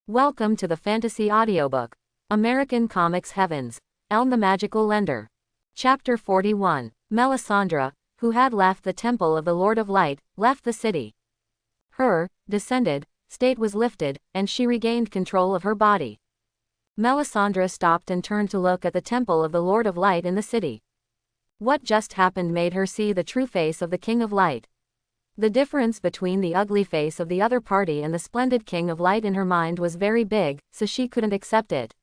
Welcome to the Fantasy Audiobook. American Comics Heavens. Elm the Magical Lender. Chapter 41. Melisandre, who had left the Temple of the Lord of Light, left the city. Her descended state was lifted, and she regained control of her body. Melisandre stopped and turned to look at the Temple of the Lord of Light in the city. What just happened made her see the true face of the King of Light. The difference between the ugly face of the other party and the splendid King of Light in her mind was very big, so she couldn't accept it.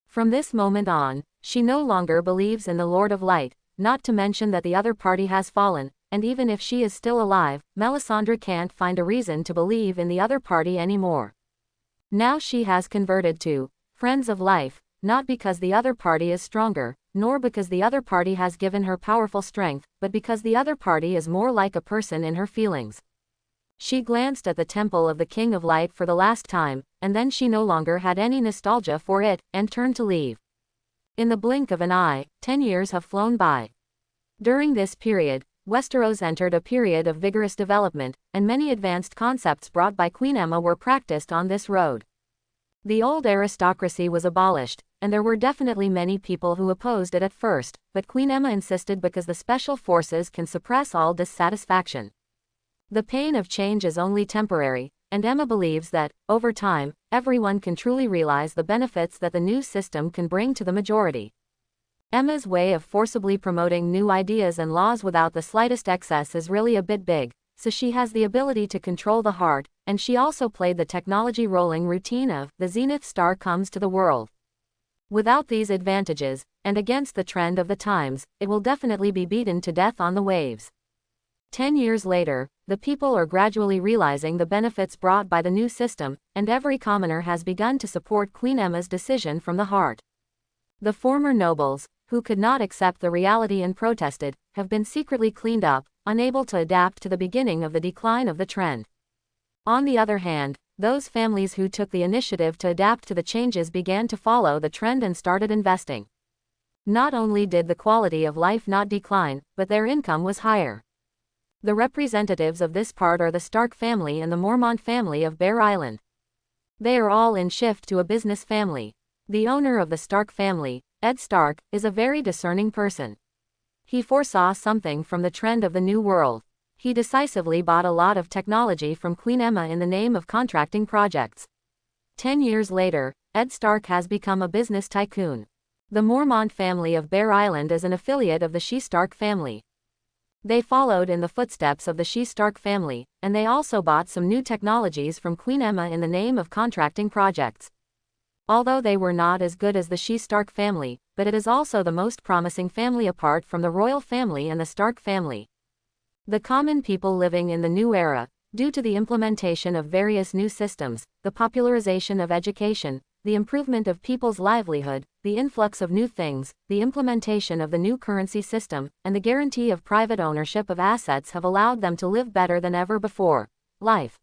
From this moment on, she no longer believes in the Lord of Light, not to mention that the other party has fallen, and even if she is still alive, Melisandre can't find a reason to believe in the other party anymore. Now she has converted to Friends of Life, not because the other party is stronger, nor because the other party has given her powerful strength, but because the other party is more like a person in her feelings. She glanced at the Temple of the King of Light for the last time, and then she no longer had any nostalgia for it, and turned to leave. In the blink of an eye, 10 years have flown by. During this period, Westeros entered a period of vigorous development, and many advanced concepts brought by Queen Aemma were practiced on this road. The old aristocracy was abolished, and there were definitely many people who opposed it at first, but Queen Aemma insisted because the special forces can suppress all dissatisfaction. The pain of change is only temporary, and Aemma believes that, over time, everyone can truly realize the benefits that the new system can bring to the majority. Aemma's way of forcibly promoting new ideas and laws without the slightest excess is really a bit big, so she has the ability to control the heart, and she also played the technology rolling routine of the Zenith Star comes to the world. Without these advantages, and against the trend of the times, it will definitely be beaten to death on the waves. 10 years later, the people are gradually realizing the benefits brought by the new system, and every commoner has begun to support Queen Aemma's decision from the heart. The former nobles, who could not accept the reality and protested, have been secretly cleaned up, unable to adapt to the beginning of the decline of the trend. On the other hand, those families who took the initiative to adapt to the changes began to follow the trend and started investing. Not only did the quality of life not decline, but their income was higher. The representatives of this part are the Stark family and the Mormont family of Bear Island. They are all in shift to a business family. The owner of the Stark family, Ed Stark, is a very discerning person. He foresaw something from the trend of the new world. He decisively bought a lot of technology from Queen Aemma in the name of contracting projects. 10 years later, Ed Stark has become a business tycoon. The Mormont family of Bear Island is an affiliate of the She-Stark family. They followed in the footsteps of the She-Stark family, and they also bought some new technologies from Queen Aemma in the name of contracting projects. Although they were not as good as the She-Stark family, but it is also the most promising family apart from the royal family and the Stark family. The common people living in the new era, due to the implementation of various new systems, the popularization of education, the improvement of people's livelihood, the influx of new things, the implementation of the new currency system, and the guarantee of private ownership of assets have allowed them to live better than ever before. Life.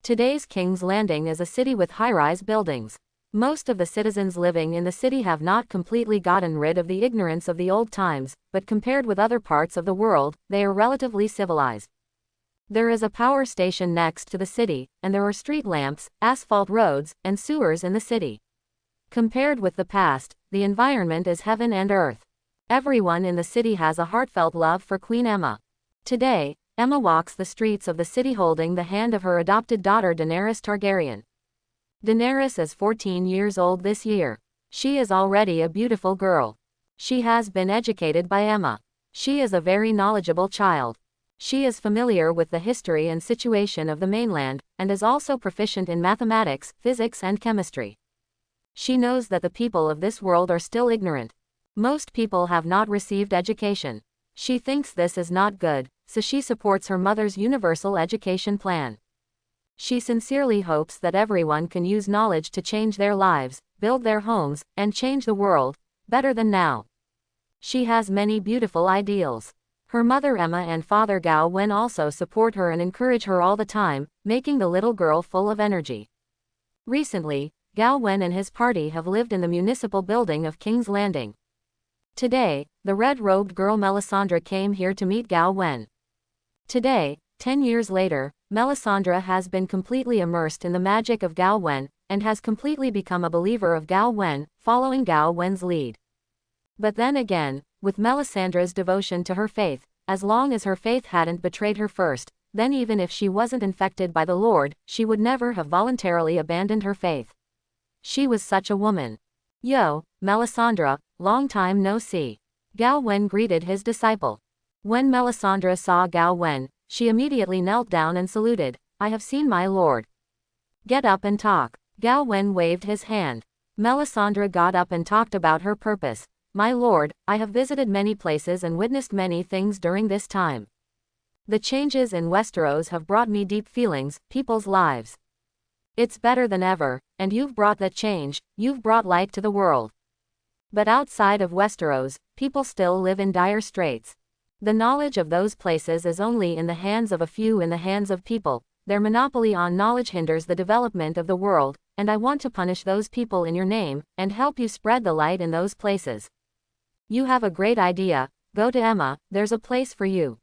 Today's King's Landing is a city with high-rise buildings. Most of the citizens living in the city have not completely gotten rid of the ignorance of the old times, but compared with other parts of the world, they are relatively civilized. There is a power station next to the city, and there are street lamps, asphalt roads, and sewers in the city. Compared with the past, the environment is heaven and earth. Everyone in the city has a heartfelt love for Queen Aemma. Today, Aemma walks the streets of the city holding the hand of her adopted daughter Daenerys Targaryen. Daenerys is 14 years old this year. She is already a beautiful girl. She has been educated by Aemma. She is a very knowledgeable child. She is familiar with the history and situation of the mainland, and is also proficient in mathematics, physics and chemistry. She knows that the people of this world are still ignorant. Most people have not received education. She thinks this is not good, so she supports her mother's universal education plan. She sincerely hopes that everyone can use knowledge to change their lives, build their homes, and change the world, better than now. She has many beautiful ideals. Her mother Aemma and father Gao Wen also support her and encourage her all the time, making the little girl full of energy. Recently, Gao Wen and his party have lived in the municipal building of King's Landing. Today, the red-robed girl Melisandre came here to meet Gao Wen. Today, 10 years later, Melisandre has been completely immersed in the magic of Gao Wen, and has completely become a believer of Gao Wen, following Gao Wen's lead. But then again, with Melissandra's devotion to her faith, as long as her faith hadn't betrayed her first, then even if she wasn't infected by the Lord, she would never have voluntarily abandoned her faith. She was such a woman. Yo, Melisandra, long time no see. Gao Wen greeted his disciple. When Melisandra saw Gao Wen, she immediately knelt down and saluted. I have seen my lord. Get up and talk. Gao Wen waved his hand. Melisandra got up and talked about her purpose. My lord, I have visited many places and witnessed many things during this time. The changes in Westeros have brought me deep feelings, people's lives. It's better than ever, and you've brought that change, you've brought light to the world. But outside of Westeros, people still live in dire straits. The knowledge of those places is only in the hands of a few, in the hands of people. Their monopoly on knowledge hinders the development of the world, and I want to punish those people in your name, and help you spread the light in those places. You have a great idea, go to Emma, there's a place for you.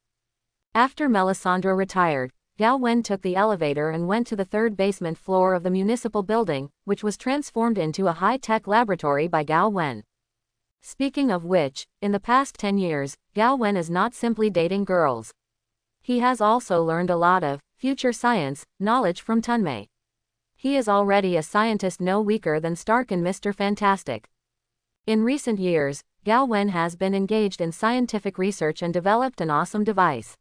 After Melisandra retired, Gao Wen took the elevator and went to the third basement floor of the municipal building, which was transformed into a high-tech laboratory by Gao Wen. Speaking of which, in the past 10 years, Gao Wen is not simply dating girls. He has also learned a lot of future science knowledge from Tunmei. He is already a scientist no weaker than Stark and Mr. Fantastic. In recent years, Gao Wen has been engaged in scientific research and developed an awesome device.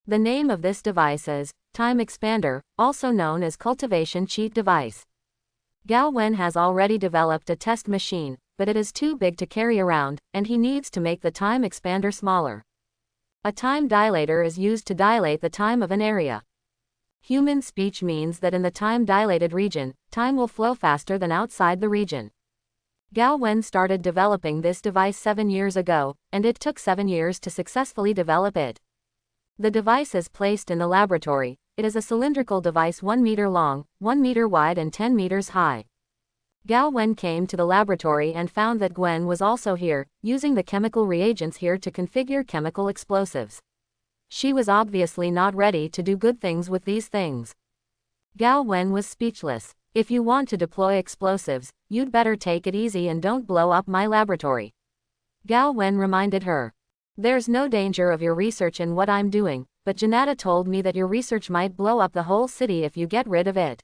The name of this device is Time Expander, also known as Cultivation Cheat Device. Gao Wen has already developed a test machine, but it is too big to carry around, and he needs to make the time expander smaller. A time dilator is used to dilate the time of an area. Human speech means that in the time-dilated region, time will flow faster than outside the region. Gao Wen started developing this device 7 years ago, and it took 7 years to successfully develop it. The device is placed in the laboratory. It is a cylindrical device 1 meter long, 1 meter wide and 10 meters high. Gao Wen came to the laboratory and found that Gwen was also here, using the chemical reagents here to configure chemical explosives. She was obviously not ready to do good things with these things. Gao Wen was speechless. If you want to deploy explosives, you'd better take it easy and don't blow up my laboratory. Gao Wen reminded her. There's no danger of your research in what I'm doing, but Janata told me that your research might blow up the whole city if you get rid of it.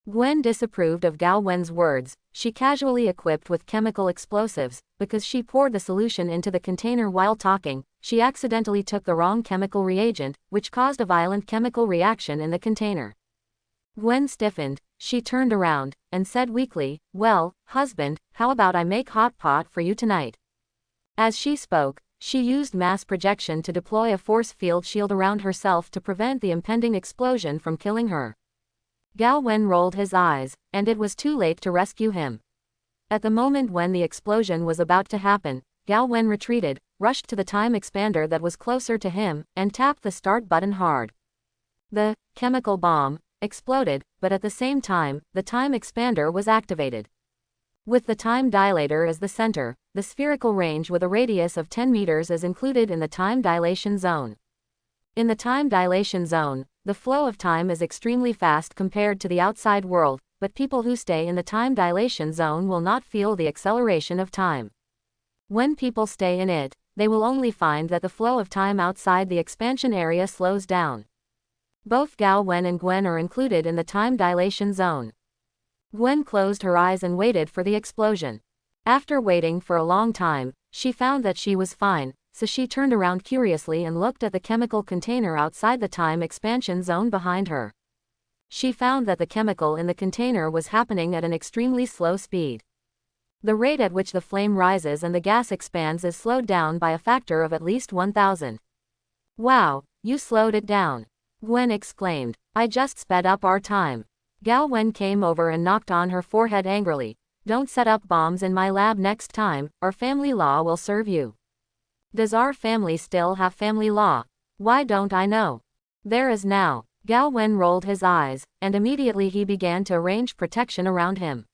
Gwen disapproved of Gao Wen's words. She casually equipped with chemical explosives, because she poured the solution into the container while talking, she accidentally took the wrong chemical reagent, which caused a violent chemical reaction in the container. Gwen stiffened, she turned around, and said weakly, well, husband, how about I make hot pot for you tonight? As she spoke, she used mass projection to deploy a force field shield around herself to prevent the impending explosion from killing her. Gao Wen rolled his eyes, and it was too late to rescue him. At the moment when the explosion was about to happen, Gao Wen retreated, rushed to the time expander that was closer to him, and tapped the start button hard. The chemical bomb exploded, but at the same time, the time expander was activated. With the time dilator as the center, the spherical range with a radius of 10 meters is included in the time dilation zone. In the time dilation zone, the flow of time is extremely fast compared to the outside world, but people who stay in the time dilation zone will not feel the acceleration of time. When people stay in it, they will only find that the flow of time outside the expansion area slows down. Both Gao Wen and Gwen are included in the time dilation zone. Gwen closed her eyes and waited for the explosion. After waiting for a long time, she found that she was fine, so she turned around curiously and looked at the chemical container outside the time expansion zone behind her. She found that the chemical in the container was happening at an extremely slow speed. The rate at which the flame rises and the gas expands is slowed down by a factor of at least 1,000. Wow, you slowed it down. Gwen exclaimed. I just sped up our time. Gao Wen came over and knocked on her forehead angrily. Don't set up bombs in my lab next time, or family law will serve you. Does our family still have family law? Why don't I know? There is now. Gao Wen rolled his eyes, and immediately he began to arrange protection around him.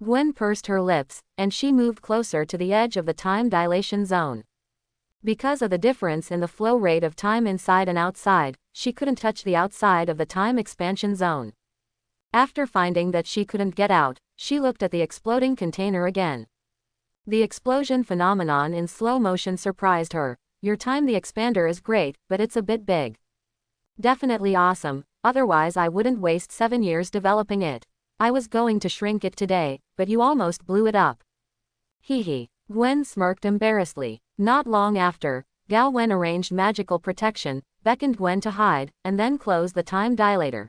Gwen pursed her lips, and she moved closer to the edge of the time dilation zone. Because of the difference in the flow rate of time inside and outside, she couldn't touch the outside of the time expansion zone. After finding that she couldn't get out, she looked at the exploding container again. The explosion phenomenon in slow motion surprised her. Your time the expander is great, but it's a bit big. Definitely awesome, otherwise I wouldn't waste 7 years developing it. I was going to shrink it today, but you almost blew it up. Hee. Gwen smirked embarrassedly. Not long after, Gao Wen arranged magical protection, beckoned Gwen to hide, and then closed the time dilator.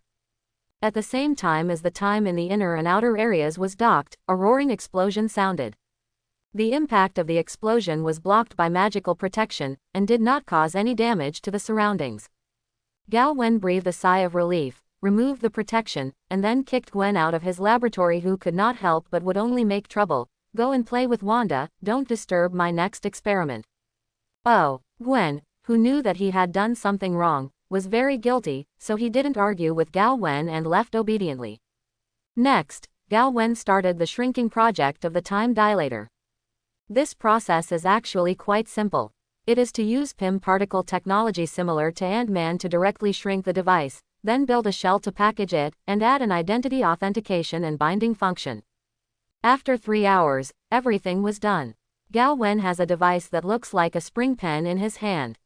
At the same time as the time in the inner and outer areas was docked, a roaring explosion sounded. The impact of the explosion was blocked by magical protection, and did not cause any damage to the surroundings. Gao Wen breathed a sigh of relief, removed the protection, and then kicked Gwen out of his laboratory, who could not help but would only make trouble. Go and play with Wanda, don't disturb my next experiment. Oh, Gwen, who knew that he had done something wrong, was very guilty, so he didn't argue with Gao Wen and left obediently. Next, Gao Wen started the shrinking project of the time dilator. This process is actually quite simple. It is to use PIM particle technology similar to Ant-Man to directly shrink the device, then build a shell to package it, and add an identity authentication and binding function. After 3 hours, everything was done. Gao Wen has a device that looks like a spring pen in his hand.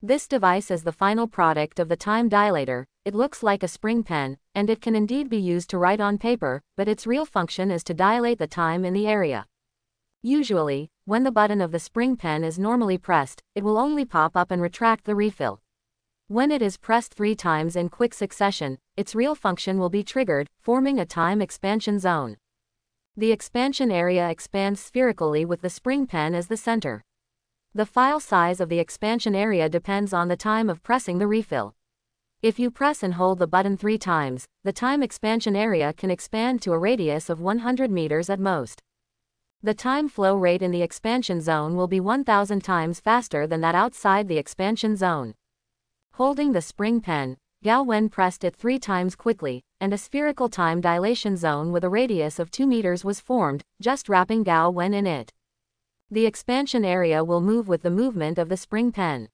This device is the final product of the time dilator. It looks like a spring pen, and it can indeed be used to write on paper, but its real function is to dilate the time in the area. Usually, when the button of the spring pen is normally pressed, it will only pop up and retract the refill. When it is pressed 3 times in quick succession, its real function will be triggered, forming a time expansion zone. The expansion area expands spherically with the spring pen as the center. The file size of the expansion area depends on the time of pressing the refill. If you press and hold the button 3 times, the time expansion area can expand to a radius of 100 meters at most. The time flow rate in the expansion zone will be 1,000 times faster than that outside the expansion zone. Holding the spring pen, Gao Wen pressed it 3 times quickly, and a spherical time dilation zone with a radius of 2 meters was formed, just wrapping Gao Wen in it. The expansion area will move with the movement of the spring pen.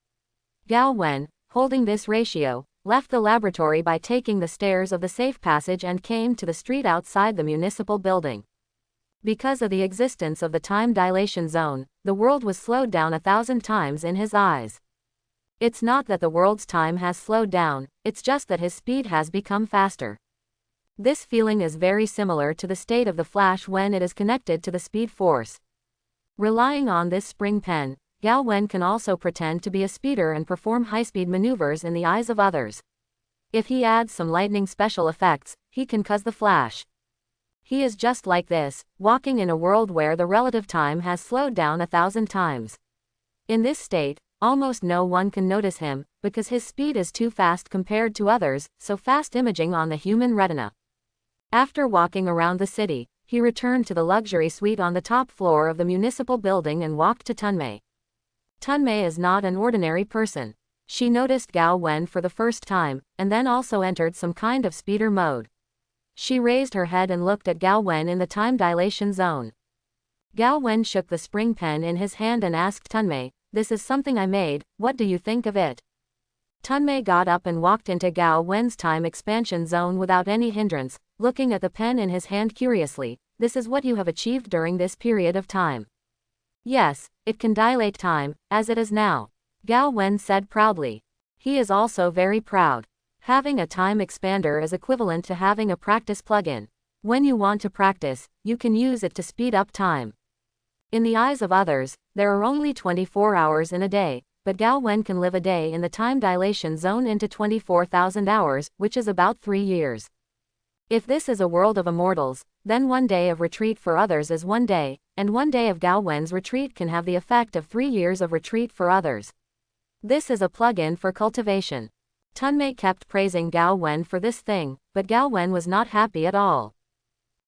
Gao Wen, holding this ratio, left the laboratory by taking the stairs of the safe passage and came to the street outside the municipal building. Because of the existence of the time dilation zone, the world was slowed down 1,000 times in his eyes. It's not that the world's time has slowed down, it's just that his speed has become faster. This feeling is very similar to the state of the Flash when it is connected to the Speed Force. Relying on this spring pen, Gao Wen can also pretend to be a speeder and perform high-speed maneuvers in the eyes of others. If he adds some lightning special effects, he can cause the Flash. He is just like this, walking in a world where the relative time has slowed down 1,000 times. In this state, almost no one can notice him, because his speed is too fast compared to others, so fast imaging on the human retina. After walking around the city, he returned to the luxury suite on the top floor of the municipal building and walked to Tunmei. Tunmei is not an ordinary person. She noticed Gao Wen for the first time, and then also entered some kind of speeder mode. She raised her head and looked at Gao Wen in the time dilation zone. Gao Wen shook the spring pen in his hand and asked Tunmei, "This is something I made, what do you think of it?" Tunmei got up and walked into Gao Wen's time expansion zone without any hindrance, looking at the pen in his hand curiously. "This is what you have achieved during this period of time." "Yes, it can dilate time, as it is now," Gao Wen said proudly. He is also very proud. Having a time expander is equivalent to having a practice plugin. When you want to practice, you can use it to speed up time. In the eyes of others, there are only 24 hours in a day, but Gao Wen can live a day in the time dilation zone into 24,000 hours, which is about 3 years. If this is a world of immortals, then 1 day of retreat for others is 1 day, and 1 day of Gao Wen's retreat can have the effect of 3 years of retreat for others. This is a plug-in for cultivation. Tunmei kept praising Gao Wen for this thing, but Gao Wen was not happy at all.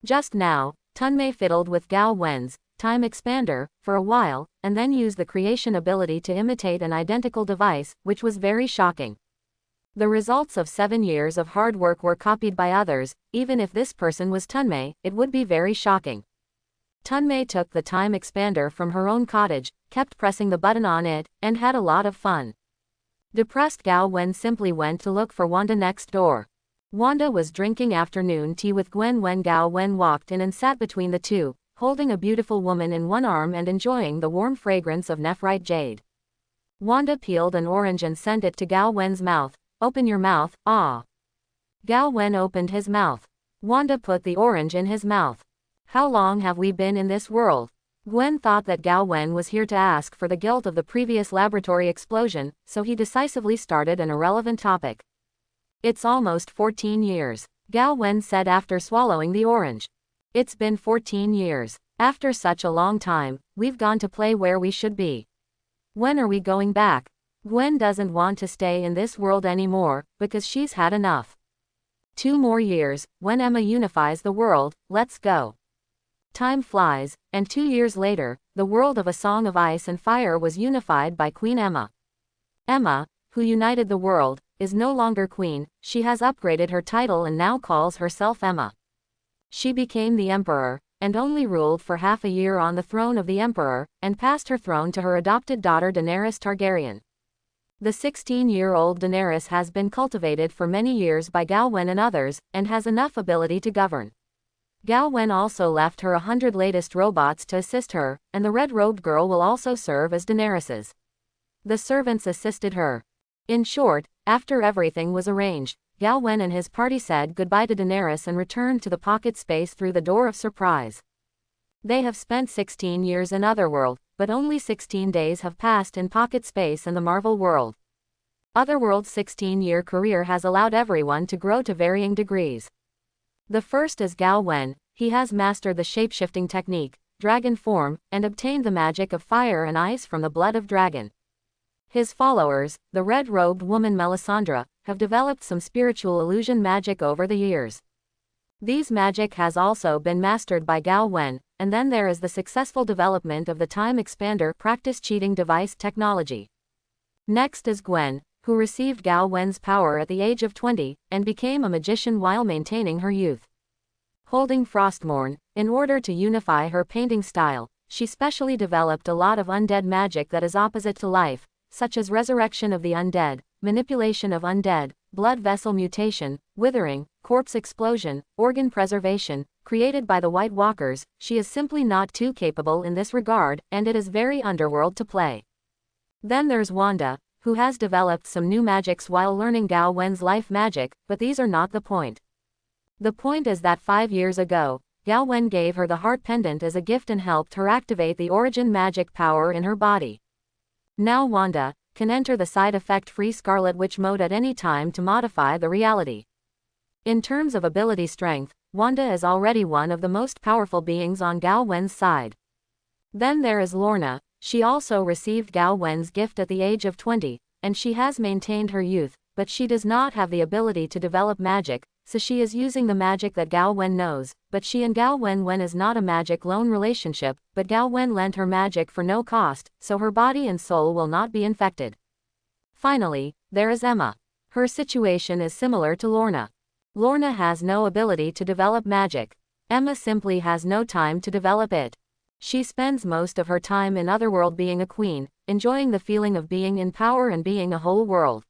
Just now, Tunmei fiddled with Gao Wen's time expander for a while, and then used the creation ability to imitate an identical device, which was very shocking. The results of 7 years of hard work were copied by others. Even if this person was Tunmei, it would be very shocking. Tunmei took the time expander from her own cottage, kept pressing the button on it, and had a lot of fun. Depressed Gao Wen simply went to look for Wanda next door. Wanda was drinking afternoon tea with Gwen when Gao Wen walked in and sat between the two, holding a beautiful woman in one arm and enjoying the warm fragrance of nephrite jade. Wanda peeled an orange and sent it to Gao Wen's mouth. "Open your mouth, ah." Gao Wen opened his mouth. Wanda put the orange in his mouth. "How long have we been in this world?" Gwen thought that Gao Wen was here to ask for the guilt of the previous laboratory explosion, so he decisively started an irrelevant topic. "It's almost 14 years, Gao Wen said after swallowing the orange. "It's been 14 years. After such a long time, we've gone to play where we should be. When are we going back?" Gwen doesn't want to stay in this world anymore, because she's had enough. 2 more years, when Emma unifies the world, let's go. Time flies, and 2 years later, the world of A Song of Ice and Fire was unified by Queen Emma. Emma, who united the world, is no longer queen, she has upgraded her title and now calls herself Emma. She became the emperor, and only ruled for half a year on the throne of the emperor, and passed her throne to her adopted daughter Daenerys Targaryen. The 16-year-old Daenerys has been cultivated for many years by Gao Wen and others, and has enough ability to govern. Gao Wen also left her 100 latest robots to assist her, and the red-robed girl will also serve as Daenerys's. The servants assisted her. In short, after everything was arranged, Gao Wen and his party said goodbye to Daenerys and returned to the pocket space through the door of surprise. They have spent 16 years in Otherworld, but only 16 days have passed in pocket space in the Marvel world. Otherworld's 16-year career has allowed everyone to grow to varying degrees. The first is Gao Wen. He has mastered the shape-shifting technique, dragon form, and obtained the magic of fire and ice from the blood of dragon. His followers, the red-robed woman Melisandre, have developed some spiritual illusion magic over the years. These magic has also been mastered by Gao Wen, and then there is the successful development of the time expander practice cheating device technology. Next is Gwen, who received Gao Wen's power at the age of 20, and became a magician while maintaining her youth. Holding Frostmourne, in order to unify her painting style, she specially developed a lot of undead magic that is opposite to life, such as resurrection of the undead, manipulation of undead, blood vessel mutation, withering, corpse explosion, organ preservation, created by the White Walkers. She is simply not too capable in this regard, and it is very underworld to play. Then there's Wanda, who has developed some new magics while learning Gao Wen's life magic, but these are not the point. The point is that 5 years ago, Gao Wen gave her the heart pendant as a gift and helped her activate the origin magic power in her body. Now Wanda can enter the side effect-free Scarlet Witch mode at any time to modify the reality. In terms of ability strength, Wanda is already one of the most powerful beings on Gao Wen's side. Then there is Lorna. She also received Gao Wen's gift at the age of 20, and she has maintained her youth, but she does not have the ability to develop magic, so she is using the magic that Gao Wen knows, but she and Gao Wen is not a magic loan relationship, but Gao Wen lent her magic for no cost, so her body and soul will not be infected. Finally, there is Emma. Her situation is similar to Lorna. Lorna has no ability to develop magic. Emma simply has no time to develop it. She spends most of her time in Otherworld being a queen, enjoying the feeling of being in power and being a whole world.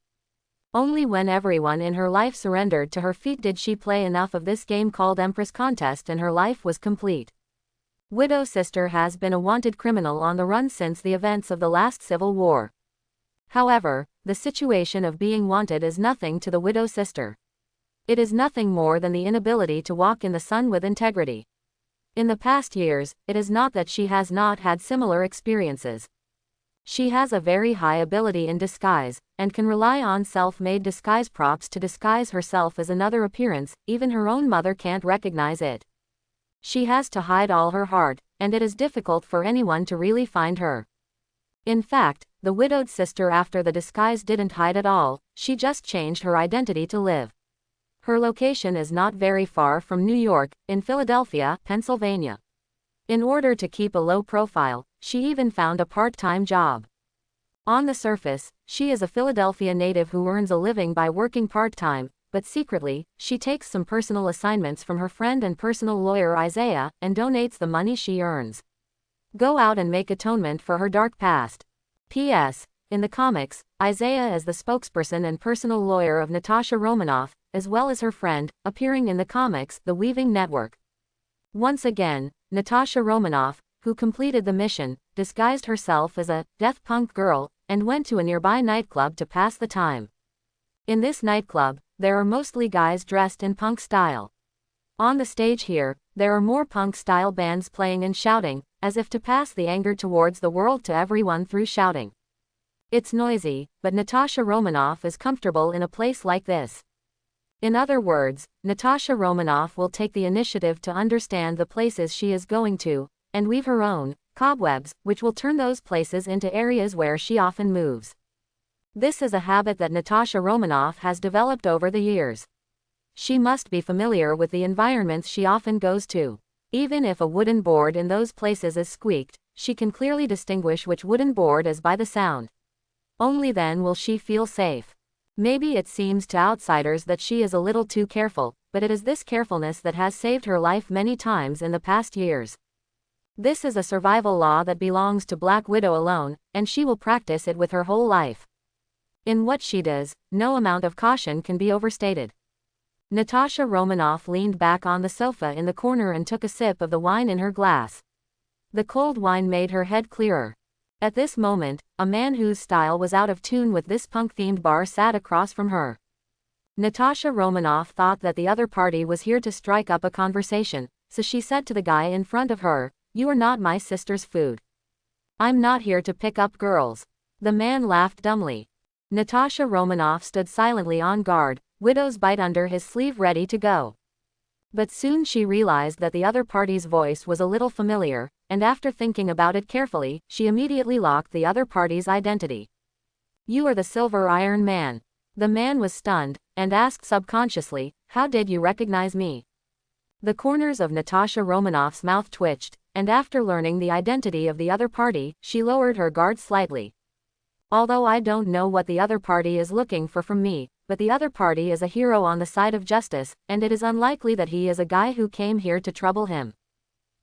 Only when everyone in her life surrendered to her feet did she play enough of this game called Empress Contest and her life was complete. Widow Sister has been a wanted criminal on the run since the events of the last civil war. However, the situation of being wanted is nothing to the Widow Sister. It is nothing more than the inability to walk in the sun with integrity. In the past years, it is not that she has not had similar experiences. She has a very high ability in disguise, and can rely on self-made disguise props to disguise herself as another appearance, even her own mother can't recognize it. She has to hide all her heart, and it is difficult for anyone to really find her. In fact, the widowed sister after the disguise didn't hide at all, she just changed her identity to live. Her location is not very far from New York, in Philadelphia, Pennsylvania. In order to keep a low profile, she even found a part-time job. On the surface, she is a Philadelphia native who earns a living by working part-time, but secretly, she takes some personal assignments from her friend and personal lawyer Isaiah, and donates the money she earns. Go out and make atonement for her dark past. P.S. In the comics, Isaiah is the spokesperson and personal lawyer of Natasha Romanoff, as well as her friend, appearing in the comics, The Weaving Network. Once again, Natasha Romanoff, who completed the mission, disguised herself as a death punk girl, and went to a nearby nightclub to pass the time. In this nightclub, there are mostly guys dressed in punk style. On the stage here, there are more punk-style bands playing and shouting, as if to pass the anger towards the world to everyone through shouting. It's noisy, but Natasha Romanoff is comfortable in a place like this. In other words, Natasha Romanoff will take the initiative to understand the places she is going to, and weave her own cobwebs, which will turn those places into areas where she often moves. This is a habit that Natasha Romanoff has developed over the years. She must be familiar with the environments she often goes to. Even if a wooden board in those places is squeaked, she can clearly distinguish which wooden board is by the sound. Only then will she feel safe. Maybe it seems to outsiders that she is a little too careful, but it is this carefulness that has saved her life many times in the past years. This is a survival law that belongs to Black Widow alone, and she will practice it with her whole life. In what she does, no amount of caution can be overstated. Natasha Romanoff leaned back on the sofa in the corner and took a sip of the wine in her glass. The cold wine made her head clearer. At this moment, a man whose style was out of tune with this punk-themed bar sat across from her. Natasha Romanoff thought that the other party was here to strike up a conversation, so she said to the guy in front of her, "You are not my sister's food. I'm not here to pick up girls." The man laughed dumbly. Natasha Romanoff stood silently on guard, widow's bite under his sleeve ready to go. But soon she realized that the other party's voice was a little familiar, and after thinking about it carefully, she immediately locked the other party's identity. "You are the Silver Iron Man." The man was stunned, and asked subconsciously, "How did you recognize me?" The corners of Natasha Romanoff's mouth twitched, and after learning the identity of the other party, she lowered her guard slightly. "Although I don't know what the other party is looking for from me, but the other party is a hero on the side of justice, and it is unlikely that he is a guy who came here to trouble him."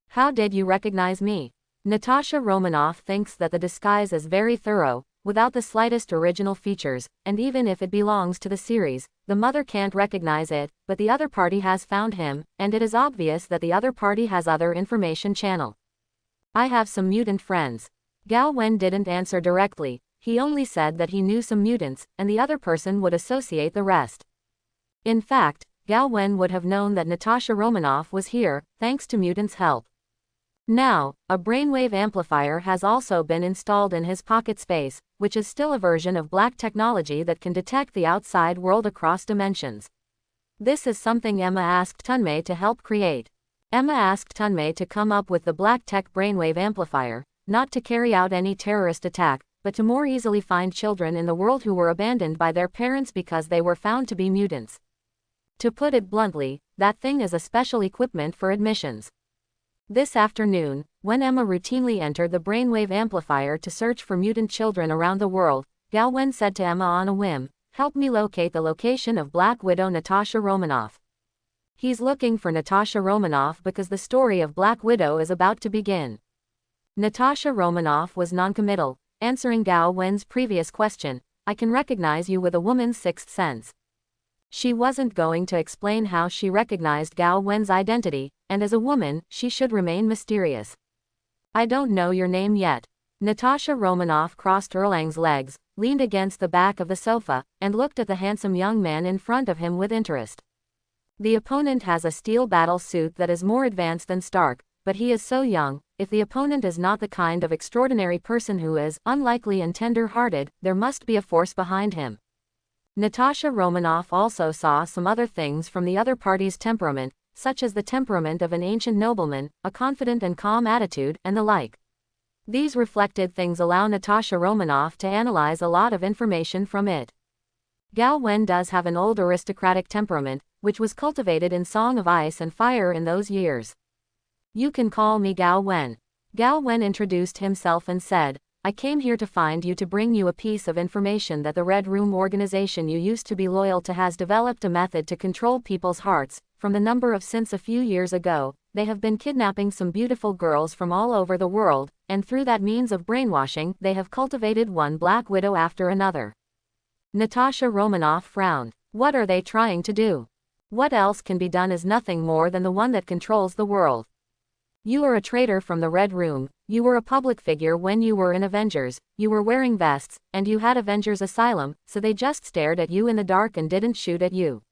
"How did you recognize me?" Natasha Romanoff thinks that the disguise is very thorough, without the slightest original features, and even if it belongs to the series, the mother can't recognize it, but the other party has found him, and it is obvious that the other party has other information channel. "I have some mutant friends." Gao Wen didn't answer directly. He only said that he knew some mutants, and the other person would associate the rest. In fact, Gao Wen would have known that Natasha Romanoff was here, thanks to mutants' help. Now, a brainwave amplifier has also been installed in his pocket space, which is still a version of black technology that can detect the outside world across dimensions. This is something Emma asked Tunmei to help create. Emma asked Tunmei to come up with the black tech brainwave amplifier, not to carry out any terrorist attack, but to more easily find children in the world who were abandoned by their parents because they were found to be mutants. To put it bluntly, that thing is a special equipment for admissions. This afternoon, when Emma routinely entered the brainwave amplifier to search for mutant children around the world, Gao Wen said to Emma on a whim, "Help me locate the location of Black Widow Natasha Romanoff." He's looking for Natasha Romanoff because the story of Black Widow is about to begin. Natasha Romanoff was noncommittal, answering Gao Wen's previous question, "I can recognize you with a woman's sixth sense." She wasn't going to explain how she recognized Gao Wen's identity, and as a woman, she should remain mysterious. "I don't know your name yet." Natasha Romanoff crossed Erlang's legs, leaned against the back of the sofa, and looked at the handsome young man in front of him with interest. The opponent has a steel battle suit that is more advanced than Stark, but he is so young. If the opponent is not the kind of extraordinary person who is unlikely and tender-hearted, there must be a force behind him. Natasha Romanoff also saw some other things from the other party's temperament, such as the temperament of an ancient nobleman, a confident and calm attitude, and the like. These reflected things allow Natasha Romanoff to analyze a lot of information from it. Gao Wen does have an old aristocratic temperament, which was cultivated in Song of Ice and Fire in those years. "You can call me Gao Wen." Gao Wen introduced himself and said, "I came here to find you to bring you a piece of information that the Red Room organization you used to be loyal to has developed a method to control people's hearts. From the number of since a few years ago, they have been kidnapping some beautiful girls from all over the world, and through that means of brainwashing, they have cultivated one Black Widow after another." Natasha Romanoff frowned. What are they trying to do? What else can be done is nothing more than the one that controls the world. You are a traitor from the Red Room, you were a public figure when you were in Avengers, you were wearing vests, and you had Avengers Asylum, so they just stared at you in the dark and didn't shoot at you.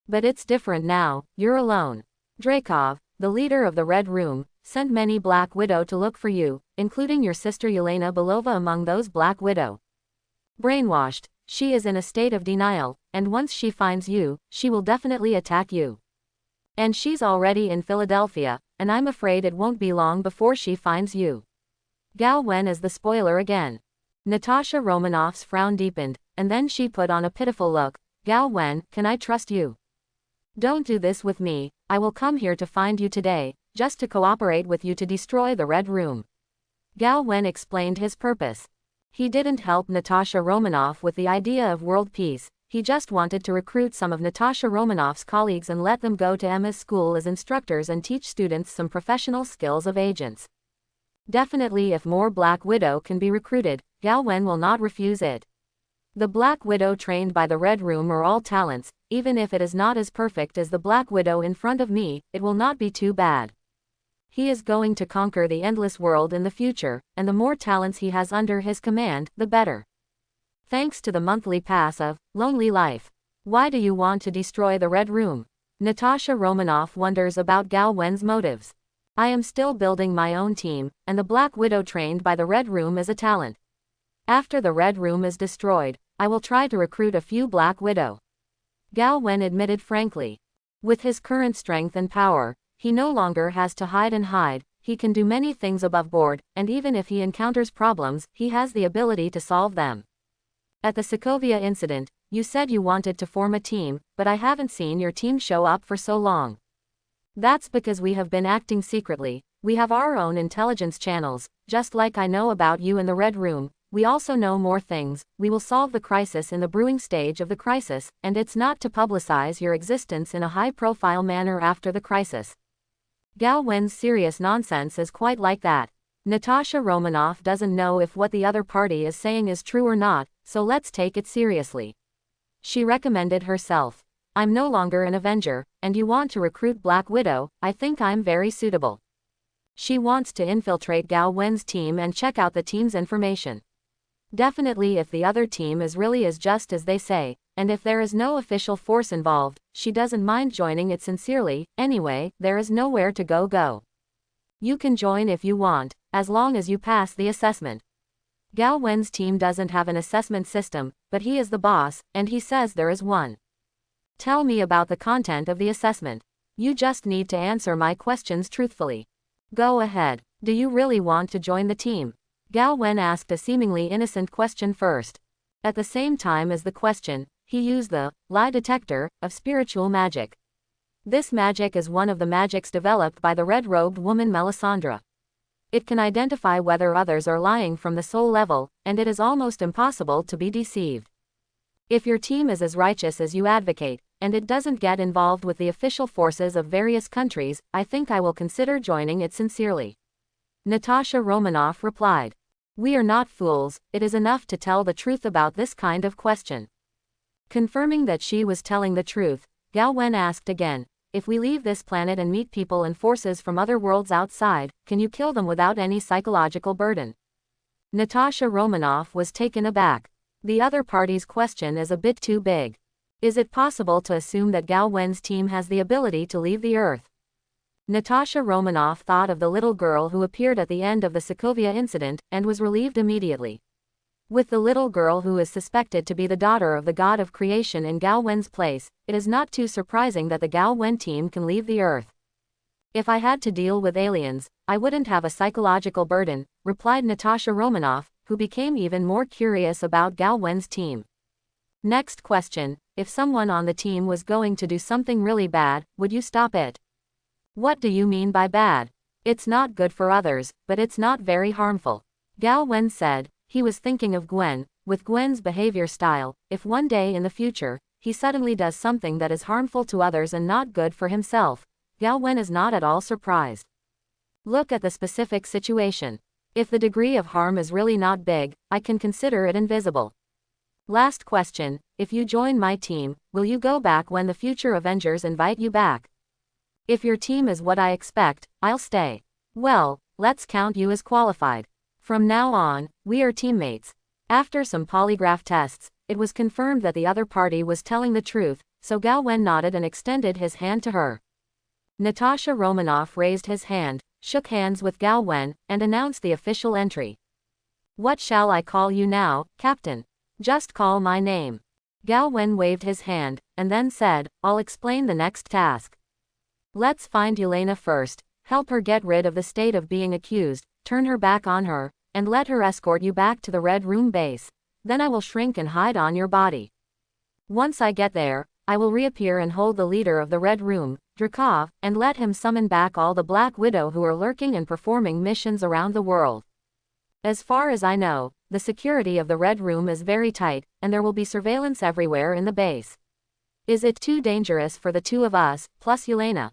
But it's different now, you're alone. Dreykov, the leader of the Red Room, sent many Black Widow to look for you, including your sister Yelena Belova among those Black Widow. Brainwashed, she is in a state of denial, and once she finds you, she will definitely attack you. And she's already in Philadelphia, and I'm afraid it won't be long before she finds you. Gao Wen is the spoiler again. Natasha Romanoff's frown deepened, and then she put on a pitiful look. Gao Wen, can I trust you? Don't do this with me, I will come here to find you today, just to cooperate with you to destroy the Red Room. Gao Wen explained his purpose. He didn't help Natasha Romanoff with the idea of world peace, he just wanted to recruit some of Natasha Romanoff's colleagues and let them go to Emma's school as instructors and teach students some professional skills of agents. Definitely if more Black Widow can be recruited, Gao Wen will not refuse it. The Black Widow trained by the Red Room are all talents, even if it is not as perfect as the Black Widow in front of me, it will not be too bad. He is going to conquer the endless world in the future, and the more talents he has under his command, the better. Thanks to the monthly pass of Lonely Life. Why do you want to destroy the Red Room? Natasha Romanoff wonders about Gao Wen's motives. I am still building my own team, and the Black Widow trained by the Red Room is a talent. After the Red Room is destroyed, I will try to recruit a few Black Widow. Gao Wen admitted frankly. With his current strength and power, he no longer has to hide, he can do many things above board, and even if he encounters problems, he has the ability to solve them. At the Sokovia incident, you said you wanted to form a team, but I haven't seen your team show up for so long. That's because we have been acting secretly, we have our own intelligence channels, just like I know about you in the Red Room, we also know more things, we will solve the crisis in the brewing stage of the crisis, and it's not to publicize your existence in a high-profile manner after the crisis. Gao Wen's serious nonsense is quite like that. Natasha Romanoff doesn't know if what the other party is saying is true or not, so let's take it seriously. She recommended herself. I'm no longer an Avenger, and you want to recruit Black Widow, I think I'm very suitable. She wants to infiltrate Gao Wen's team and check out the team's information. Definitely if the other team is really as just as they say, and if there is no official force involved, she doesn't mind joining it sincerely, anyway, there is nowhere to go. You can join if you want, as long as you pass the assessment. Gao Wen's team doesn't have an assessment system, but he is the boss, and he says there is one. Tell me about the content of the assessment. You just need to answer my questions truthfully. Go ahead. Do you really want to join the team? Gao Wen asked a seemingly innocent question first. At the same time as the question, he used the lie detector of spiritual magic. This magic is one of the magics developed by the red-robed woman Melisandre. It can identify whether others are lying from the soul level, and it is almost impossible to be deceived. If your team is as righteous as you advocate, and it doesn't get involved with the official forces of various countries, I think I will consider joining it sincerely. Natasha Romanoff replied. We are not fools, it is enough to tell the truth about this kind of question. Confirming that she was telling the truth, Gao Wen asked again, if we leave this planet and meet people and forces from other worlds outside, can you kill them without any psychological burden? Natasha Romanoff was taken aback. The other party's question is a bit too big. Is it possible to assume that Gao Wen's team has the ability to leave the Earth? Natasha Romanoff thought of the little girl who appeared at the end of the Sokovia incident, and was relieved immediately. With the little girl who is suspected to be the daughter of the god of creation in Gao Wen's place, it is not too surprising that the Gao Wen team can leave the Earth. If I had to deal with aliens, I wouldn't have a psychological burden, replied Natasha Romanoff, who became even more curious about Gao Wen's team. Next question, if someone on the team was going to do something really bad, would you stop it? What do you mean by bad? It's not good for others, but it's not very harmful. Gao Wen said. He was thinking of Gwen. With Gwen's behavior style, if one day in the future, he suddenly does something that is harmful to others and not good for himself, Gao Wen is not at all surprised. Look at the specific situation. If the degree of harm is really not big, I can consider it invisible. Last question, if you join my team, will you go back when the future Avengers invite you back? If your team is what I expect, I'll stay. Well, let's count you as qualified. From now on, we are teammates. After some polygraph tests, it was confirmed that the other party was telling the truth, so Gao Wen nodded and extended his hand to her. Natasha Romanoff raised his hand, shook hands with Gao Wen, and announced the official entry. What shall I call you now, Captain? Just call my name. Gao Wen waved his hand, and then said, I'll explain the next task. Let's find Yelena first, help her get rid of the state of being accused, turn her back on her, and let her escort you back to the Red Room base. Then I will shrink and hide on your body. Once I get there, I will reappear and hold the leader of the Red Room, Drakov, and let him summon back all the Black Widow who are lurking and performing missions around the world. As far as I know, the security of the Red Room is very tight, and there will be surveillance everywhere in the base. Is it too dangerous for the two of us, plus Yelena?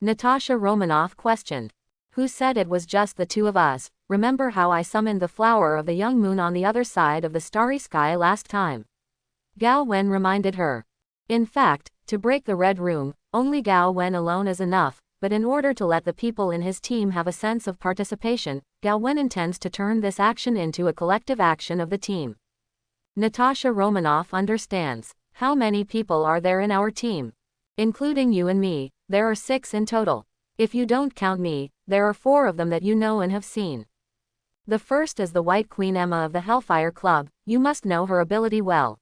Natasha Romanoff questioned. Who said it was just the two of us? Remember how I summoned the flower of the young moon on the other side of the starry sky last time? Gao Wen reminded her. In fact, to break the Red Room, only Gao Wen alone is enough, but in order to let the people in his team have a sense of participation, Gao Wen intends to turn this action into a collective action of the team. Natasha Romanoff understands. How many people are there in our team? Including you and me, there are 6 in total. If you don't count me, there are 4 of them that you know and have seen. The first is the White Queen Emma of the Hellfire Club, you must know her ability well.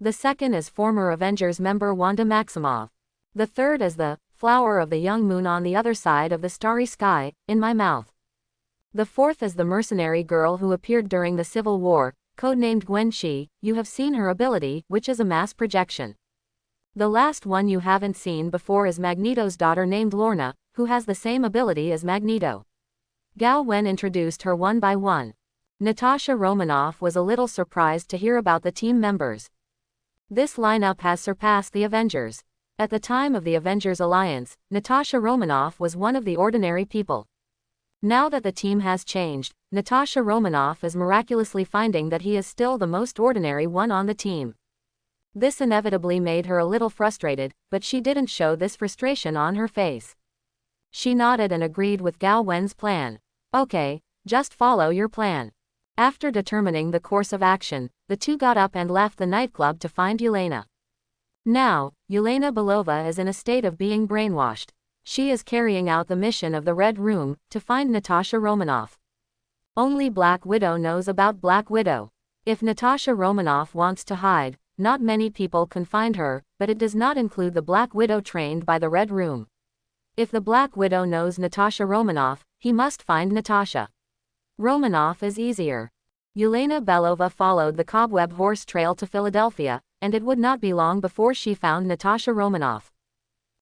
The second is former Avengers member Wanda Maximoff. The third is the flower of the young moon on the other side of the starry sky, in my mouth. The fourth is the mercenary girl who appeared during the Civil War, codenamed Gwen Shi, you have seen her ability, which is a mass projection. The last one you haven't seen before is Magneto's daughter named Lorna, who has the same ability as Magneto. Gao Wen introduced her one by one. Natasha Romanoff was a little surprised to hear about the team members. This lineup has surpassed the Avengers. At the time of the Avengers Alliance, Natasha Romanoff was one of the ordinary people. Now that the team has changed, Natasha Romanoff is miraculously finding that he is still the most ordinary one on the team. This inevitably made her a little frustrated, but she didn't show this frustration on her face. She nodded and agreed with Gao Wen's plan. Okay, just follow your plan. After determining the course of action, the two got up and left the nightclub to find Yelena. Now, Yelena Belova is in a state of being brainwashed. She is carrying out the mission of the Red Room, to find Natasha Romanoff. Only Black Widow knows about Black Widow. If Natasha Romanoff wants to hide, not many people can find her, but it does not include the Black Widow trained by the Red Room. If the Black Widow knows Natasha Romanoff, he must find Natasha Romanoff is easier. Yelena Belova followed the Cobweb Horse Trail to Philadelphia, and it would not be long before she found Natasha Romanoff.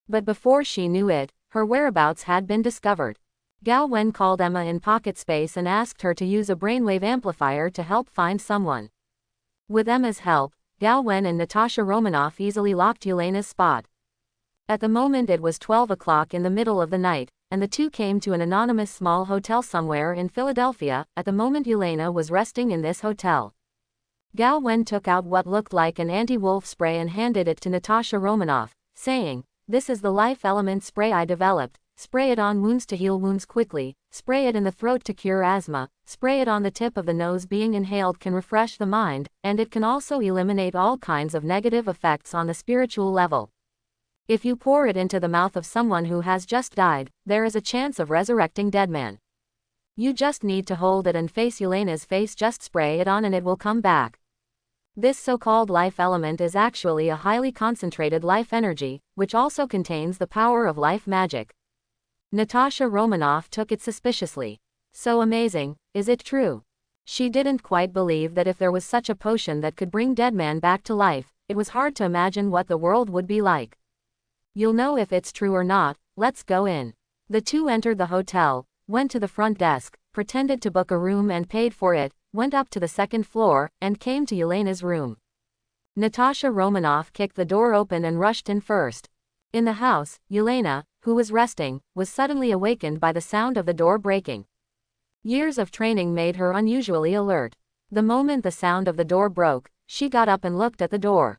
But before she knew it, her whereabouts had been discovered. Gao Wen called Emma in pocket space and asked her to use a brainwave amplifier to help find someone. With Emma's help, Gao Wen and Natasha Romanoff easily locked Yelena's spot. At the moment it was 12 o'clock in the middle of the night, and the two came to an anonymous small hotel somewhere in Philadelphia. At the moment Yelena was resting in this hotel. Gao Wen took out what looked like an anti-wolf spray and handed it to Natasha Romanoff, saying, "This is the life element spray I developed. Spray it on wounds to heal wounds quickly, spray it in the throat to cure asthma, spray it on the tip of the nose. Being inhaled can refresh the mind, and it can also eliminate all kinds of negative effects on the spiritual level. If you pour it into the mouth of someone who has just died, there is a chance of resurrecting dead man. You just need to hold it and face Yelena's face. Just spray it on and it will come back." This so-called life element is actually a highly concentrated life energy, which also contains the power of life magic. Natasha Romanoff took it suspiciously. So amazing, is it true? She didn't quite believe that if there was such a potion that could bring dead man back to life, it was hard to imagine what the world would be like. You'll know if it's true or not. Let's go in. The two entered the hotel, went to the front desk, pretended to book a room and paid for it, went up to the second floor, and came to Yelena's room. Natasha Romanoff kicked the door open and rushed in first. In the house, Yelena, who was resting, was suddenly awakened by the sound of the door breaking. Years of training made her unusually alert. The moment the sound of the door broke, she got up and looked at the door.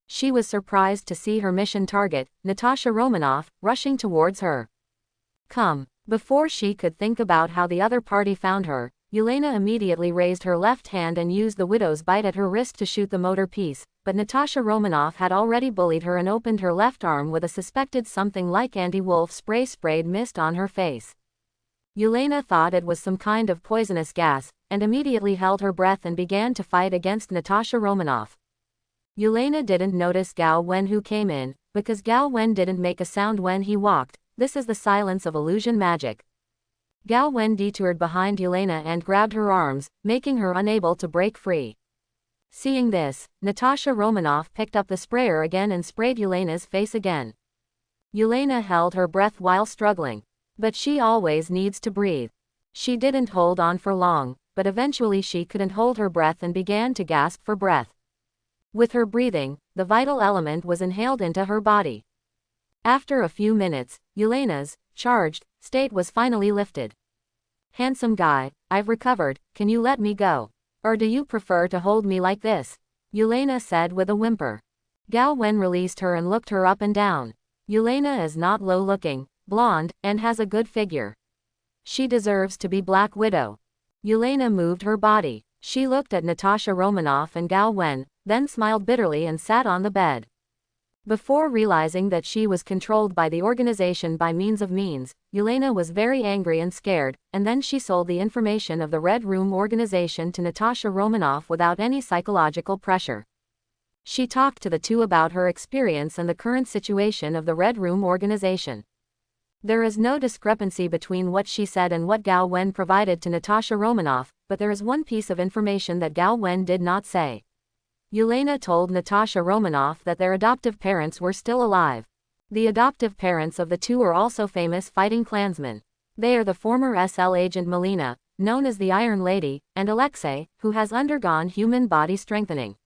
She was surprised to see her mission target, Natasha Romanoff, rushing towards her. Come. Before she could think about how the other party found her, Yelena immediately raised her left hand and used the widow's bite at her wrist to shoot the motor piece, but Natasha Romanoff had already bullied her and opened her left arm with a suspected something like anti-wolf spray sprayed mist on her face. Yelena thought it was some kind of poisonous gas, and immediately held her breath and began to fight against Natasha Romanoff. Yelena didn't notice Gao Wen who came in, because Gao Wen didn't make a sound when he walked. This is the silence of illusion magic. Gao Wen detoured behind Yelena and grabbed her arms, making her unable to break free. Seeing this, Natasha Romanoff picked up the sprayer again and sprayed Yelena's face again. Yelena held her breath while struggling. But she always needs to breathe. She didn't hold on for long, but eventually she couldn't hold her breath and began to gasp for breath. With her breathing, the vital element was inhaled into her body. After a few minutes, Yelena's charged state was finally lifted. Handsome guy, I've recovered, can you let me go? Or do you prefer to hold me like this? Yelena said with a whimper. Gao Wen released her and looked her up and down. Yelena is not low-looking, blonde, and has a good figure. She deserves to be Black Widow. Yelena moved her body. She looked at Natasha Romanoff and Gao Wen, then smiled bitterly and sat on the bed. Before realizing that she was controlled by the organization by means, Yelena was very angry and scared, and then she sold the information of the Red Room organization to Natasha Romanoff without any psychological pressure. She talked to the two about her experience and the current situation of the Red Room organization. There is no discrepancy between what she said and what Gao Wen provided to Natasha Romanoff, but there is one piece of information that Gao Wen did not say. Yelena told Natasha Romanoff that their adoptive parents were still alive. The adoptive parents of the two are also famous fighting clansmen. They are the former SL agent Melina, known as the Iron Lady, and Alexei, who has undergone human body strengthening.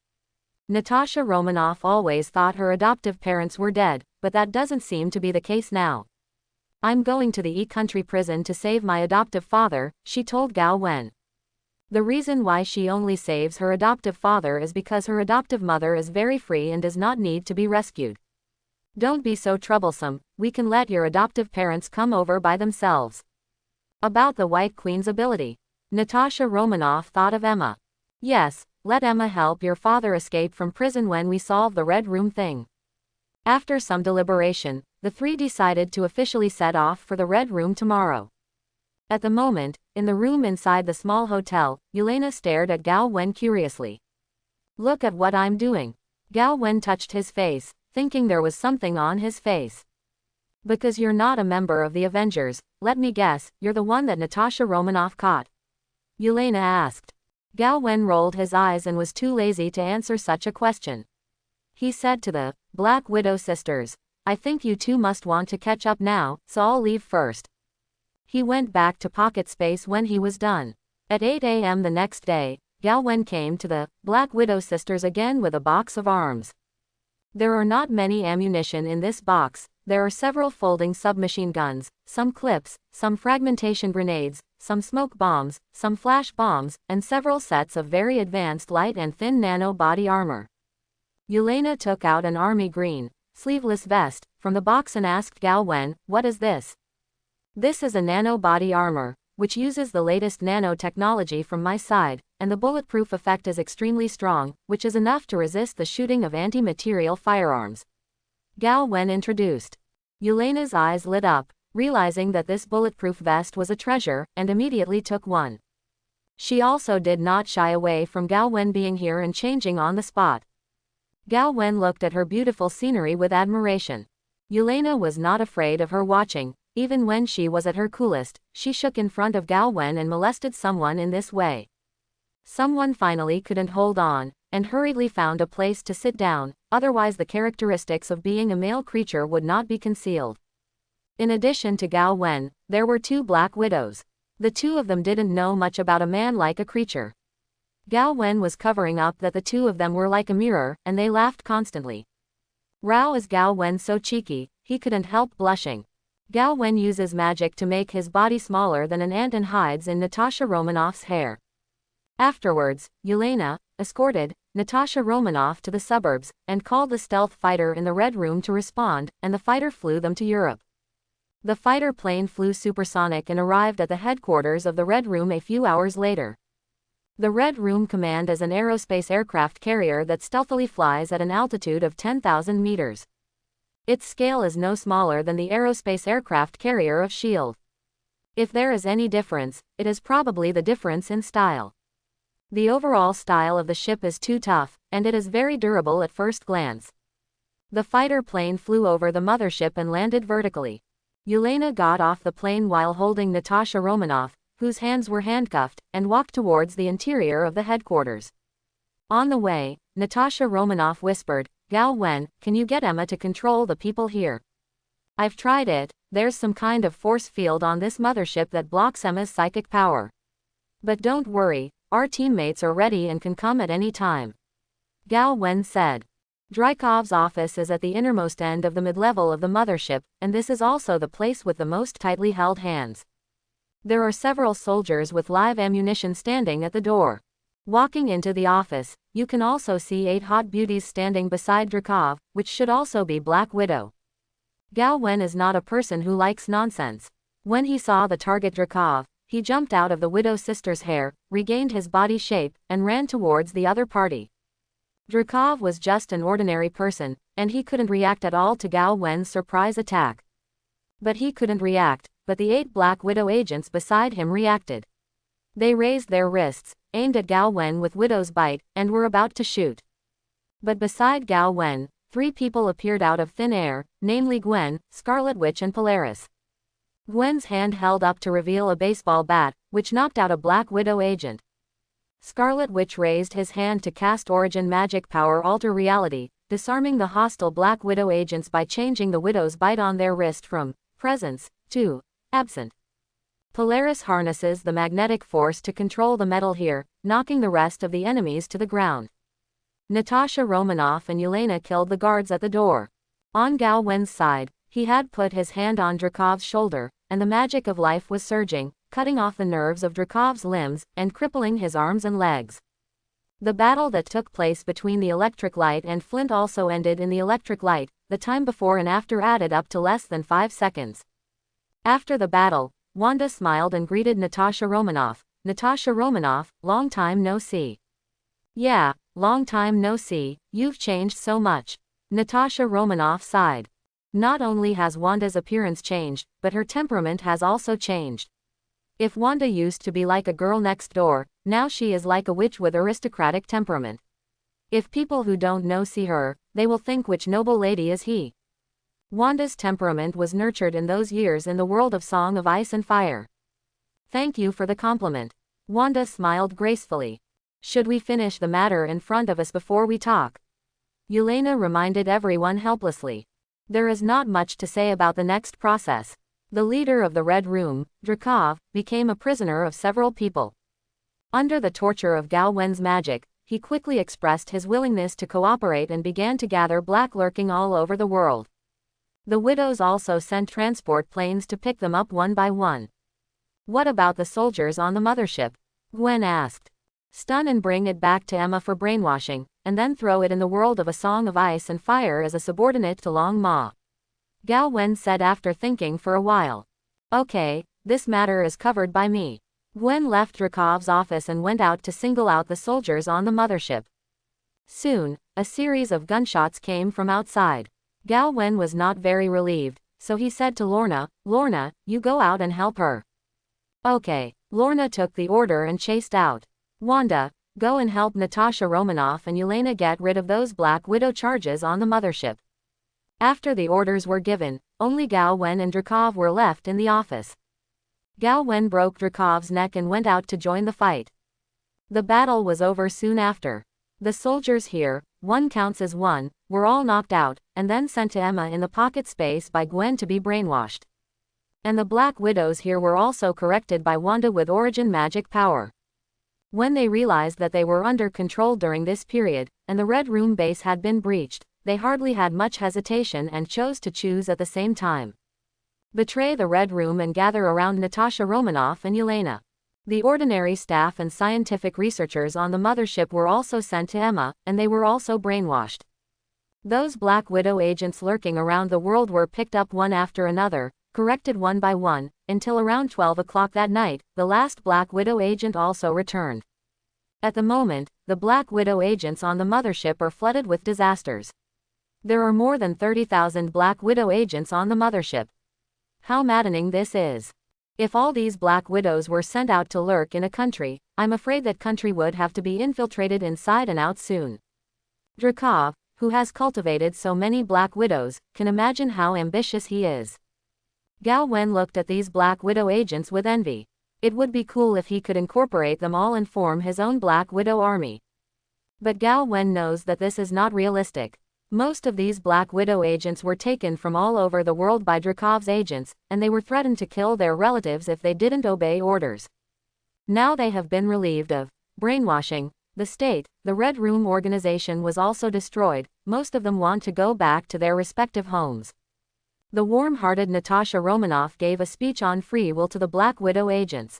Natasha Romanoff always thought her adoptive parents were dead, but that doesn't seem to be the case now. I'm going to the E-country prison to save my adoptive father, she told Gao Wen. The reason why she only saves her adoptive father is because her adoptive mother is very free and does not need to be rescued. Don't be so troublesome, we can let your adoptive parents come over by themselves. About the White Queen's ability. Natasha Romanoff thought of Emma. Yes, let Emma help your father escape from prison when we solve the Red Room thing. After some deliberation, the three decided to officially set off for the Red Room tomorrow. At the moment, in the room inside the small hotel, Yelena stared at Gao Wen curiously. Look at what I'm doing. Gao Wen touched his face, thinking there was something on his face. Because you're not a member of the Avengers, let me guess, you're the one that Natasha Romanoff caught? Yelena asked. Gao Wen rolled his eyes and was too lazy to answer such a question. He said to the Black Widow sisters, I think you two must want to catch up now, so I'll leave first. He went back to pocket space when he was done. At 8 a.m. the next day, Gao Wen came to the Black Widow sisters again with a box of arms. There are not many ammunition in this box. There are several folding submachine guns, some clips, some fragmentation grenades, some smoke bombs, some flash bombs, and several sets of very advanced light and thin nano body armor. Yelena took out an army green, sleeveless vest from the box and asked Gao Wen, what is this? This is a nano body armor, which uses the latest nanotechnology from my side, and the bulletproof effect is extremely strong, which is enough to resist the shooting of anti-material firearms. Gao Wen introduced. Yelena's eyes lit up, realizing that this bulletproof vest was a treasure, and immediately took one. She also did not shy away from Gao Wen being here and changing on the spot. Gao Wen looked at her beautiful scenery with admiration. Yelena was not afraid of her watching. Even when she was at her coolest, she shook in front of Gao Wen and molested someone in this way. Someone finally couldn't hold on, and hurriedly found a place to sit down, otherwise the characteristics of being a male creature would not be concealed. In addition to Gao Wen, there were two Black Widows. The two of them didn't know much about a man like a creature. Gao Wen was covering up that the two of them were like a mirror, and they laughed constantly. Rao is Gao Wen so cheeky, he couldn't help blushing. Gao Wen uses magic to make his body smaller than an ant and hides in Natasha Romanoff's hair. Afterwards, Yelena escorted Natasha Romanoff to the suburbs, and called the stealth fighter in the Red Room to respond, and the fighter flew them to Europe. The fighter plane flew supersonic and arrived at the headquarters of the Red Room a few hours later. The Red Room Command is an aerospace aircraft carrier that stealthily flies at an altitude of 10,000 meters. Its scale is no smaller than the aerospace aircraft carrier of S.H.I.E.L.D. If there is any difference, it is probably the difference in style. The overall style of the ship is too tough, and it is very durable at first glance. The fighter plane flew over the mothership and landed vertically. Yelena got off the plane while holding Natasha Romanoff, whose hands were handcuffed, and walked towards the interior of the headquarters. On the way, Natasha Romanoff whispered, "Gao Wen, can you get Emma to control the people here? I've tried it, there's some kind of force field on this mothership that blocks Emma's psychic power. But don't worry, our teammates are ready and can come at any time." Gao Wen said. Drykov's office is at the innermost end of the mid-level of the mothership, and this is also the place with the most tightly held hands. There are several soldiers with live ammunition standing at the door. Walking into the office, you can also see 8 hot beauties standing beside Drykov, which should also be Black Widow. Gao Wen is not a person who likes nonsense. When he saw the target Drykov, he jumped out of the widow's sister's hair, regained his body shape, and ran towards the other party. Drykov was just an ordinary person, and he couldn't react at all to Gao Wen's surprise attack. But he couldn't react, but the 8 Black Widow agents beside him reacted. They raised their wrists, aimed at Gao Wen with Widow's Bite, and were about to shoot. But beside Gao Wen, 3 people appeared out of thin air, namely Gwen, Scarlet Witch and Polaris. Gwen's hand held up to reveal a baseball bat, which knocked out a Black Widow agent. Scarlet Witch raised his hand to cast Origin Magic Power Alter Reality, disarming the hostile Black Widow agents by changing the Widow's Bite on their wrist from presence to absent. Polaris harnesses the magnetic force to control the metal here, knocking the rest of the enemies to the ground. Natasha Romanoff and Yelena killed the guards at the door. On Gao Wen's side, he had put his hand on Drykov's shoulder, and the magic of life was surging, cutting off the nerves of Drykov's limbs, and crippling his arms and legs. The battle that took place between the electric light and Flint also ended in the electric light, the time before and after added up to less than 5 seconds. After the battle, Wanda smiled and greeted Natasha Romanoff. "Natasha Romanoff, long time no see." "Yeah, long time no see, you've changed so much." Natasha Romanoff sighed. Not only has Wanda's appearance changed, but her temperament has also changed. If Wanda used to be like a girl next door, now she is like a witch with aristocratic temperament. If people who don't know see her, they will think which noble lady is he. Wanda's temperament was nurtured in those years in the world of Song of Ice and Fire. "Thank you for the compliment." Wanda smiled gracefully. "Should we finish the matter in front of us before we talk?" Yelena reminded everyone helplessly. There is not much to say about the next process. The leader of the Red Room, Drykov, became a prisoner of several people. Under the torture of Gao Wen's magic, he quickly expressed his willingness to cooperate and began to gather black lurking all over the world. The widows also sent transport planes to pick them up one by one. "What about the soldiers on the mothership?" Gwen asked. "Stun and bring it back to Emma for brainwashing, and then throw it in the world of A Song of Ice and Fire as a subordinate to Long Ma," Gao Wen said after thinking for a while. "Okay, this matter is covered by me." Gwen left Drykov's office and went out to single out the soldiers on the mothership. Soon, a series of gunshots came from outside. Gao Wen was not very relieved, so he said to Lorna, "Lorna, you go out and help her." "Okay." Lorna took the order and chased out. "Wanda, go and help Natasha Romanoff and Yelena get rid of those Black Widow charges on the mothership." After the orders were given, only Gao Wen and Drykov were left in the office. Gao Wen broke Drykov's neck and went out to join the fight. The battle was over soon after. The soldiers here, one counts as one, were all knocked out, and then sent to Emma in the pocket space by Gwen to be brainwashed. And the Black Widows here were also corrected by Wanda with Origin Magic Power. When they realized that they were under control during this period, and the Red Room base had been breached, they hardly had much hesitation and chose to choose at the same time. Betray the Red Room and gather around Natasha Romanoff and Yelena. The ordinary staff and scientific researchers on the mothership were also sent to Emma, and they were also brainwashed. Those Black Widow agents lurking around the world were picked up one after another, corrected one by one, until around 12 o'clock that night, the last Black Widow agent also returned. At the moment, the Black Widow agents on the mothership are flooded with disasters. There are more than 30,000 Black Widow agents on the mothership. How maddening this is. If all these Black Widows were sent out to lurk in a country, I'm afraid that country would have to be infiltrated inside and out soon. Drakov, who has cultivated so many Black Widows, can imagine how ambitious he is. Gao Wen looked at these Black Widow agents with envy. It would be cool if he could incorporate them all and form his own Black Widow army. But Gao Wen knows that this is not realistic. Most of these Black Widow agents were taken from all over the world by Drakov's agents, and they were threatened to kill their relatives if they didn't obey orders. Now they have been relieved of brainwashing. The state, the Red Room organization was also destroyed. Most of them want to go back to their respective homes. The warm-hearted Natasha Romanoff gave a speech on free will to the Black Widow agents.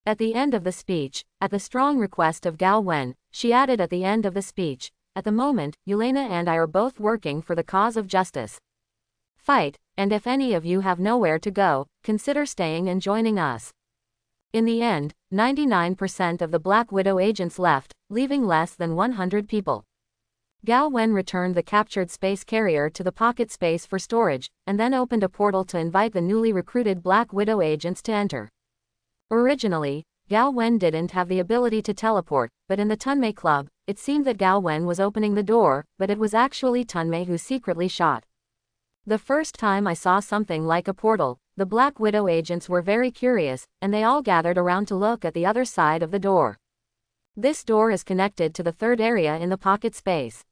At the end of the speech, at the strong request of Gao Wen, she added at the end of the speech, "At the moment, Yelena and I are both working for the cause of justice. Fight, and if any of you have nowhere to go, consider staying and joining us." In the end, 99% of the Black Widow agents left, leaving less than 100 people. Gao Wen returned the captured space carrier to the pocket space for storage, and then opened a portal to invite the newly recruited Black Widow agents to enter. Originally, Gao Wen didn't have the ability to teleport, but in the Tunmei Club, it seemed that Gao Wen was opening the door, but it was actually Tunmei who secretly shot. The first time I saw something like a portal, the Black Widow agents were very curious, and they all gathered around to look at the other side of the door. This door is connected to the third area in the pocket space.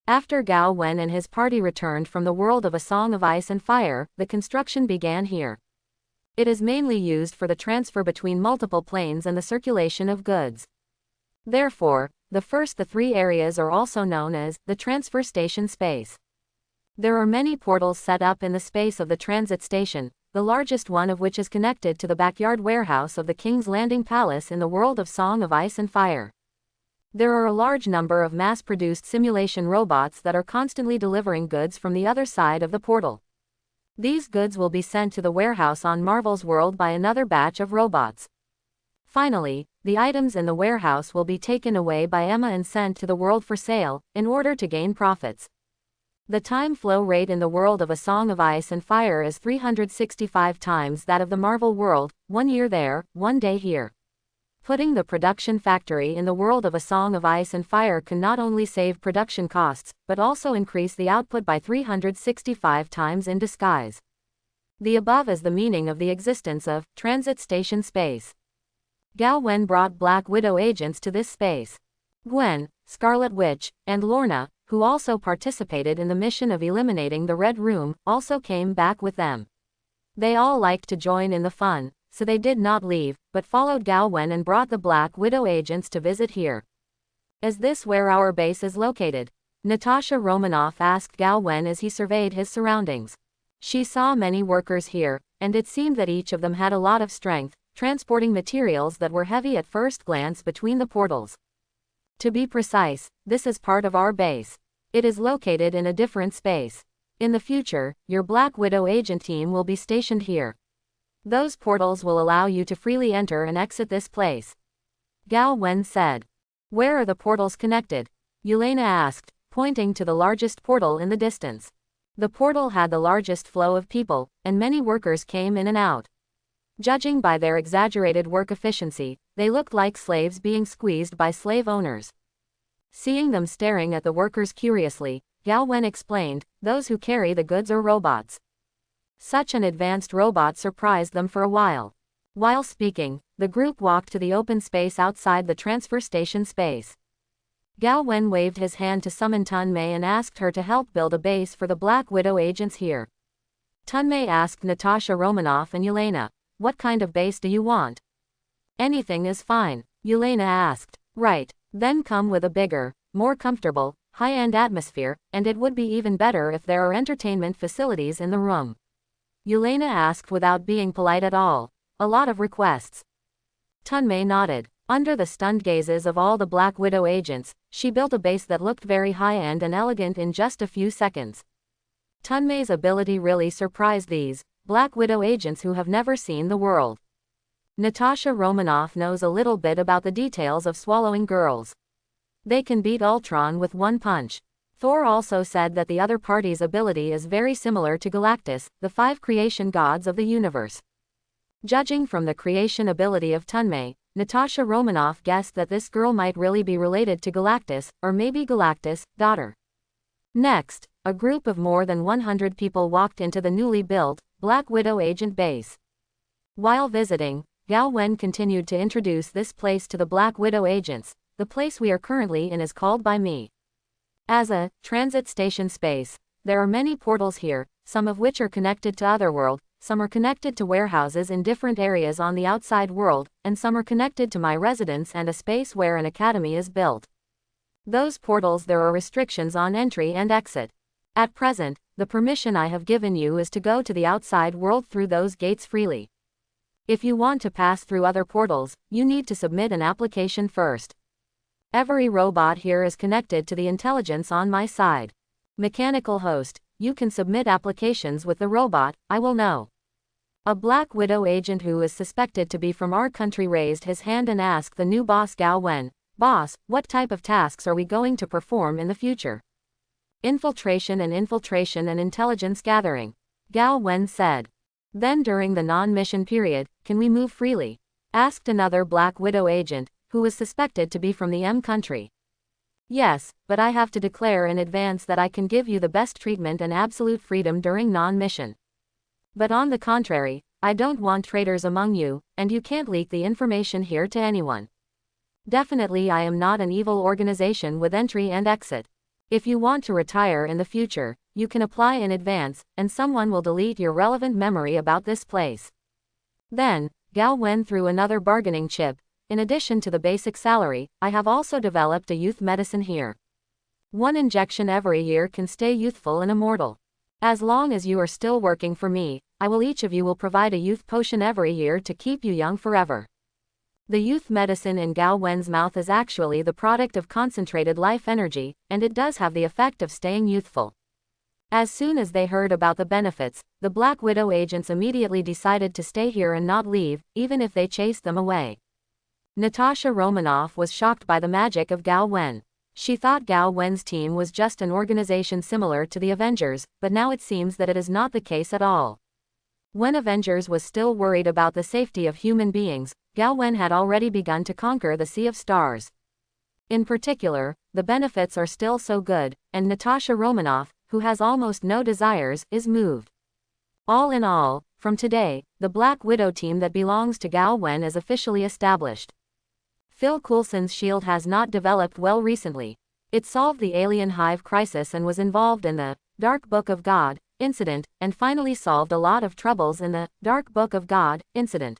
After Gao Wen and his party returned from the world of A Song of Ice and Fire, the construction began here. It is mainly used for the transfer between multiple planes and the circulation of goods. Therefore, the three areas are also known as the transfer station space. There are many portals set up in the space of the transit station, the largest one of which is connected to the backyard warehouse of the King's Landing Palace in the world of Song of Ice and Fire. There are a large number of mass-produced simulation robots that are constantly delivering goods from the other side of the portal. These goods will be sent to the warehouse on Marvel's world by another batch of robots. Finally, the items in the warehouse will be taken away by Emma and sent to the world for sale, in order to gain profits. The time flow rate in the world of A Song of Ice and Fire is 365 times that of the Marvel world, 1 year there, 1 day here. Putting the production factory in the world of A Song of Ice and Fire can not only save production costs, but also increase the output by 365 times in disguise. The above is the meaning of the existence of transit station space. Gao Wen brought Black Widow agents to this space. Gwen, Scarlet Witch, and Lorna, who also participated in the mission of eliminating the Red Room, also came back with them. They all liked to join in the fun, so they did not leave, but followed Gao Wen and brought the Black Widow agents to visit here. "Is this where our base is located?" Natasha Romanoff asked Gao Wen as he surveyed his surroundings. She saw many workers here, and it seemed that each of them had a lot of strength, transporting materials that were heavy at first glance between the portals. "To be precise, this is part of our base. It is located in a different space. In the future, your Black Widow agent team will be stationed here. Those portals will allow you to freely enter and exit this place," Gao Wen said. "Where are the portals connected?" Yelena asked, pointing to the largest portal in the distance. The portal had the largest flow of people, and many workers came in and out. Judging by their exaggerated work efficiency, they looked like slaves being squeezed by slave owners. Seeing them staring at the workers curiously, Gao Wen explained, "Those who carry the goods are robots." Such an advanced robot surprised them for a while. While speaking, the group walked to the open space outside the transfer station space. Gao Wen waved his hand to summon Tunmei and asked her to help build a base for the Black Widow agents here. Tunmei asked Natasha Romanoff and Yelena, "What kind of base do you want?" "Anything is fine," Yelena asked. "Right, then come with a bigger, more comfortable, high-end atmosphere, and it would be even better if there are entertainment facilities in the room." Yelena asked without being polite at all. A lot of requests. Tunmei nodded. Under the stunned gazes of all the Black Widow agents, she built a base that looked very high-end and elegant in just a few seconds. Tunmei's ability really surprised these Black Widow agents who have never seen the world. Natasha Romanoff knows a little bit about the details of swallowing girls. They can beat Ultron with one punch. Thor also said that the other party's ability is very similar to Galactus, the 5 creation gods of the universe. Judging from the creation ability of Tunmei, Natasha Romanoff guessed that this girl might really be related to Galactus, or maybe Galactus' daughter. Next, a group of more than 100 people walked into the newly built Black Widow agent base. While visiting, Gao Wen continued to introduce this place to the Black Widow agents. The place we are currently in is called by me as a transit station space. There are many portals here, some of which are connected to Otherworld, some are connected to warehouses in different areas on the outside world, and some are connected to my residence and a space where an academy is built. Those portals, there are restrictions on entry and exit. At present, the permission I have given you is to go to the outside world through those gates freely. If you want to pass through other portals, you need to submit an application first. Every robot here is connected to the intelligence on my side. Mechanical host, you can submit applications with the robot, I will know. A Black Widow agent who is suspected to be from our country raised his hand and asked the new boss Gao Wen, "Boss, what type of tasks are we going to perform in the future?" Infiltration and intelligence gathering. Gao Wen said. Then during the non-mission period, can we move freely? Asked another Black Widow agent, who was suspected to be from the M country. Yes, but I have to declare in advance that I can give you the best treatment and absolute freedom during non-mission. But on the contrary, I don't want traitors among you, and you can't leak the information here to anyone. Definitely I am not an evil organization with entry and exit. If you want to retire in the future, you can apply in advance, and someone will delete your relevant memory about this place. Then, Gao Wen threw another bargaining chip. In addition to the basic salary, I have also developed a youth medicine here. 1 injection every year can stay youthful and immortal. As long as you are still working for me, each of you will provide a youth potion every year to keep you young forever. The youth medicine in Gao Wen's mouth is actually the product of concentrated life energy, and it does have the effect of staying youthful. As soon as they heard about the benefits, the Black Widow agents immediately decided to stay here and not leave, even if they chased them away. Natasha Romanoff was shocked by the magic of Gao Wen. She thought Gao Wen's team was just an organization similar to the Avengers, but now it seems that it is not the case at all. When Avengers was still worried about the safety of human beings, Gao Wen had already begun to conquer the Sea of Stars. In particular, the benefits are still so good, and Natasha Romanoff, who has almost no desires, is moved. All in all, from today, the Black Widow team that belongs to Gao Wen is officially established. Phil Coulson's shield has not developed well recently. It solved the alien hive crisis and was involved in the Dark Book of God incident, and finally solved a lot of troubles in the Dark Book of God incident.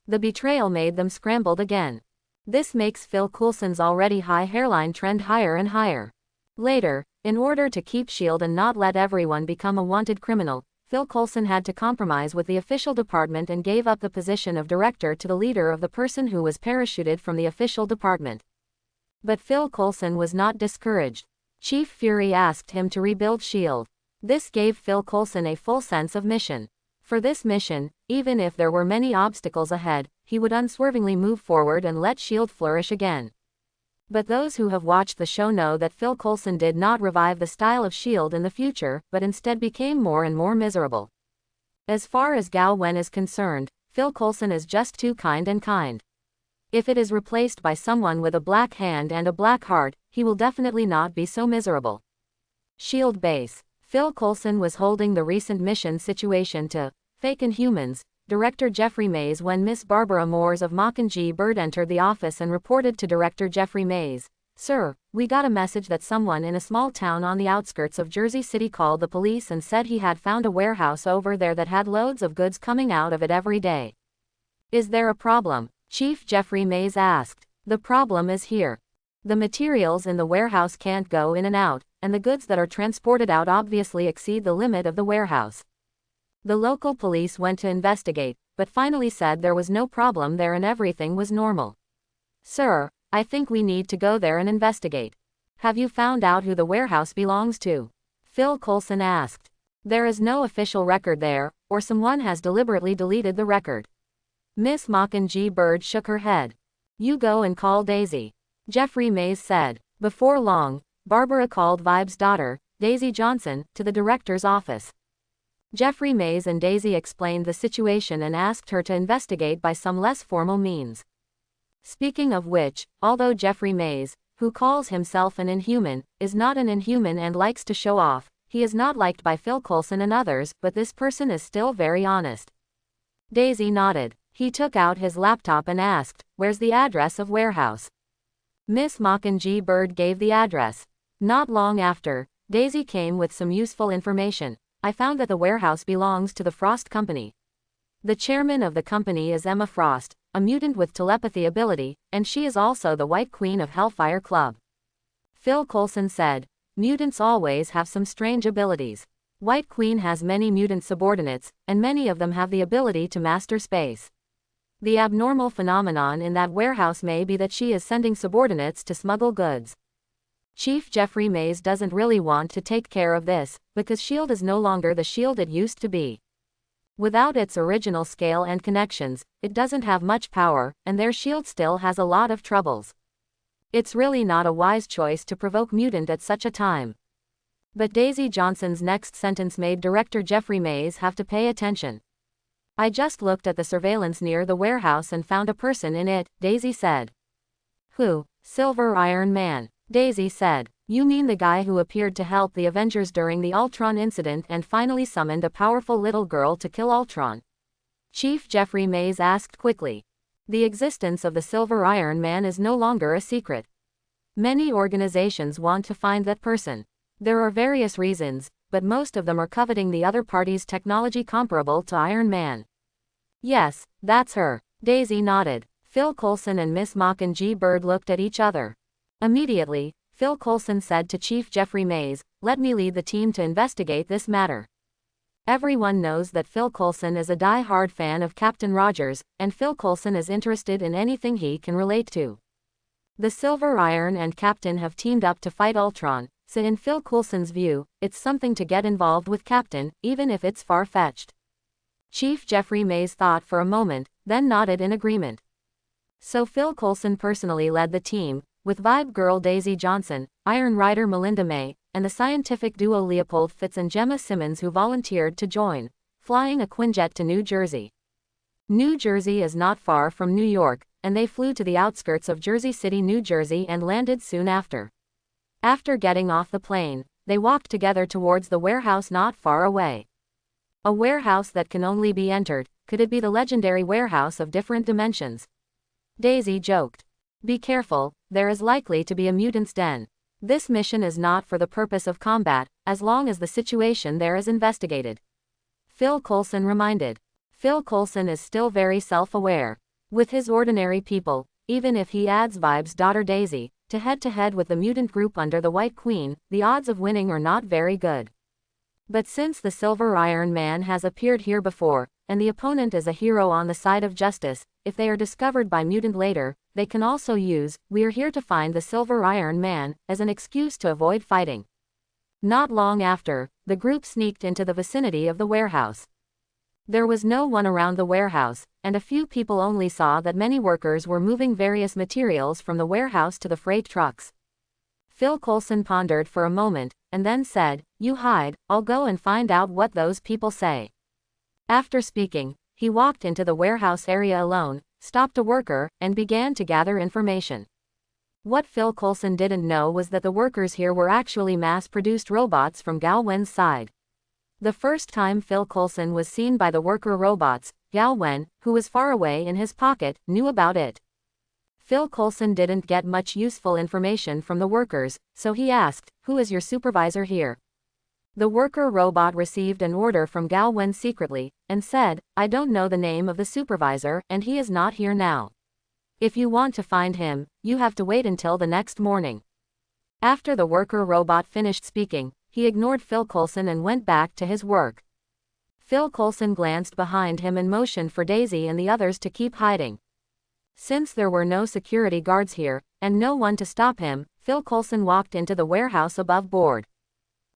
The betrayal made them scrambled again. This makes Phil Coulson's already high hairline trend higher and higher. Later, in order to keep shield and not let everyone become a wanted criminal, Phil Coulson had to compromise with the official department and gave up the position of director to the leader of the person who was parachuted from the official department. But Phil Coulson was not discouraged. Chief Fury asked him to rebuild S.H.I.E.L.D. This gave Phil Coulson a full sense of mission. For this mission, even if there were many obstacles ahead, he would unswervingly move forward and let S.H.I.E.L.D. flourish again. But those who have watched the show know that Phil Coulson did not revive the style of S.H.I.E.L.D. in the future, but instead became more and more miserable. As far as Gao Wen is concerned, Phil Coulson is just too kind and kind. If it is replaced by someone with a black hand and a black heart, he will definitely not be so miserable. S.H.I.E.L.D. base. Phil Coulson was holding the recent mission situation to Fake Inhumans Director Jeffrey Mays when Miss Barbara Moores of Mockingjay Bird entered the office and reported to Director Jeffrey Mays, "Sir, we got a message that someone in a small town on the outskirts of Jersey City called the police and said he had found a warehouse over there that had loads of goods coming out of it every day. Is there a problem?" Chief Jeffrey Mays asked. "The problem is here. The materials in the warehouse can't go in and out, and the goods that are transported out obviously exceed the limit of the warehouse. The local police went to investigate, but finally said there was no problem there and everything was normal. Sir, I think we need to go there and investigate. Have you found out who the warehouse belongs to? Phil Coulson asked. There is no official record there, or someone has deliberately deleted the record. Miss Mockingjay Bird shook her head. You go and call Daisy. Jeffrey Mays said. Before long, Barbara called Vibe's daughter, Daisy Johnson, to the director's office. Jeffrey Mays and Daisy explained the situation and asked her to investigate by some less formal means. Speaking of which, although Jeffrey Mays, who calls himself an Inhuman, is not an Inhuman and likes to show off, he is not liked by Phil Coulson and others, but this person is still very honest. Daisy nodded. He took out his laptop and asked, "Where's the address of warehouse?" Miss Mockingjay Bird gave the address. Not long after, Daisy came with some useful information. I found that the warehouse belongs to the Frost Company. The chairman of the company is Emma Frost, a mutant with telepathy ability, and she is also the White Queen of Hellfire Club. Phil Coulson said, mutants always have some strange abilities. White Queen has many mutant subordinates, and many of them have the ability to master space. The abnormal phenomenon in that warehouse may be that she is sending subordinates to smuggle goods. Chief Jeffrey Mays doesn't really want to take care of this, because S.H.I.E.L.D. is no longer the S.H.I.E.L.D. it used to be. Without its original scale and connections, it doesn't have much power, and their S.H.I.E.L.D. still has a lot of troubles. It's really not a wise choice to provoke mutant at such a time. But Daisy Johnson's next sentence made Director Jeffrey Mays have to pay attention. I just looked at the surveillance near the warehouse and found a person in it, Daisy said. Who? Silver Iron Man. Daisy said. You mean the guy who appeared to help the Avengers during the Ultron incident and finally summoned a powerful little girl to kill Ultron? Chief Jeffrey Mays asked quickly. The existence of the Silver Iron Man is no longer a secret. Many organizations want to find that person. There are various reasons, but most of them are coveting the other party's technology comparable to Iron Man. Yes, that's her. Daisy nodded. Phil Coulson and Miss Mockingjay Bird looked at each other. Immediately, Phil Coulson said to Chief Jeffrey Mays, "Let me lead the team to investigate this matter." Everyone knows that Phil Coulson is a die-hard fan of Captain Rogers, and Phil Coulson is interested in anything he can relate to. The Silver Iron and Captain have teamed up to fight Ultron, so in Phil Coulson's view, it's something to get involved with Captain, even if it's far-fetched. Chief Jeffrey Mays thought for a moment, then nodded in agreement. So Phil Coulson personally led the team, with Vibe Girl Daisy Johnson, Iron Rider Melinda May, and the scientific duo Leopold Fitz and Gemma Simmons who volunteered to join, flying a Quinjet to New Jersey. New Jersey is not far from New York, and they flew to the outskirts of Jersey City, New Jersey and landed soon after. After getting off the plane, they walked together towards the warehouse not far away. A warehouse that can only be entered, could it be the legendary warehouse of different dimensions? Daisy joked. Be careful, there is likely to be a mutant's den. This mission is not for the purpose of combat, as long as the situation there is investigated. Phil Coulson reminded. Phil Coulson is still very self-aware. With his ordinary people, even if he adds Vibe's daughter Daisy, to head with the mutant group under the White Queen, the odds of winning are not very good. But since the Silver Iron Man has appeared here before, and the opponent is a hero on the side of justice, if they are discovered by mutant later, they can also use, "We're here to find the Silver Iron Man," as an excuse to avoid fighting. Not long after, the group sneaked into the vicinity of the warehouse. There was no one around the warehouse, and a few people only saw that many workers were moving various materials from the warehouse to the freight trucks. Phil Coulson pondered for a moment, and then said, "You hide, I'll go and find out what those people say." After speaking, he walked into the warehouse area alone, stopped a worker, and began to gather information. What Phil Coulson didn't know was that the workers here were actually mass-produced robots from Gao Wen's side. The first time Phil Coulson was seen by the worker robots, Gao Wen, who was far away in his pocket, knew about it. Phil Coulson didn't get much useful information from the workers, so he asked, "Who is your supervisor here?" The worker robot received an order from Gao Wen secretly, and said, "I don't know the name of the supervisor, and he is not here now. If you want to find him, you have to wait until the next morning." After the worker robot finished speaking, he ignored Phil Coulson and went back to his work. Phil Coulson glanced behind him and motioned for Daisy and the others to keep hiding. Since there were no security guards here, and no one to stop him, Phil Coulson walked into the warehouse above board.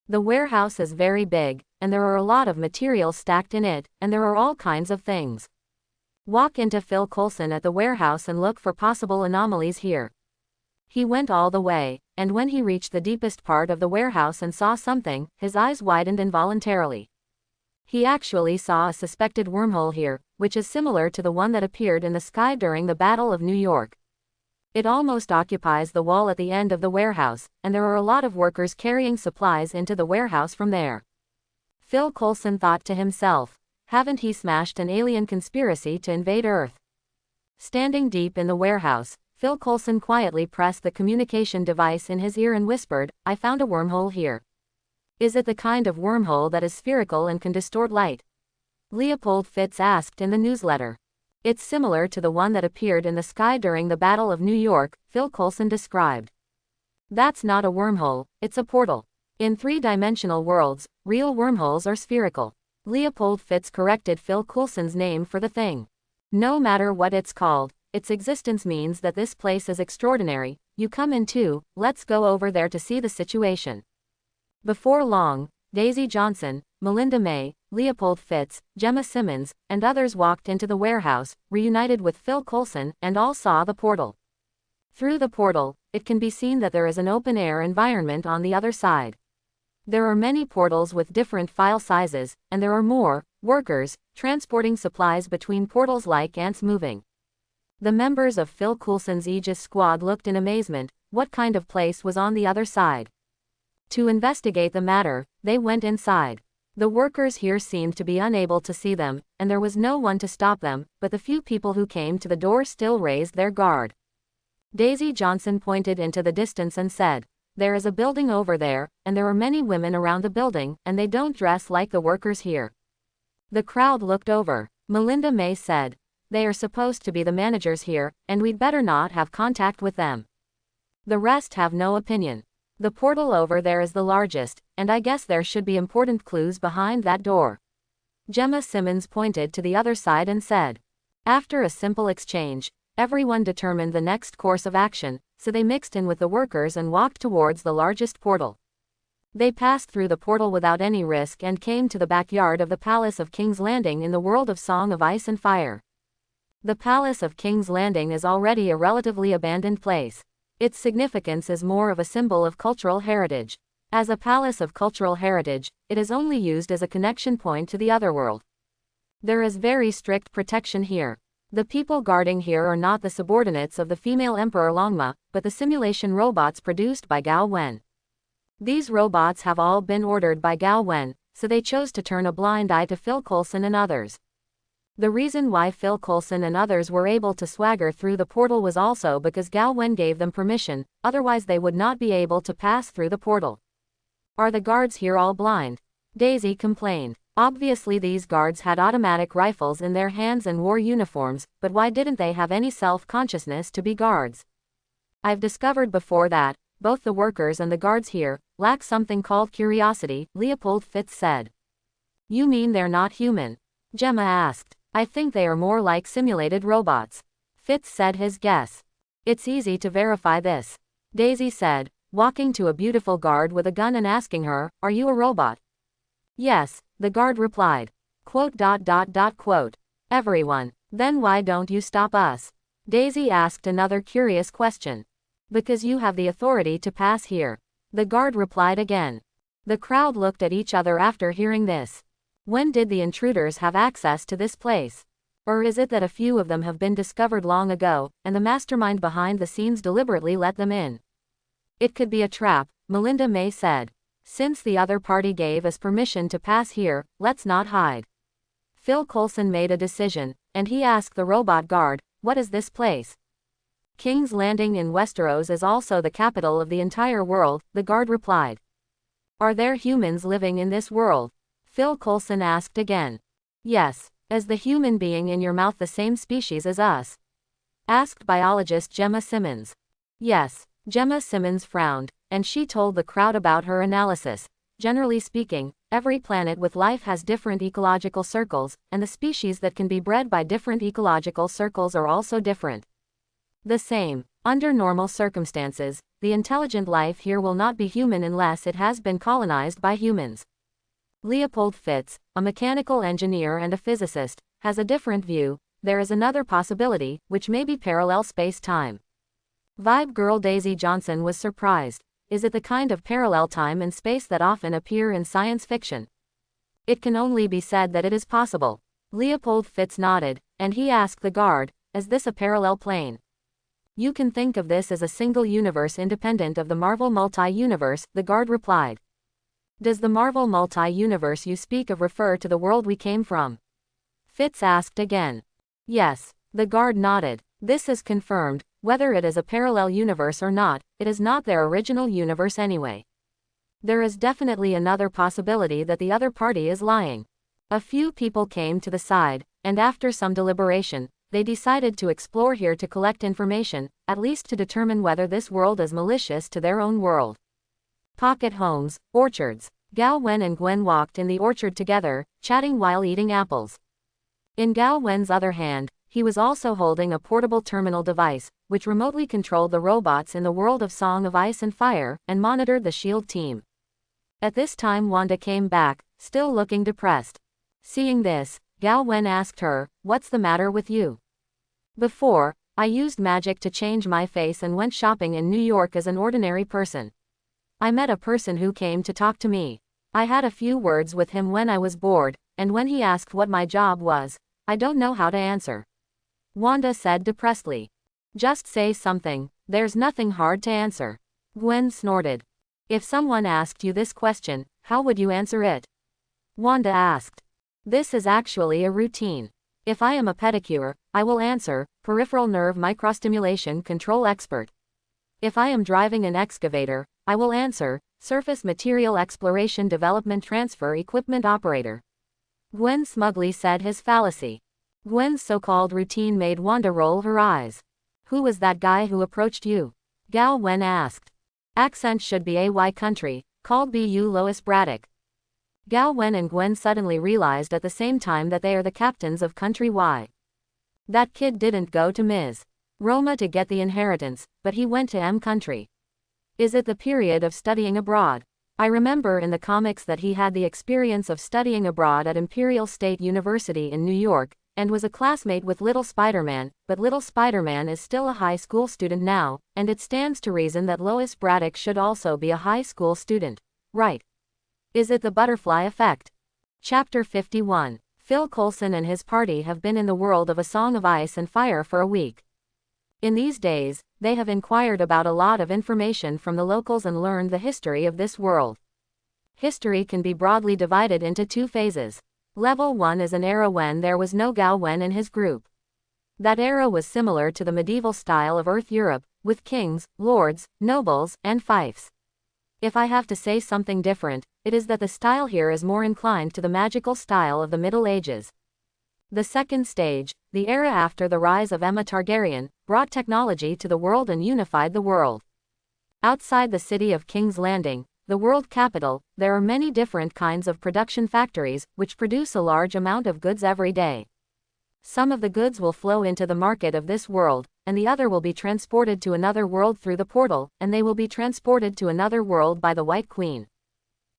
The warehouse is very big, and there are a lot of materials stacked in it, and there are all kinds of things. Walk into Phil Coulson at the warehouse and look for possible anomalies here. He went all the way, and when he reached the deepest part of the warehouse and saw something, his eyes widened involuntarily. He actually saw a suspected wormhole here, which is similar to the one that appeared in the sky during the Battle of New York. It almost occupies the wall at the end of the warehouse, and there are a lot of workers carrying supplies into the warehouse from there. Phil Coulson thought to himself, haven't he smashed an alien conspiracy to invade Earth? Standing deep in the warehouse, Phil Coulson quietly pressed the communication device in his ear and whispered, I found a wormhole here. Is it the kind of wormhole that is spherical and can distort light? Leopold Fitz asked in the newsletter. It's similar to the one that appeared in the sky during the Battle of New York, Phil Coulson described. That's not a wormhole, it's a portal. In three-dimensional worlds, real wormholes are spherical. Leopold Fitz corrected Phil Coulson's name for the thing. No matter what it's called, its existence means that this place is extraordinary. You come in too, let's go over there to see the situation. Before long, Daisy Johnson, Melinda May, Leopold Fitz, Gemma Simmons, and others walked into the warehouse, reunited with Phil Coulson, and all saw the portal. Through the portal, it can be seen that there is an open-air environment on the other side. There are many portals with different file sizes, and there are more workers transporting supplies between portals like ants moving. The members of Phil Coulson's Aegis squad looked in amazement. What kind of place was on the other side? To investigate the matter, they went inside. The workers here seemed to be unable to see them, and there was no one to stop them, but the few people who came to the door still raised their guard. Daisy Johnson pointed into the distance and said, there is a building over there, and there are many women around the building, and they don't dress like the workers here. The crowd looked over. Melinda May said, they are supposed to be the managers here, and we'd better not have contact with them. The rest have no opinion. The portal over there is the largest, and I guess there should be important clues behind that door. Gemma Simmons pointed to the other side and said. After a simple exchange, everyone determined the next course of action, so they mixed in with the workers and walked towards the largest portal. They passed through the portal without any risk and came to the backyard of the Palace of King's Landing in the world of Song of Ice and Fire. The Palace of King's Landing is already a relatively abandoned place. Its significance is more of a symbol of cultural heritage. As a palace of cultural heritage, it is only used as a connection point to the otherworld. There is very strict protection here. The people guarding here are not the subordinates of the female Emperor Longma, but the simulation robots produced by Gao Wen. These robots have all been ordered by Gao Wen, so they chose to turn a blind eye to Phil Coulson and others. The reason why Phil Coulson and others were able to swagger through the portal was also because Gao Wen gave them permission, otherwise they would not be able to pass through the portal. Are the guards here all blind? Daisy complained. Obviously these guards had automatic rifles in their hands and wore uniforms, but why didn't they have any self-consciousness to be guards? I've discovered before that both the workers and the guards here lack something called curiosity, Leopold Fitz said. You mean they're not human? Gemma asked. I think they are more like simulated robots. Fitz said his guess. It's easy to verify this. Daisy said, walking to a beautiful guard with a gun and asking her, are you a robot? Yes, the guard replied. Quote. Everyone. Then why don't you stop us? Daisy asked another curious question. Because you have the authority to pass here. The guard replied again. The crowd looked at each other after hearing this. When did the intruders have access to this place? Or is it that a few of them have been discovered long ago, and the mastermind behind the scenes deliberately let them in? It could be a trap, Melinda May said. Since the other party gave us permission to pass here, let's not hide. Phil Coulson made a decision, and he asked the robot guard, what is this place? King's Landing in Westeros is also the capital of the entire world, the guard replied. Are there humans living in this world? Phil Coulson asked again. Yes. Is the human being in your mouth the same species as us? Asked biologist Gemma Simmons. Yes. Gemma Simmons frowned, and she told the crowd about her analysis. Generally speaking, every planet with life has different ecological circles, and the species that can be bred by different ecological circles are also different. The same. Under normal circumstances, the intelligent life here will not be human unless it has been colonized by humans. Leopold Fitz, a mechanical engineer and a physicist, has a different view. There is another possibility, which may be parallel space-time. Vibe girl Daisy Johnson was surprised. Is it the kind of parallel time and space that often appear in science fiction? It can only be said that it is possible. Leopold Fitz nodded, and he asked the guard, is this a parallel plane? You can think of this as a single universe independent of the Marvel multi-universe, the guard replied. Does the Marvel multi-universe you speak of refer to the world we came from? Fitz asked again. Yes, the guard nodded. This is confirmed. Whether it is a parallel universe or not, it is not their original universe anyway. There is definitely another possibility that the other party is lying. A few people came to the side, and after some deliberation, they decided to explore here to collect information, at least to determine whether this world is malicious to their own world. Pocket homes, orchards. Gao Wen and Gwen walked in the orchard together, chatting while eating apples. In Gao Wen's other hand, he was also holding a portable terminal device, which remotely controlled the robots in the world of Song of Ice and Fire, and monitored the SHIELD team. At this time Wanda came back, still looking depressed. Seeing this, Gao Wen asked her, what's the matter with you? Before, I used magic to change my face and went shopping in New York as an ordinary person. I met a person who came to talk to me. I had a few words with him when I was bored, and when he asked what my job was, I don't know how to answer. Wanda said depressedly. Just say something, there's nothing hard to answer. Gwen snorted. If someone asked you this question, how would you answer it? Wanda asked. This is actually a routine. If I am a pedicure, I will answer, peripheral nerve microstimulation control expert. If I am driving an excavator, I will answer, surface material exploration development transfer equipment operator. Gwen smugly said his fallacy. Gwen's so-called routine made Wanda roll her eyes. Who was that guy who approached you? Gao Wen asked. Accent should be AY country, called BU Lois Braddock. Gao Wen and Gwen suddenly realized at the same time that they are the captains of country Y. That kid didn't go to Ms. Roma to get the inheritance, but he went to M country. Is it the period of studying abroad? I remember in the comics that he had the experience of studying abroad at Imperial State University in New York, and was a classmate with Little Spider-Man, but Little Spider-Man is still a high school student now, and it stands to reason that Lois Braddock should also be a high school student. Right. Is it the butterfly effect? Chapter 51. Phil Coulson and his party have been in the world of A Song of Ice and Fire for a week. In these days, they have inquired about a lot of information from the locals and learned the history of this world. History can be broadly divided into two phases. Level 1 is an era when there was no Gao Wen and his group. That era was similar to the medieval style of Earth Europe, with kings, lords, nobles, and fiefs. If I have to say something different, it is that the style here is more inclined to the magical style of the Middle Ages. The second stage, the era after the rise of Emma Targaryen, brought technology to the world and unified the world. Outside the city of King's Landing, the world capital, there are many different kinds of production factories, which produce a large amount of goods every day. Some of the goods will flow into the market of this world, and the other will be transported to another world through the portal, and they will be transported to another world by the White Queen.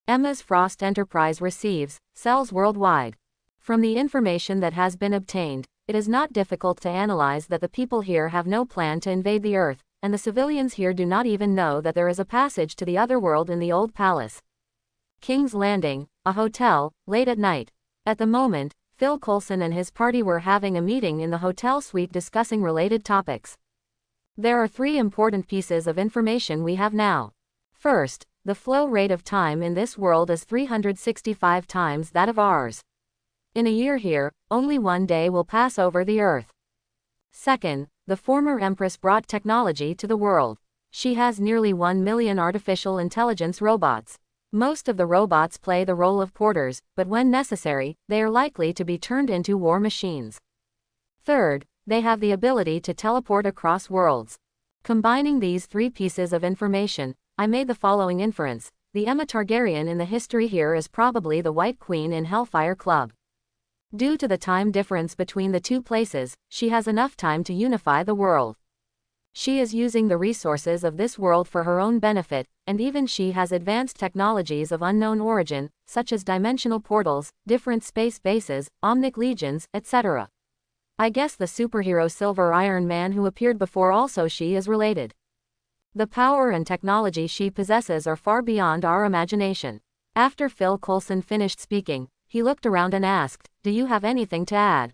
Emma's Frost Enterprise receives, sells worldwide. From the information that has been obtained, it is not difficult to analyze that the people here have no plan to invade the Earth, and the civilians here do not even know that there is a passage to the other world in the old palace. King's Landing, a hotel, late at night. At the moment, Phil Coulson and his party were having a meeting in the hotel suite discussing related topics. There are three important pieces of information we have now. First, the flow rate of time in this world is 365 times that of ours. In a year here, only one day will pass over the Earth. Second, the former Empress brought technology to the world. She has nearly 1 million artificial intelligence robots. Most of the robots play the role of porters, but when necessary, they are likely to be turned into war machines. Third, they have the ability to teleport across worlds. Combining these three pieces of information, I made the following inference. the Emma Targaryen in the history here is probably the White Queen in Hellfire Club. Due to the time difference between the two places, she has enough time to unify the world. She is using the resources of this world for her own benefit, and even she has advanced technologies of unknown origin, such as dimensional portals, different space bases, omnic legions, etc. I guess the superhero Silver Iron Man who appeared before also she is related. The power and technology she possesses are far beyond our imagination. After Phil Coulson finished speaking, he looked around and asked, "Do you have anything to add?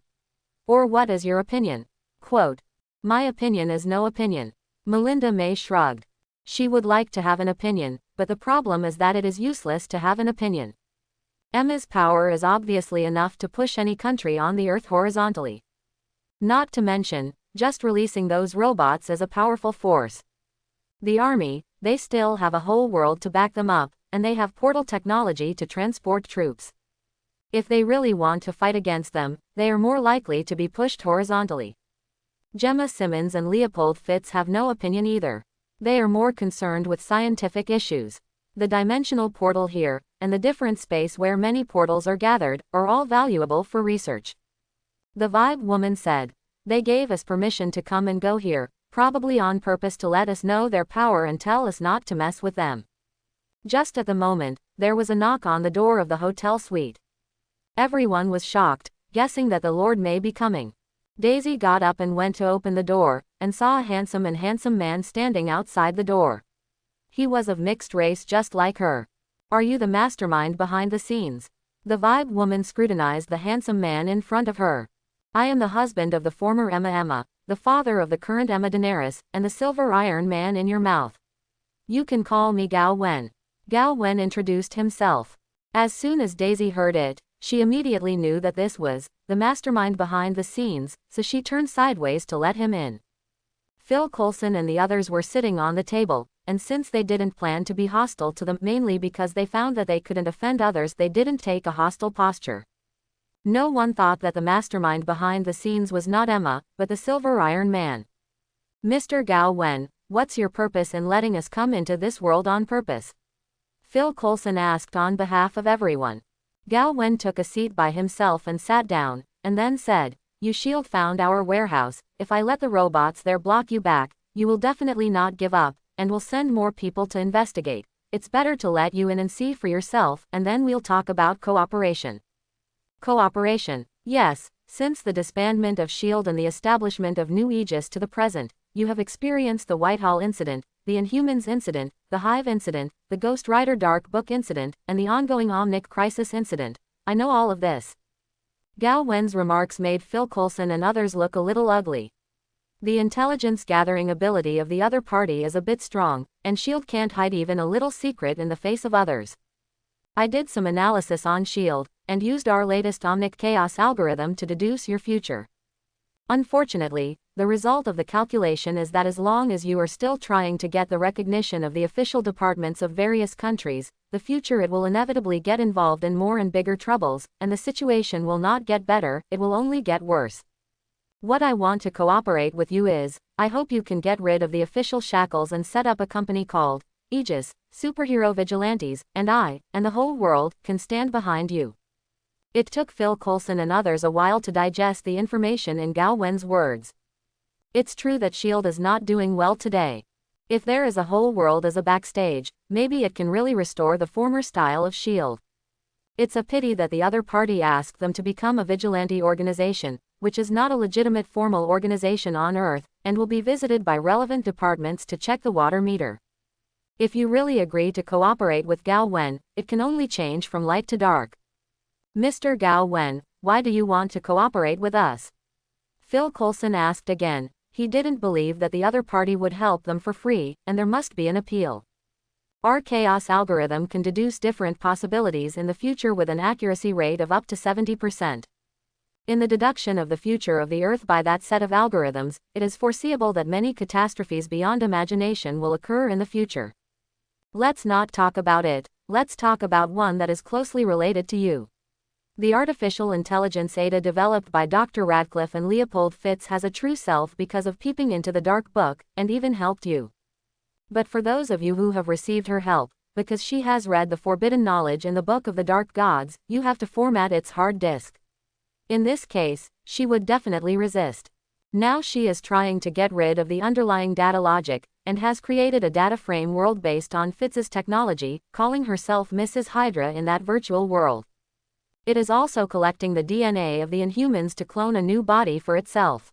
Or what is your opinion?" Quote, "My opinion is no opinion." Melinda May shrugged. She would like to have an opinion, but the problem is that it is useless to have an opinion. Emma's power is obviously enough to push any country on the earth horizontally. Not to mention, just releasing those robots is a powerful force. The army, they still have a whole world to back them up, and they have portal technology to transport troops. If they really want to fight against them, they are more likely to be pushed horizontally. Gemma Simmons and Leopold Fitz have no opinion either. They are more concerned with scientific issues. The dimensional portal here, and the different space where many portals are gathered, are all valuable for research. The Vibe woman said, "They gave us permission to come and go here, probably on purpose to let us know their power and tell us not to mess with them." Just at the moment, there was a knock on the door of the hotel suite. Everyone was shocked, guessing that the Lord may be coming. Daisy got up and went to open the door, and saw a handsome man standing outside the door. He was of mixed race just like her. "Are you the mastermind behind the scenes?" The Vibe woman scrutinized the handsome man in front of her. "I am the husband of the former Emma, the father of the current Emma Daenerys, and the Silver Iron Man in your mouth. You can call me Gao Wen." Gao Wen introduced himself. As soon as Daisy heard it, she immediately knew that this was the mastermind behind the scenes, so she turned sideways to let him in. Phil Coulson and the others were sitting on the table, and since they didn't plan to be hostile to them mainly because they found that they couldn't offend others, they didn't take a hostile posture. No one thought that the mastermind behind the scenes was not Emma, but the Silver Iron Man. "Mr. Gao Wen, what's your purpose in letting us come into this world on purpose?" Phil Coulson asked on behalf of everyone. Gao Wen took a seat by himself and sat down, and then said, "You shield found our warehouse. If I let the robots there block you back, you will definitely not give up, and will send more people to investigate. It's better to let you in and see for yourself, and then we'll talk about cooperation." Cooperation. Yes, since the disbandment of S.H.I.E.L.D. and the establishment of New Aegis to the present, you have experienced the Whitehall incident, the Inhumans incident, the Hive incident, the Ghost Rider Dark Book incident, and the ongoing Omnic Crisis incident. I know all of this. Gao Wen's remarks made Phil Coulson and others look a little ugly. The intelligence-gathering ability of the other party is a bit strong, and S.H.I.E.L.D. can't hide even a little secret in the face of others. I did some analysis on S.H.I.E.L.D., and used our latest Omnic Chaos algorithm to deduce your future. Unfortunately, the result of the calculation is that as long as you are still trying to get the recognition of the official departments of various countries, the future it will inevitably get involved in more and bigger troubles, and the situation will not get better, it will only get worse. What I want to cooperate with you is, I hope you can get rid of the official shackles and set up a company called Aegis, Superhero Vigilantes, and I, and the whole world, can stand behind you. It took Phil Coulson and others a while to digest the information in Gao Wen's words. It's true that S.H.I.E.L.D. is not doing well today. If there is a whole world as a backstage, maybe it can really restore the former style of S.H.I.E.L.D. It's a pity that the other party asked them to become a vigilante organization, which is not a legitimate formal organization on Earth, and will be visited by relevant departments to check the water meter. If you really agree to cooperate with Gao Wen, it can only change from light to dark. Mr. Gao Wen, why do you want to cooperate with us? Phil Coulson asked again. He didn't believe that the other party would help them for free, and there must be an appeal. Our chaos algorithm can deduce different possibilities in the future with an accuracy rate of up to 70%. In the deduction of the future of the Earth by that set of algorithms, it is foreseeable that many catastrophes beyond imagination will occur in the future. Let's not talk about it, let's talk about one that is closely related to you. The artificial intelligence Ada developed by Dr. Radcliffe and Leopold Fitz has a true self because of peeping into the dark book, and even helped you. But for those of you who have received her help, because she has read the forbidden knowledge in the Book of the Dark Gods, you have to format its hard disk. In this case, she would definitely resist. Now she is trying to get rid of the underlying data logic, and has created a data frame world based on Fitz's technology, calling herself Mrs. Hydra in that virtual world. It is also collecting the DNA of the Inhumans to clone a new body for itself.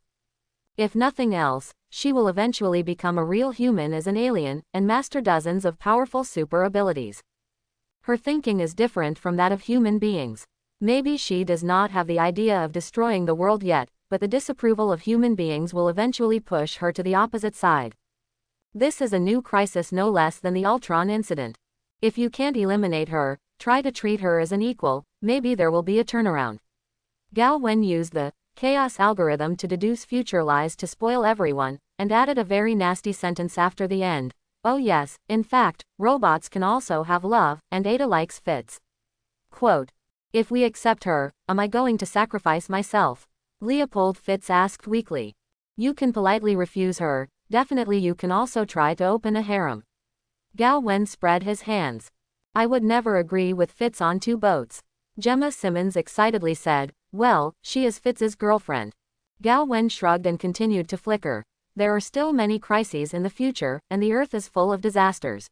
If nothing else, she will eventually become a real human as an alien, and master dozens of powerful super abilities. Her thinking is different from that of human beings. Maybe she does not have the idea of destroying the world yet, but the disapproval of human beings will eventually push her to the opposite side. This is a new crisis no less than the Ultron incident. If you can't eliminate her, try to treat her as an equal, maybe there will be a turnaround. Gao Wen used the chaos algorithm to deduce future lies to spoil everyone, and added a very nasty sentence after the end. Oh yes, in fact, robots can also have love, and Ada likes Fitz. Quote, if we accept her, am I going to sacrifice myself? Leopold Fitz asked weakly. You can politely refuse her, definitely you can also try to open a harem. Gao Wen spread his hands. I would never agree with Fitz on two boats. Gemma Simmons excitedly said, well, she is Fitz's girlfriend. Gao Wen shrugged and continued to flicker. There are still many crises in the future, and the Earth is full of disasters.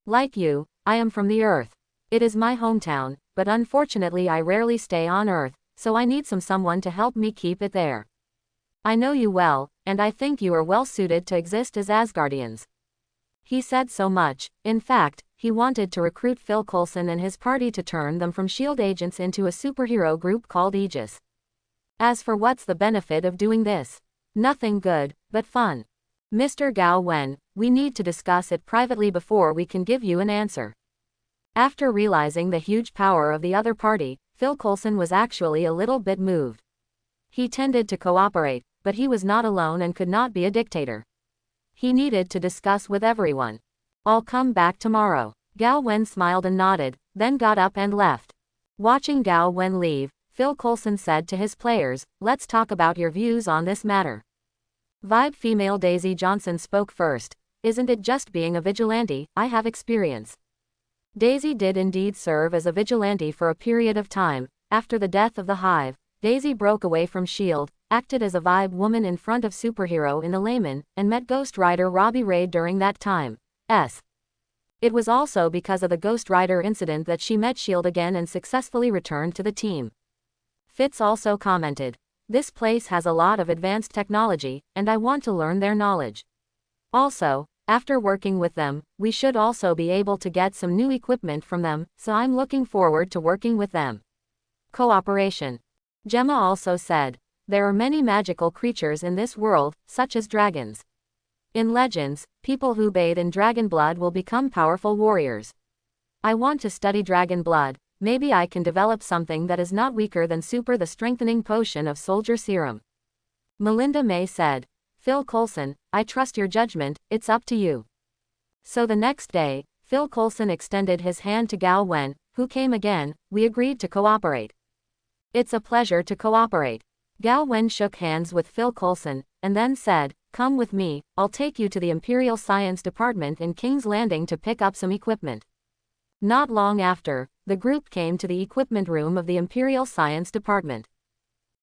Like you, I am from the Earth. It is my hometown, but unfortunately I rarely stay on Earth, so I need someone to help me keep it there. I know you well, and I think you are well suited to exist as Asgardians. He said so much, in fact, he wanted to recruit Phil Coulson and his party to turn them from S.H.I.E.L.D. agents into a superhero group called Aegis. As for what's the benefit of doing this? Nothing good, but fun. Mr. Gao Wen, we need to discuss it privately before we can give you an answer. After realizing the huge power of the other party, Phil Coulson was actually a little bit moved. He tended to cooperate, but he was not alone and could not be a dictator. He needed to discuss with everyone. I'll come back tomorrow. Gao Wen smiled and nodded, then got up and left. Watching Gao Wen leave, Phil Coulson said to his players, let's talk about your views on this matter. Vibe female Daisy Johnson spoke first. Isn't it just being a vigilante? I have experience. Daisy did indeed serve as a vigilante for a period of time. After the death of the Hive, Daisy broke away from S.H.I.E.L.D., acted as a vibe woman in front of superhero in the layman, and met Ghost Rider Robbie Ray during that time. It was also because of the Ghost Rider incident that she met S.H.I.E.L.D. again and successfully returned to the team. Fitz also commented, this place has a lot of advanced technology, and I want to learn their knowledge. Also, after working with them, we should also be able to get some new equipment from them, so I'm looking forward to working with them. Cooperation. Gemma also said, there are many magical creatures in this world, such as dragons. In legends, people who bathe in dragon blood will become powerful warriors. I want to study dragon blood, maybe I can develop something that is not weaker than the strengthening potion of soldier serum. Melinda May said, Phil Coulson, I trust your judgment, it's up to you. So the next day, Phil Coulson extended his hand to Gao Wen, who came again. We agreed to cooperate. It's a pleasure to cooperate. Gao Wen shook hands with Phil Coulson, and then said, come with me, I'll take you to the Imperial Science Department in King's Landing to pick up some equipment. Not long after, the group came to the equipment room of the Imperial Science Department.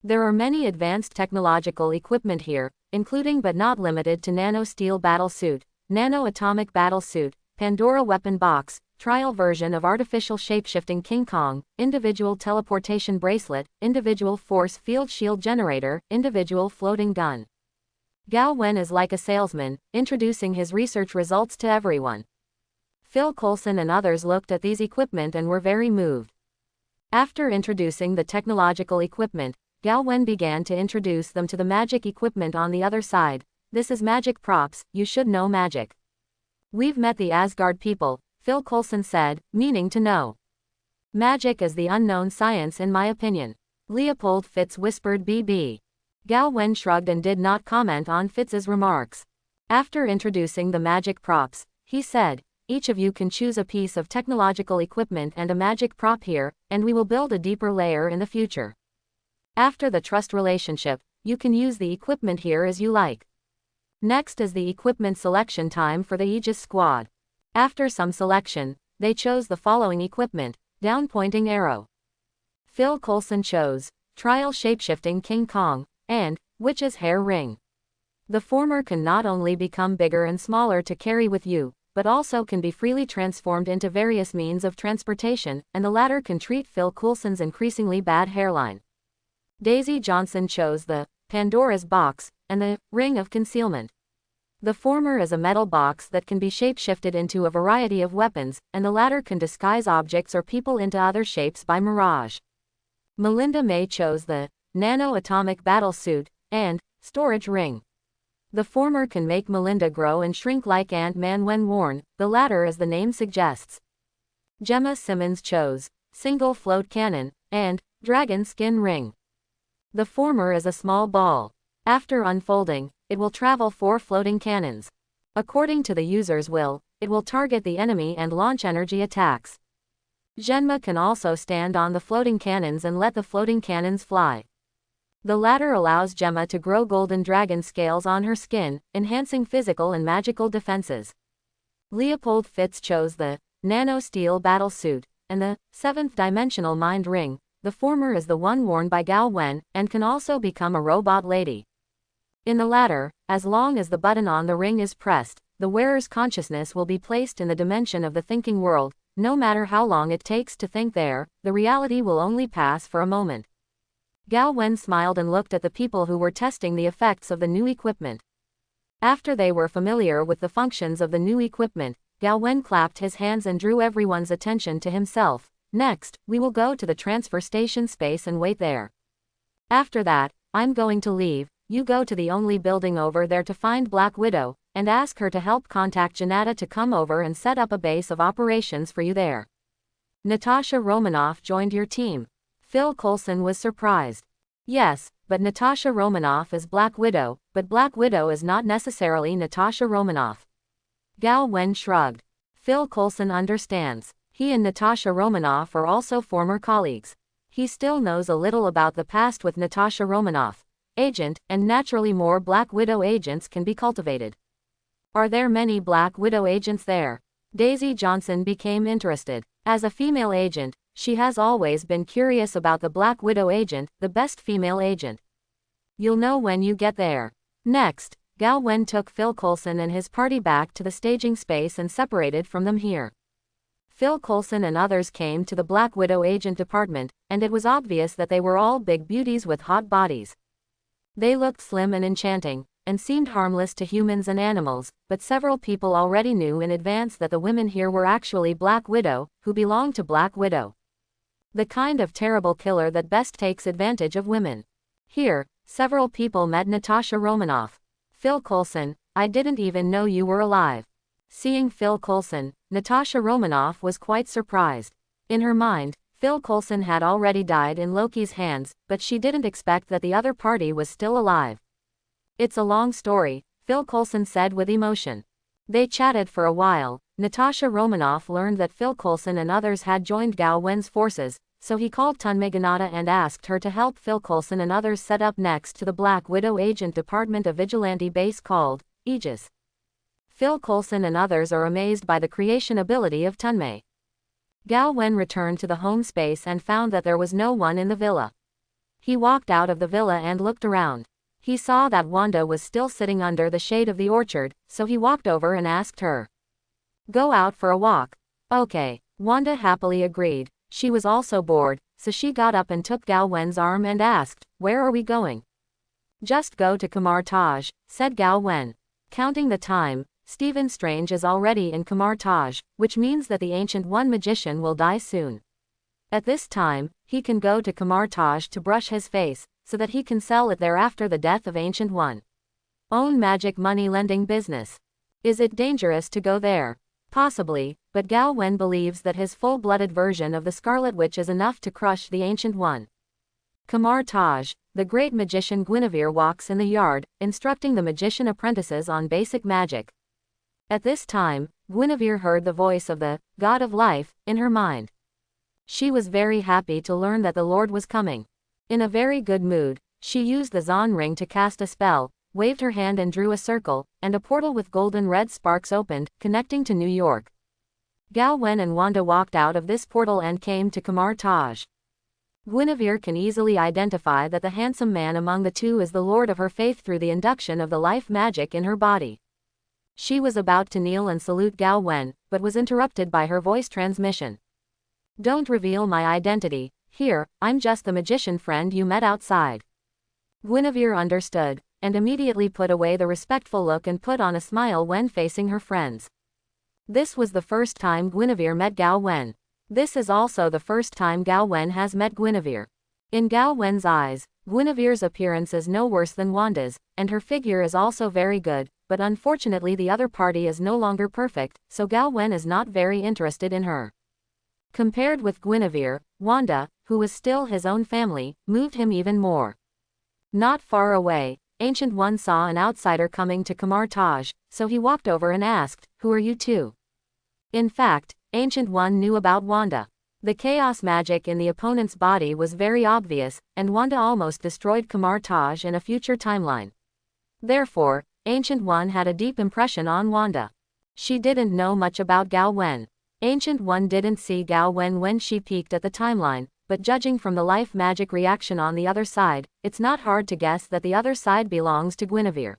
There are many advanced technological equipment here, including but not limited to nano-steel battle suit, nano-atomic battle suit, Pandora weapon box, trial version of artificial shapeshifting King Kong, individual teleportation bracelet, individual force field shield generator, individual floating gun. Gao Wen is like a salesman, introducing his research results to everyone. Phil Coulson and others looked at these equipment and were very moved. After introducing the technological equipment, Gao Wen began to introduce them to the magic equipment on the other side. This is magic props, you should know magic. We've met the Asgard people, Phil Coulson said, meaning to know. Magic is the unknown science in my opinion. Leopold Fitz whispered BB. Gao Wen shrugged and did not comment on Fitz's remarks. After introducing the magic props, he said, each of you can choose a piece of technological equipment and a magic prop here, and we will build a deeper layer in the future. After the trust relationship, you can use the equipment here as you like. Next is the equipment selection time for the Aegis squad. After some selection, they chose the following equipment: down pointing arrow. Phil Coulson chose trial shapeshifting King Kong and witch's hair ring. The former can not only become bigger and smaller to carry with you, but also can be freely transformed into various means of transportation, and the latter can treat Phil Coulson's increasingly bad hairline. Daisy Johnson chose the Pandora's box and the ring of concealment. The former is a metal box that can be shapeshifted into a variety of weapons, and the latter can disguise objects or people into other shapes by mirage. Melinda May chose the nano-atomic battle suit and storage ring. The former can make Melinda grow and shrink like Ant-Man when worn, the latter as the name suggests. Gemma Simmons chose single float cannon and dragon skin ring. The former is a small ball. After unfolding, it will travel 4 floating cannons. According to the user's will, it will target the enemy and launch energy attacks. Gemma can also stand on the floating cannons and let the floating cannons fly. The latter allows Gemma to grow golden dragon scales on her skin, enhancing physical and magical defenses. Leopold Fitz chose the nano steel battle suit and the 7th dimensional mind ring. The former is the one worn by Gao Wen, and can also become a robot lady. In the latter, as long as the button on the ring is pressed, the wearer's consciousness will be placed in the dimension of the thinking world. No matter how long it takes to think there, the reality will only pass for a moment. Gao Wen smiled and looked at the people who were testing the effects of the new equipment. After they were familiar with the functions of the new equipment, Gao Wen clapped his hands and drew everyone's attention to himself. Next, we will go to the transfer station space and wait there. After that, I'm going to leave. You go to the only building over there to find Black Widow, and ask her to help contact Janata to come over and set up a base of operations for you there. Natasha Romanoff joined your team. Phil Coulson was surprised. Yes, but Natasha Romanoff is Black Widow, but Black Widow is not necessarily Natasha Romanoff. Gao Wen shrugged. Phil Coulson understands. He and Natasha Romanoff are also former colleagues. He still knows a little about the past with Natasha Romanoff. Agent, and naturally more Black Widow agents can be cultivated. Are there many Black Widow agents there? Daisy Johnson became interested. As a female agent, she has always been curious about the Black Widow agent, the best female agent. You'll know when you get there. Next, Gao Wen took Phil Coulson and his party back to the staging space and separated from them here. Phil Coulson and others came to the Black Widow agent department, and it was obvious that they were all big beauties with hot bodies. They looked slim and enchanting, and seemed harmless to humans and animals, but several people already knew in advance that the women here were actually Black Widow, who belonged to Black Widow. The kind of terrible killer that best takes advantage of women. Here, several people met Natasha Romanoff. Phil Coulson, I didn't even know you were alive. Seeing Phil Coulson, Natasha Romanoff was quite surprised. In her mind, Phil Coulson had already died in Loki's hands, but she didn't expect that the other party was still alive. It's a long story, Phil Coulson said with emotion. They chatted for a while. Natasha Romanoff learned that Phil Coulson and others had joined Gao Wen's forces, so he called Tunmei Ganata and asked her to help Phil Coulson and others set up next to the Black Widow agent department a vigilante base called Aegis. Phil Coulson and others are amazed by the creation ability of Tunmei. Gao Wen returned to the home space and found that there was no one in the villa. He walked out of the villa and looked around. He saw that Wanda was still sitting under the shade of the orchard, so he walked over and asked her. Go out for a walk. Okay. Wanda happily agreed. She was also bored, so she got up and took Gao Wen's arm and asked, where are we going? Just go to Kamar Taj, said Gao Wen. Counting the time, Stephen Strange is already in Kamar Taj, which means that the Ancient One magician will die soon. At this time, he can go to Kamar Taj to brush his face, so that he can sell it there after the death of Ancient One. Own magic money lending business. Is it dangerous to go there? Possibly, but Gao Wen believes that his full-blooded version of the Scarlet Witch is enough to crush the Ancient One. Kamar Taj, the great magician Guinevere walks in the yard, instructing the magician apprentices on basic magic. At this time, Guinevere heard the voice of the God of Life in her mind. She was very happy to learn that the Lord was coming. In a very good mood, she used the Zon ring to cast a spell, waved her hand and drew a circle, and a portal with golden red sparks opened, connecting to New York. Gao Wen and Wanda walked out of this portal and came to Kamar Taj. Guinevere can easily identify that the handsome man among the two is the lord of her faith through the induction of the life magic in her body. She was about to kneel and salute Gao Wen, but was interrupted by her voice transmission. "Don't reveal my identity. Here, I'm just the magician friend you met outside." Guinevere understood, and immediately put away the respectful look and put on a smile when facing her friends. This was the first time Guinevere met Gao Wen. This is also the first time Gao Wen has met Guinevere. In Gao Wen's eyes, Guinevere's appearance is no worse than Wanda's, and her figure is also very good, but unfortunately the other party is no longer perfect, so Gao Wen is not very interested in her. Compared with Guinevere, Wanda, who was still his own family, moved him even more. Not far away, Ancient One saw an outsider coming to Kamar Taj, so he walked over and asked, "Who are you two?" In fact, Ancient One knew about Wanda. The chaos magic in the opponent's body was very obvious, and Wanda almost destroyed Kamar Taj in a future timeline. Therefore, Ancient One had a deep impression on Wanda. She didn't know much about Gao Wen. Ancient One didn't see Gao Wen when she peeked at the timeline, but judging from the life magic reaction on the other side, it's not hard to guess that the other side belongs to Guinevere.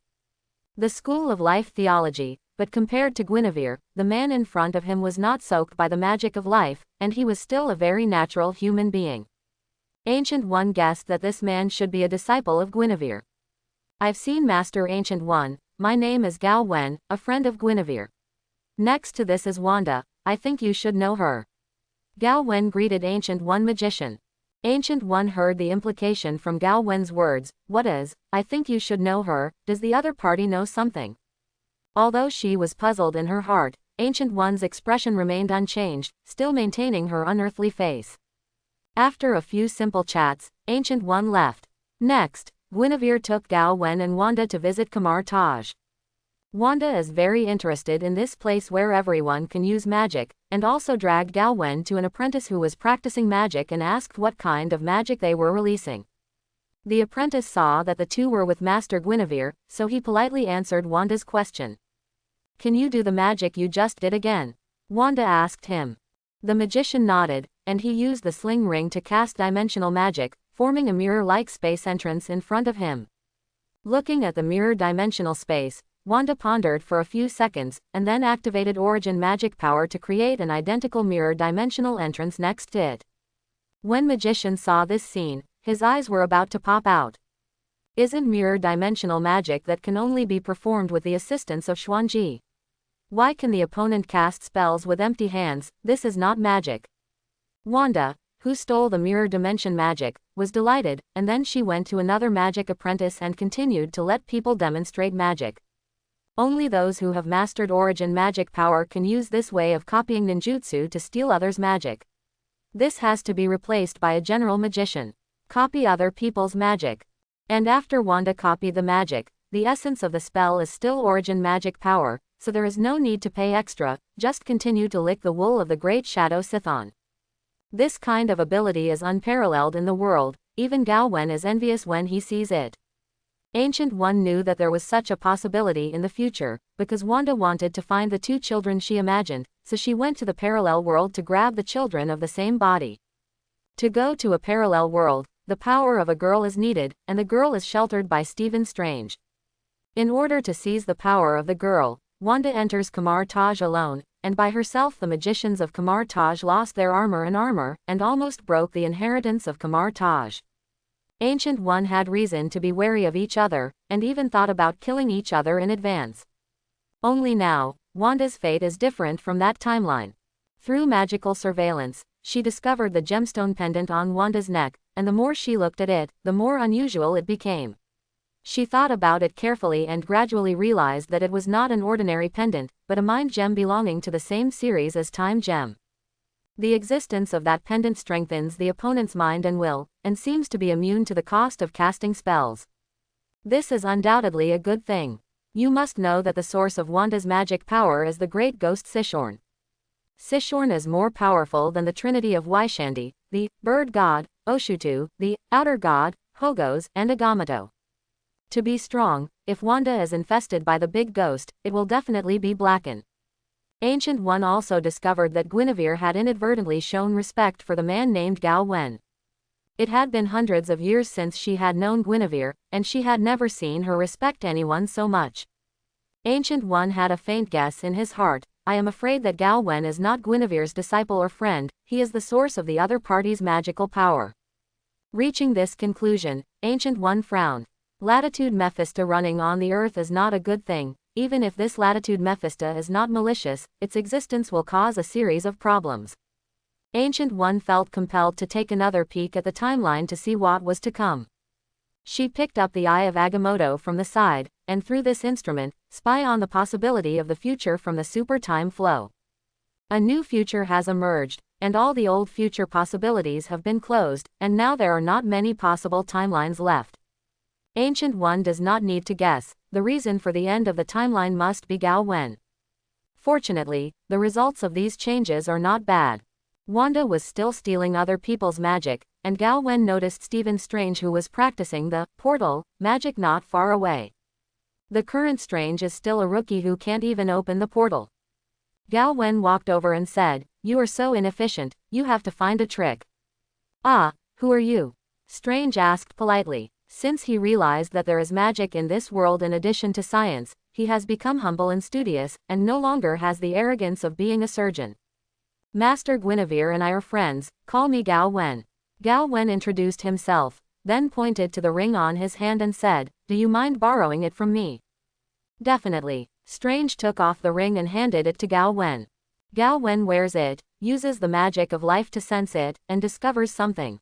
The school of life theology, but compared to Guinevere, the man in front of him was not soaked by the magic of life, and he was still a very natural human being. Ancient One guessed that this man should be a disciple of Guinevere. "I've seen Master Ancient One, my name is Gao Wen, a friend of Guinevere. Next to this is Wanda, I think you should know her." Gao Wen greeted Ancient One Magician. Ancient One heard the implication from Gao Wen's words, "What is, I think you should know her, does the other party know something?" Although she was puzzled in her heart, Ancient One's expression remained unchanged, still maintaining her unearthly face. After a few simple chats, Ancient One left. Next, Guinevere took Gao Wen and Wanda to visit Kamar Taj. Wanda is very interested in this place where everyone can use magic, and also dragged Gao Wen to an apprentice who was practicing magic and asked what kind of magic they were releasing. The apprentice saw that the two were with Master Guinevere, so he politely answered Wanda's question. "Can you do the magic you just did again?" Wanda asked him. The magician nodded, and he used the sling ring to cast dimensional magic, forming a mirror-like space entrance in front of him. Looking at the mirror dimensional space, Wanda pondered for a few seconds, and then activated origin magic power to create an identical mirror dimensional entrance next to it. When magician saw this scene, his eyes were about to pop out. Isn't mirror dimensional magic that can only be performed with the assistance of Xuanji? Why can the opponent cast spells with empty hands? This is not magic. Wanda, who stole the mirror dimension magic, was delighted, and then she went to another magic apprentice and continued to let people demonstrate magic. Only those who have mastered origin magic power can use this way of copying ninjutsu to steal others' magic. This has to be replaced by a general magician. Copy other people's magic. And after Wanda copied the magic, the essence of the spell is still origin magic power, so there is no need to pay extra, just continue to lick the wool of the great shadow Sithon. This kind of ability is unparalleled in the world, even Gao Wen is envious when he sees it. Ancient One knew that there was such a possibility in the future, because Wanda wanted to find the two children she imagined, so she went to the parallel world to grab the children of the same body. To go to a parallel world, the power of a girl is needed, and the girl is sheltered by Stephen Strange. In order to seize the power of the girl, Wanda enters Kamar Taj alone, and by herself the magicians of Kamar Taj lost their armor and almost broke the inheritance of Kamar Taj. Ancient One had reason to be wary of each other, and even thought about killing each other in advance. Only now, Wanda's fate is different from that timeline. Through magical surveillance, she discovered the gemstone pendant on Wanda's neck, and the more she looked at it, the more unusual it became. She thought about it carefully and gradually realized that it was not an ordinary pendant, but a mind gem belonging to the same series as Time Gem. The existence of that pendant strengthens the opponent's mind and will, and seems to be immune to the cost of casting spells. This is undoubtedly a good thing. You must know that the source of Wanda's magic power is the great ghost Sishorn. Sishorn is more powerful than the trinity of Waishandi, the bird god, Oshutu, the outer god, Hogos, and Agamotto. To be strong, if Wanda is infested by the big ghost, it will definitely be Blacken. Ancient One also discovered that Guinevere had inadvertently shown respect for the man named Gao Wen. It had been hundreds of years since she had known Guinevere, and she had never seen her respect anyone so much. Ancient One had a faint guess in his heart. I am afraid that Gao Wen is not Guinevere's disciple or friend, he is the source of the other party's magical power. Reaching this conclusion, Ancient One frowned. Latitude Mephisto running on the earth is not a good thing. Even if this Latitude Mephisto is not malicious, its existence will cause a series of problems. Ancient One felt compelled to take another peek at the timeline to see what was to come. She picked up the Eye of Agamotto from the side, and through this instrument, spy on the possibility of the future from the super time flow. A new future has emerged, and all the old future possibilities have been closed, and now there are not many possible timelines left. Ancient One does not need to guess, the reason for the end of the timeline must be Gao Wen. Fortunately, the results of these changes are not bad. Wanda was still stealing other people's magic, and Gao Wen noticed Stephen Strange who was practicing the portal magic not far away. The current Strange is still a rookie who can't even open the portal. Gao Wen walked over and said, "You are so inefficient, you have to find a trick." "Ah, who are you?" Strange asked politely. Since he realized that there is magic in this world in addition to science, he has become humble and studious, and no longer has the arrogance of being a surgeon. "Master Guinevere and I are friends, call me Gao Wen." Gao Wen introduced himself, then pointed to the ring on his hand and said, "Do you mind borrowing it from me?" "Definitely." Strange took off the ring and handed it to Gao Wen. Gao Wen wears it, uses the magic of life to sense it, and discovers something.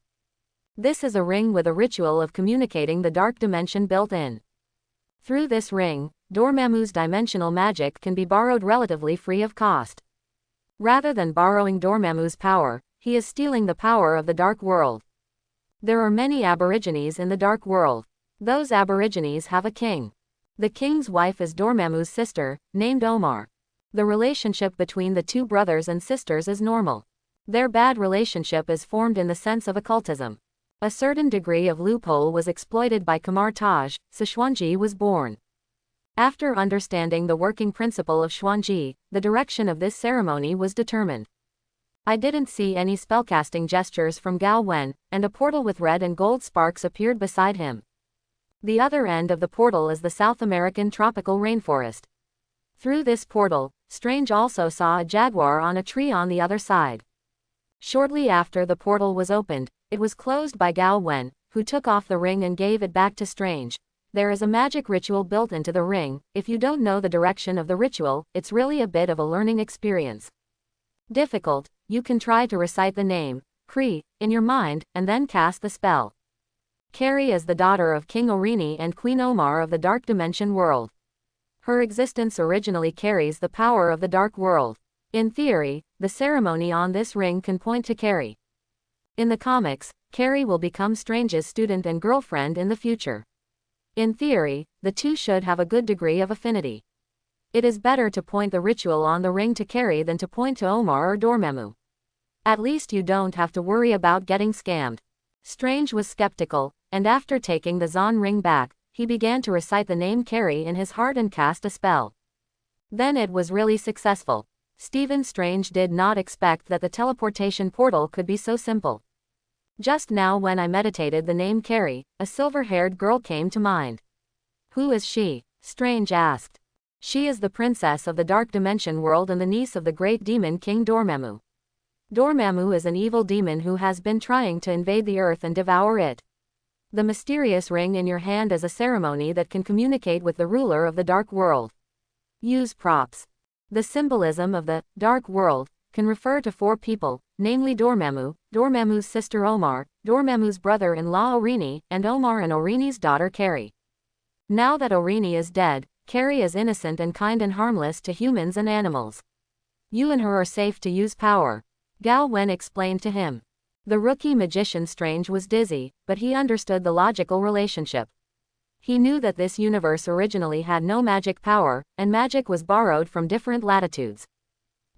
This is a ring with a ritual of communicating the dark dimension built in. Through this ring, Dormammu's dimensional magic can be borrowed relatively free of cost. Rather than borrowing Dormammu's power, he is stealing the power of the dark world. There are many aborigines in the dark world. Those aborigines have a king. The king's wife is Dormammu's sister, named Omar. The relationship between the two brothers and sisters is normal. Their bad relationship is formed in the sense of occultism. A certain degree of loophole was exploited by Kamar Taj, so Xuanji was born. After understanding the working principle of Xuanji, the direction of this ceremony was determined. I didn't see any spellcasting gestures from Gao Wen, and a portal with red and gold sparks appeared beside him. The other end of the portal is the South American tropical rainforest. Through this portal, Strange also saw a jaguar on a tree on the other side. Shortly after the portal was opened, it was closed by Gao Wen, who took off the ring and gave it back to Strange. There is a magic ritual built into the ring. If you don't know the direction of the ritual, it's really a bit of a learning experience. Difficult, you can try to recite the name, Kree, in your mind, and then cast the spell. Carrie is the daughter of King Orini and Queen Omar of the Dark Dimension world. Her existence originally carries the power of the Dark world. In theory, the ceremony on this ring can point to Carrie. In the comics, Carrie will become Strange's student and girlfriend in the future. In theory, the two should have a good degree of affinity. It is better to point the ritual on the ring to Carrie than to point to Omar or Dormammu. At least you don't have to worry about getting scammed. Strange was skeptical, and after taking the Zon ring back, he began to recite the name Carrie in his heart and cast a spell. Then it was really successful. Stephen Strange did not expect that the teleportation portal could be so simple. Just now when I meditated the name Carrie, a silver-haired girl came to mind. "Who is she?" Strange asked. "She is the princess of the Dark Dimension world and the niece of the great demon King Dormammu. Dormammu is an evil demon who has been trying to invade the earth and devour it. The mysterious ring in your hand is a ceremony that can communicate with the ruler of the dark world. Use props. The symbolism of the dark world can refer to 4 people, namely Dormammu, Dormammu's sister Omar, Dormammu's brother-in-law Orini, and Omar and Orini's daughter Carrie. Now that Orini is dead, Carrie is innocent and kind and harmless to humans and animals. You and her are safe to use power," Gao Wen explained to him. The rookie magician Strange was dizzy, but he understood the logical relationship. He knew that this universe originally had no magic power, and magic was borrowed from different latitudes.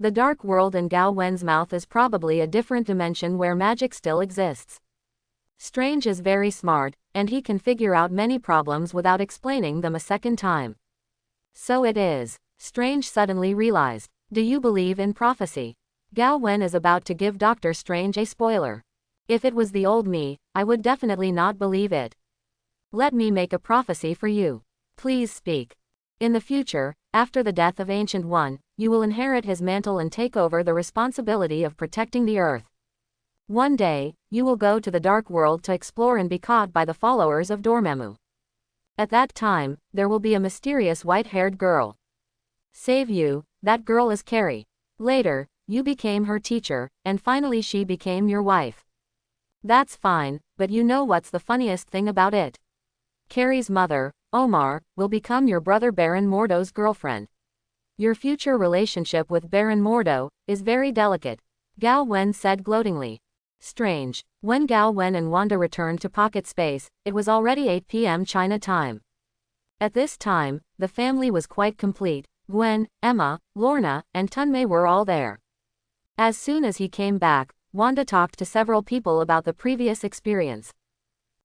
The dark world in Gao Wen's mouth is probably a different dimension where magic still exists. Strange is very smart, and he can figure out many problems without explaining them a second time. So it is. Strange suddenly realized. Do you believe in prophecy? Gao Wen is about to give Doctor Strange a spoiler. If it was the old me, I would definitely not believe it. Let me make a prophecy for you. Please speak. In the future, after the death of Ancient One, you will inherit his mantle and take over the responsibility of protecting the Earth. One day, you will go to the Dark World to explore and be caught by the followers of Dormammu. At that time, there will be a mysterious white-haired girl. Save you, that girl is Carrie. Later, you became her teacher, and finally she became your wife. That's fine, but you know what's the funniest thing about it? Carrie's mother, Omar, will become your brother Baron Mordo's girlfriend. Your future relationship with Baron Mordo is very delicate, Gao Wen said gloatingly. Strange. When Gao Wen and Wanda returned to Pocket Space, it was already 8 p.m. China time. At this time, the family was quite complete. Gwen, Emma, Lorna, and Tunmei were all there. As soon as he came back, Wanda talked to several people about the previous experience.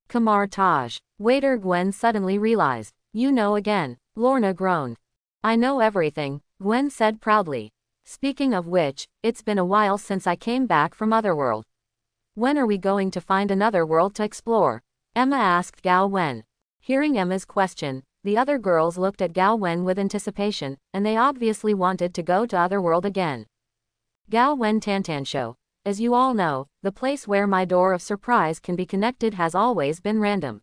Kamar Taj. Waiter Gwen suddenly realized. You know again. Lorna groaned. I know everything, Gwen said proudly. Speaking of which, it's been a while since I came back from Otherworld. When are we going to find another world to explore? Emma asked Gao Wen. Hearing Emma's question, the other girls looked at Gao Wen with anticipation, and they obviously wanted to go to Otherworld again. Gao Wen Tantansho. As you all know, the place where my door of surprise can be connected has always been random.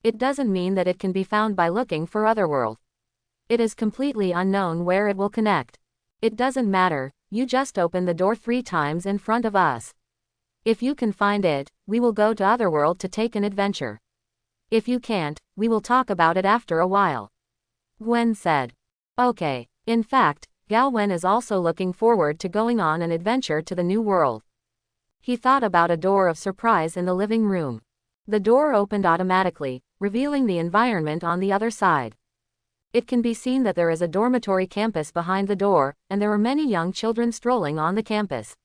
It doesn't mean that it can be found by looking for Otherworld. It is completely unknown where it will connect. It doesn't matter, you just open the door 3 times in front of us. If you can find it, we will go to Otherworld to take an adventure. If you can't, we will talk about it after a while. Gwen said. Okay. In fact, Gao Wen is also looking forward to going on an adventure to the new world. He thought about a door of surprise in the living room. The door opened automatically, revealing the environment on the other side. It can be seen that there is a dormitory campus behind the door, and there are many young children strolling on the campus.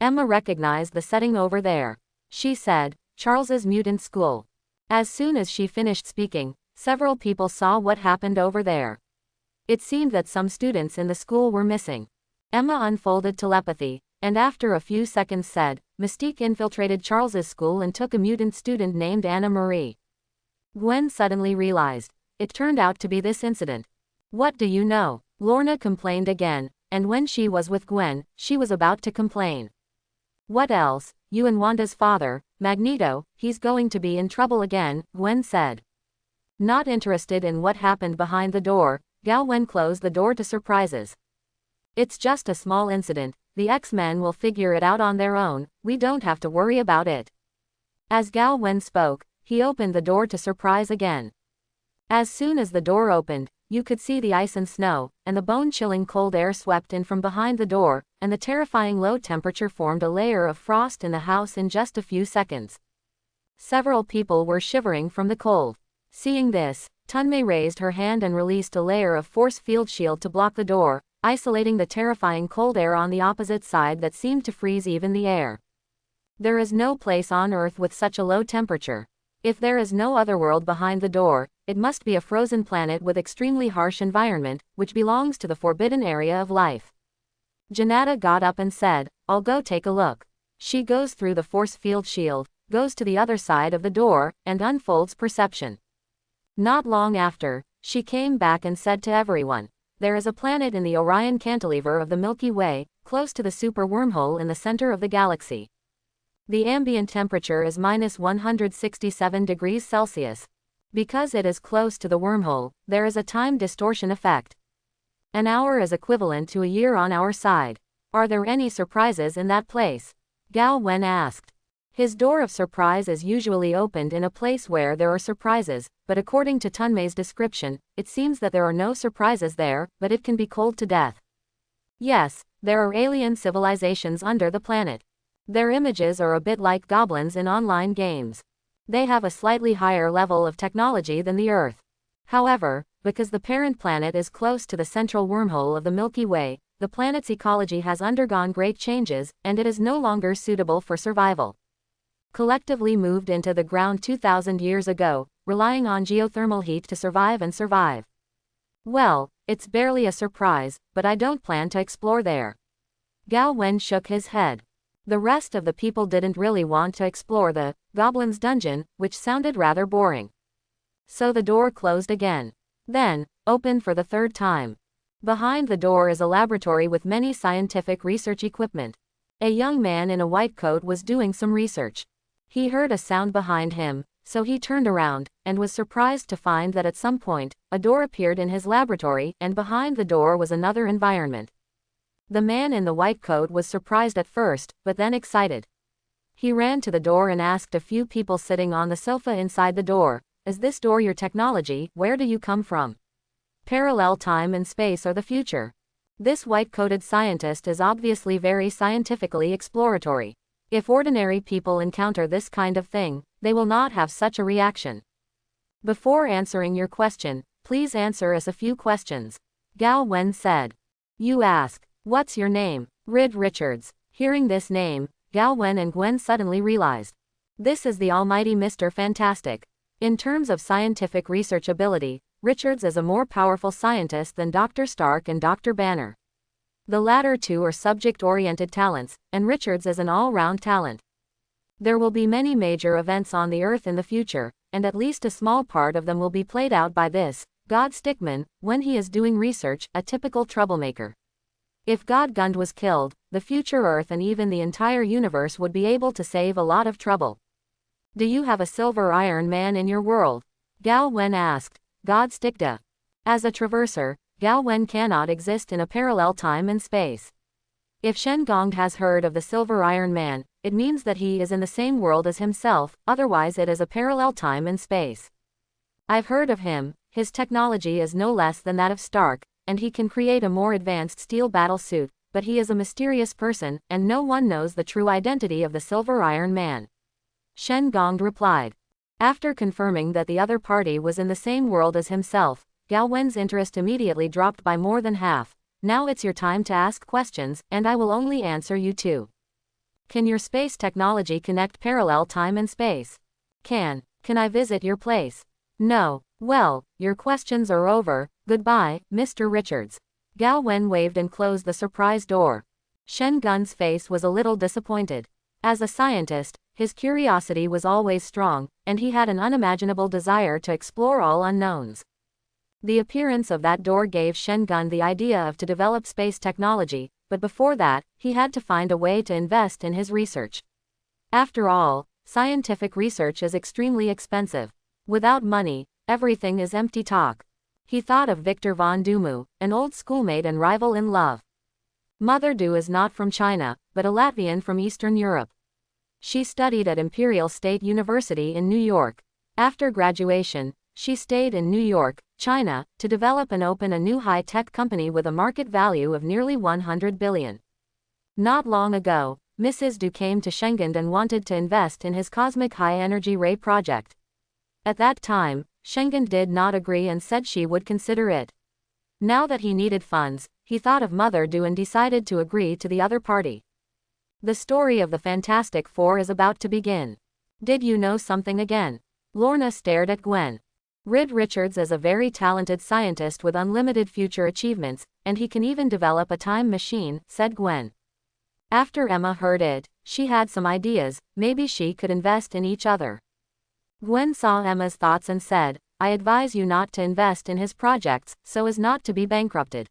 Emma recognized the setting over there. She said, Charles's mutant school. As soon as she finished speaking, several people saw what happened over there. It seemed that some students in the school were missing. Emma unfolded telepathy, and after a few seconds said, Mystique infiltrated Charles's school and took a mutant student named Anna Marie. Gwen suddenly realized. It turned out to be this incident. What do you know? Lorna complained again, and when she was with Gwen, she was about to complain. What else? You and Wanda's father, Magneto, he's going to be in trouble again, Gwen said. Not interested in what happened behind the door, Gao Wen closed the door to surprises. It's just a small incident, the X-Men will figure it out on their own, we don't have to worry about it. As Gao Wen spoke, he opened the door to surprise again. As soon as the door opened, you could see the ice and snow, and the bone-chilling cold air swept in from behind the door, and the terrifying low temperature formed a layer of frost in the house in just a few seconds. Several people were shivering from the cold. Seeing this, Tunmei raised her hand and released a layer of force field shield to block the door, isolating the terrifying cold air on the opposite side that seemed to freeze even the air. There is no place on Earth with such a low temperature. If there is no other world behind the door, it must be a frozen planet with extremely harsh environment, which belongs to the forbidden area of life. Janata got up and said, I'll go take a look. She goes through the force field shield, goes to the other side of the door, and unfolds perception. Not long after, she came back and said to everyone, there is a planet in the Orion Cantilever of the Milky Way, close to the super wormhole in the center of the galaxy. The ambient temperature is -167 degrees Celsius. Because it is close to the wormhole, there is a time distortion effect. An hour is equivalent to a year on our side. Are there any surprises in that place? Gao Wen asked. His door of surprise is usually opened in a place where there are surprises, but according to Tunmei's description, it seems that there are no surprises there, but it can be cold to death. Yes, there are alien civilizations under the planet. Their images are a bit like goblins in online games. They have a slightly higher level of technology than the Earth. However, because the parent planet is close to the central wormhole of the Milky Way, the planet's ecology has undergone great changes, and it is no longer suitable for survival. Collectively moved into the ground 2,000 years ago, relying on geothermal heat to survive and survive. Well, It's barely a surprise, but I don't plan to explore there. Gao Wen shook his head. The rest of the people didn't really want to explore the goblin's dungeon, which sounded rather boring. So the door closed again. Then, opened for the third time. Behind the door is a laboratory with many scientific research equipment. A young man in a white coat was doing some research. He heard a sound behind him, so he turned around, and was surprised to find that at some point, a door appeared in his laboratory, and behind the door was another environment. The man in the white coat was surprised at first, but then excited. He ran to the door and asked a few people sitting on the sofa inside the door, "Is this door your technology? Where do you come from?" Parallel time and space are the future. This white-coated scientist is obviously very scientifically exploratory. If ordinary people encounter this kind of thing, they will not have such a reaction. Before answering your question, please answer us a few questions. Gao Wen said. You ask, what's your name? Reed Richards. Hearing this name, Gao Wen and Gwen suddenly realized. This is the almighty Mr. Fantastic. In terms of scientific research ability, Richards is a more powerful scientist than Dr. Stark and Dr. Banner. The latter two are subject-oriented talents, and Richards is an all-round talent. There will be many major events on the Earth in the future, and at least a small part of them will be played out by this, God Stickman, when he is doing research, a typical troublemaker. If God Gund was killed, the future Earth and even the entire universe would be able to save a lot of trouble. Do you have a silver Iron Man in your world? Gao Wen asked. God Stickda. As a traverser, Gao Wen cannot exist in a parallel time and space. If Shen Gong has heard of the Silver Iron Man, it means that he is in the same world as himself, otherwise it is a parallel time and space. I've heard of him, his technology is no less than that of Stark, and he can create a more advanced steel battle suit, but he is a mysterious person, and no one knows the true identity of the Silver Iron Man. Shen Gong replied. After confirming that the other party was in the same world as himself, Gao Wen's interest immediately dropped by more than half. Now it's your time to ask questions, and I will only answer you two. Can your space technology connect parallel time and space? Can I visit your place? No. Well, your questions are over, goodbye, Mr. Richards. Gao Wen waved and closed the surprise door. Shen Gun's face was a little disappointed. As a scientist, his curiosity was always strong, and he had an unimaginable desire to explore all unknowns. The appearance of that door gave Shen Gun the idea of to develop space technology, but before that, he had to find a way to invest in his research. After all, scientific research is extremely expensive. Without money, everything is empty talk. He thought of Victor von Dumu, an old schoolmate and rival in love. Mother Du is not from China, but a Latvian from Eastern Europe. She studied at Imperial State University in New York. After graduation, she stayed in New York, China, to develop and open a new high-tech company with a market value of nearly 100 billion. Not long ago, Mrs. Du came to Schengen and wanted to invest in his cosmic high-energy ray project. At that time, Schengen did not agree and said she would consider it. Now that he needed funds, he thought of Mother Du and decided to agree to the other party. The story of the Fantastic Four is about to begin. Did you know something again? Lorna stared at Gwen. Reed Richards is a very talented scientist with unlimited future achievements, and he can even develop a time machine, said Gwen. After Emma heard it, she had some ideas, maybe she could invest in each other. Gwen saw Emma's thoughts and said, I advise you not to invest in his projects, so as not to be bankrupted.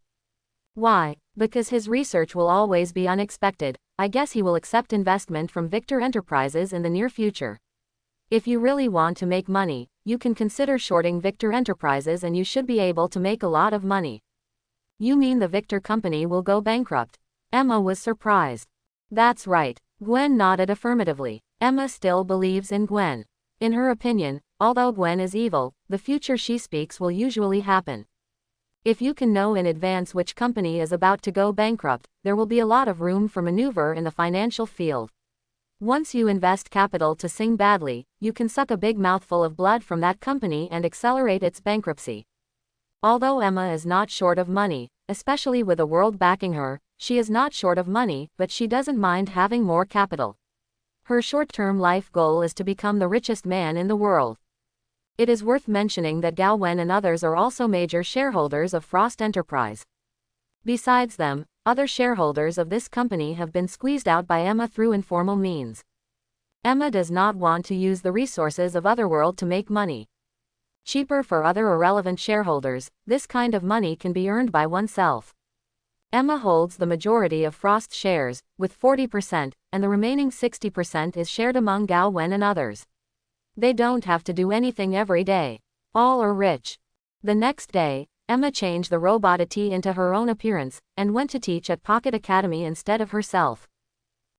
Why? Because his research will always be unexpected. I guess he will accept investment from Victor Enterprises in the near future. If you really want to make money, you can consider shorting Victor Enterprises and you should be able to make a lot of money. You mean the Victor company will go bankrupt? Emma was surprised. That's right. Gwen nodded affirmatively. Emma still believes in Gwen. In her opinion, although Gwen is evil, the future she speaks will usually happen. If you can know in advance which company is about to go bankrupt, there will be a lot of room for maneuver in the financial field. Once you invest capital to sing badly, you can suck a big mouthful of blood from that company and accelerate its bankruptcy. Although Emma is not short of money, especially with the world backing her, she is not short of money, but she doesn't mind having more capital. Her short-term life goal is to become the richest man in the world. It is worth mentioning that Gao Wen and others are also major shareholders of Frost Enterprise. Besides them, other shareholders of this company have been squeezed out by Emma through informal means. Emma does not want to use the resources of Otherworld to make money. Cheaper for other irrelevant shareholders, this kind of money can be earned by oneself. Emma holds the majority of Frost shares, with 40%, and the remaining 60% is shared among Gao Wen and others. They don't have to do anything every day. All are rich. The next day, Emma changed the robot-tea into her own appearance, and went to teach at Pocket Academy instead of herself.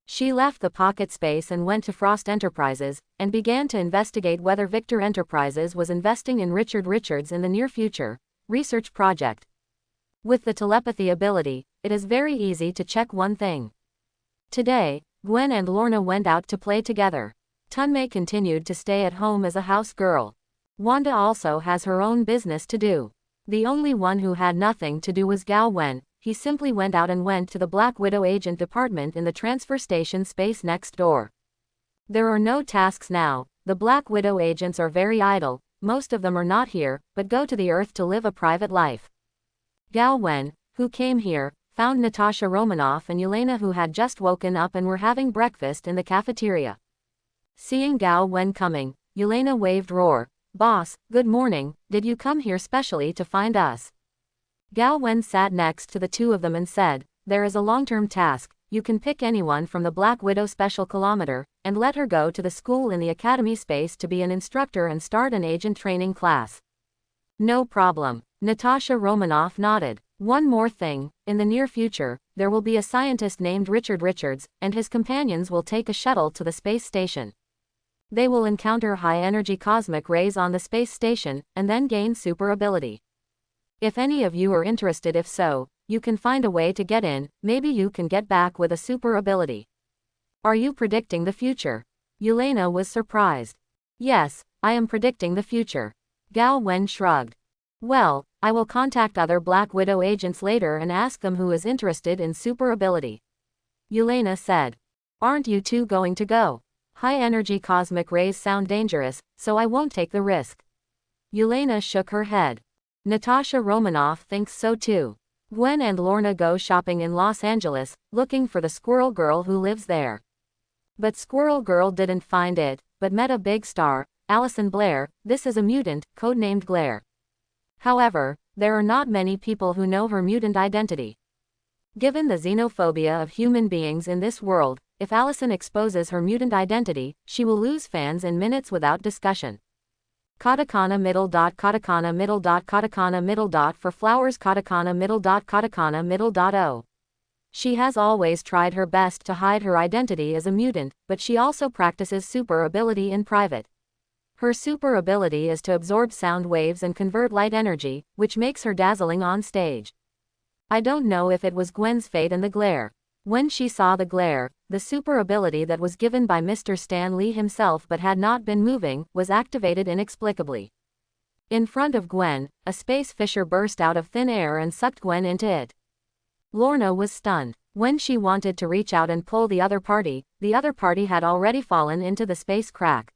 She left the Pocket space and went to Frost Enterprises, and began to investigate whether Victor Enterprises was investing in Richard Richards in the near future research project. With the telepathy ability, it is very easy to check one thing. Today, Gwen and Lorna went out to play together. Tunmei continued to stay at home as a house girl. Wanda also has her own business to do. The only one who had nothing to do was Gao Wen. He simply went out and went to the Black Widow agent department in the transfer station space next door. There are no tasks now. The Black Widow agents are very idle. Most of them are not here, but go to the Earth to live a private life. Gao Wen, who came here, found Natasha Romanoff and Yelena, who had just woken up and were having breakfast in the cafeteria. Seeing Gao Wen coming, Yelena waved roar, "Boss, good morning, did you come here specially to find us?" Gao Wen sat next to the two of them and said, "There is a long-term task. You can pick anyone from the Black Widow Special Kilometer, and let her go to the school in the Academy space to be an instructor and start an agent training class." "No problem." Natasha Romanoff nodded. "One more thing, in the near future, there will be a scientist named Richard Richards, and his companions will take a shuttle to the space station. They will encounter high-energy cosmic rays on the space station, and then gain super ability. If any of you are interested, if so, you can find a way to get in, maybe you can get back with a super ability." "Are you predicting the future?" Yelena was surprised. "Yes, I am predicting the future." Gao Wen shrugged. "Well, I will contact other Black Widow agents later and ask them who is interested in super ability." Yelena said. "Aren't you two going to go? High-energy cosmic rays sound dangerous, so I won't take the risk." Yelena shook her head. Natasha Romanoff thinks so too. Gwen and Lorna go shopping in Los Angeles, looking for the Squirrel Girl who lives there. But Squirrel Girl didn't find it, but met a big star, Allison Blair. This is a mutant, codenamed Glare. However, there are not many people who know her mutant identity. Given the xenophobia of human beings in this world, if Allison exposes her mutant identity, she will lose fans in minutes without discussion. Katakana middle dot katakana middle dot katakana middle dot for flowers katakana middle dot katakana middle dot o. She has always tried her best to hide her identity as a mutant, but she also practices super ability in private. Her super ability is to absorb sound waves and convert light energy, which makes her dazzling on stage. I don't know if it was Gwen's fate and the glare. When she saw the glare, the super ability that was given by Mr. Stan Lee himself but had not been moving, was activated inexplicably. In front of Gwen, a space fissure burst out of thin air and sucked Gwen into it. Lorna was stunned. When she wanted to reach out and pull the other party had already fallen into the space crack.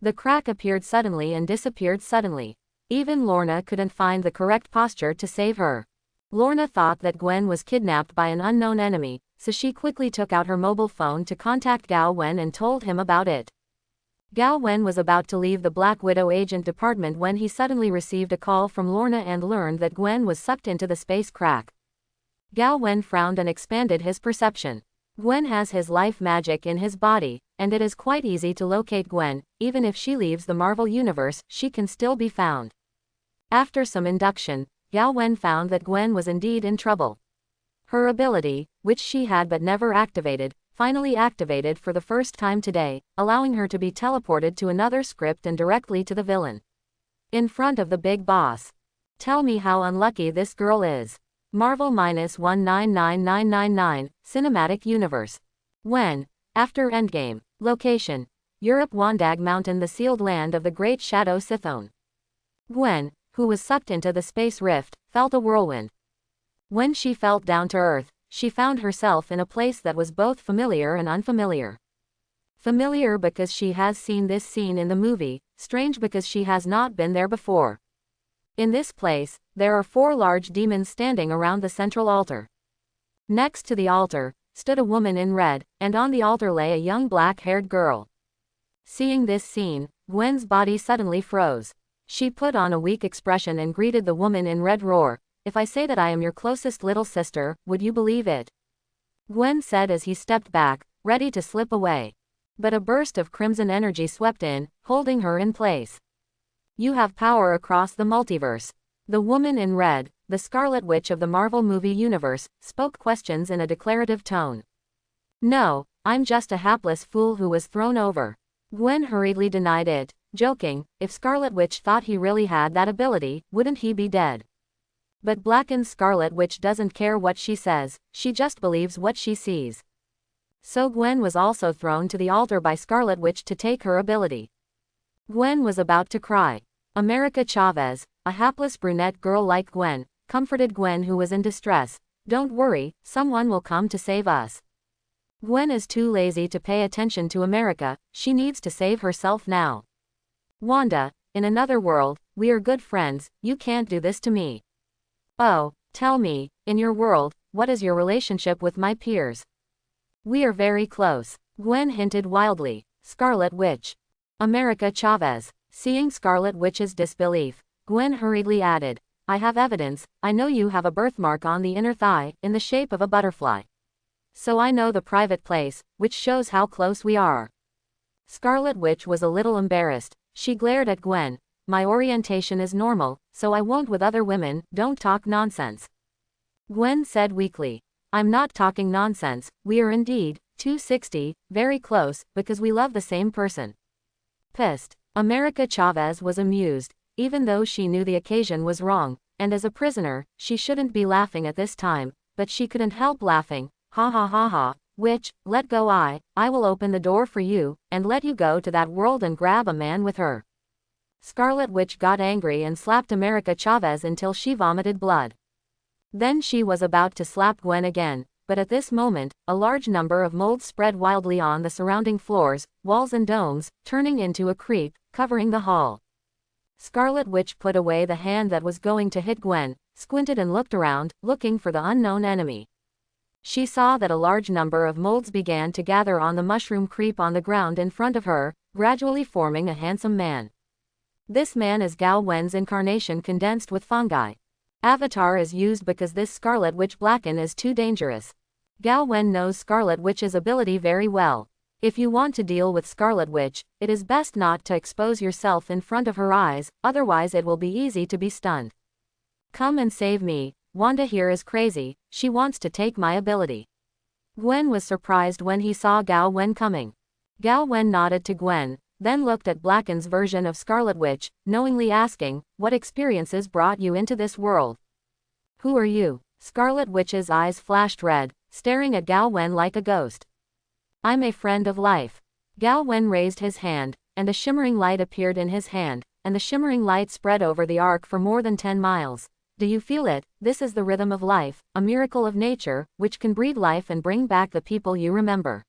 The crack appeared suddenly and disappeared suddenly. Even Lorna couldn't find the correct posture to save her. Lorna thought that Gwen was kidnapped by an unknown enemy, so she quickly took out her mobile phone to contact Gao Wen and told him about it. Gao Wen was about to leave the Black Widow agent department when he suddenly received a call from Lorna and learned that Gwen was sucked into the space crack. Gao Wen frowned and expanded his perception. Gwen has his life magic in his body, and it is quite easy to locate Gwen. Even if she leaves the Marvel Universe, she can still be found. After some induction, Gao Wen found that Gwen was indeed in trouble. Her ability, which she had but never activated, finally activated for the first time today, allowing her to be teleported to another script and directly to the villain. In front of the big boss. "Tell me how unlucky this girl is." Marvel -199999, Cinematic Universe. When? After Endgame. Location: Europe, Wandag Mountain, the sealed land of the Great Shadow Sithone. Gwen, who was sucked into the space rift, felt a whirlwind. When she felt down to earth, she found herself in a place that was both familiar and unfamiliar. Familiar because she has seen this scene in the movie, Strange because she has not been there before. In this place, there are 4 large demons standing around the central altar. Next to the altar, stood a woman in red, and on the altar lay a young black-haired girl. Seeing this scene, Gwen's body suddenly froze. She put on a weak expression and greeted the woman in red. Roar, if I say that I am your closest little sister, would you believe it? Gwen said as he stepped back, ready to slip away. But a burst of crimson energy swept in, holding her in place. You have power across the multiverse. The woman in red, the Scarlet Witch of the Marvel movie universe, spoke questions in a declarative tone. No, I'm just a hapless fool who was thrown over. Gwen hurriedly denied it, joking, if Scarlet Witch thought he really had that ability, wouldn't he be dead? But Blacken's Scarlet Witch doesn't care what she says, she just believes what she sees. So Gwen was also thrown to the altar by Scarlet Witch to take her ability. Gwen was about to cry. America Chavez, a hapless brunette girl like Gwen, comforted Gwen who was in distress. Don't worry, someone will come to save us. Gwen is too lazy to pay attention to America, she needs to save herself now. Wanda, in another world, we are good friends, you can't do this to me. Oh, tell me, in your world, what is your relationship with my peers? We are very close, Gwen hinted wildly. Scarlet Witch. America Chavez. Seeing Scarlet Witch's disbelief, Gwen hurriedly added, I have evidence, I know you have a birthmark on the inner thigh, in the shape of a butterfly. So I know the private place, which shows how close we are. Scarlet Witch was a little embarrassed, she glared at Gwen, my orientation is normal, so I won't with other women, don't talk nonsense. Gwen said weakly, I'm not talking nonsense, we are indeed, 260, very close, because we love the same person. Pissed. America Chavez was amused, even though she knew the occasion was wrong, and as a prisoner, she shouldn't be laughing at this time, but she couldn't help laughing. Ha ha ha ha, Witch, let go. I will open the door for you, and let you go to that world and grab a man with her. Scarlet Witch got angry and slapped America Chavez until she vomited blood. Then she was about to slap Gwen again, but at this moment, a large number of molds spread wildly on the surrounding floors, walls and domes, turning into a creep, covering the hall. Scarlet Witch put away the hand that was going to hit Gwen, squinted and looked around, looking for the unknown enemy. She saw that a large number of molds began to gather on the mushroom creep on the ground in front of her, gradually forming a handsome man. This man is Gao Wen's incarnation condensed with fungi. Avatar is used because this Scarlet Witch Blacken is too dangerous. Gao Wen knows Scarlet Witch's ability very well. If you want to deal with Scarlet Witch, it is best not to expose yourself in front of her eyes, otherwise it will be easy to be stunned. Come and save me, Wanda here is crazy, she wants to take my ability. Gwen was surprised when he saw Gao Wen coming. Gao Wen nodded to Gwen, then looked at Blacken's version of Scarlet Witch, knowingly asking, what experiences brought you into this world? Who are you? Scarlet Witch's eyes flashed red, staring at Gao Wen like a ghost. I'm a friend of life. Gao Wen raised his hand, and a shimmering light appeared in his hand, and the shimmering light spread over the arc for more than 10 miles. Do you feel it? This is the rhythm of life, a miracle of nature, which can breathe life and bring back the people you remember.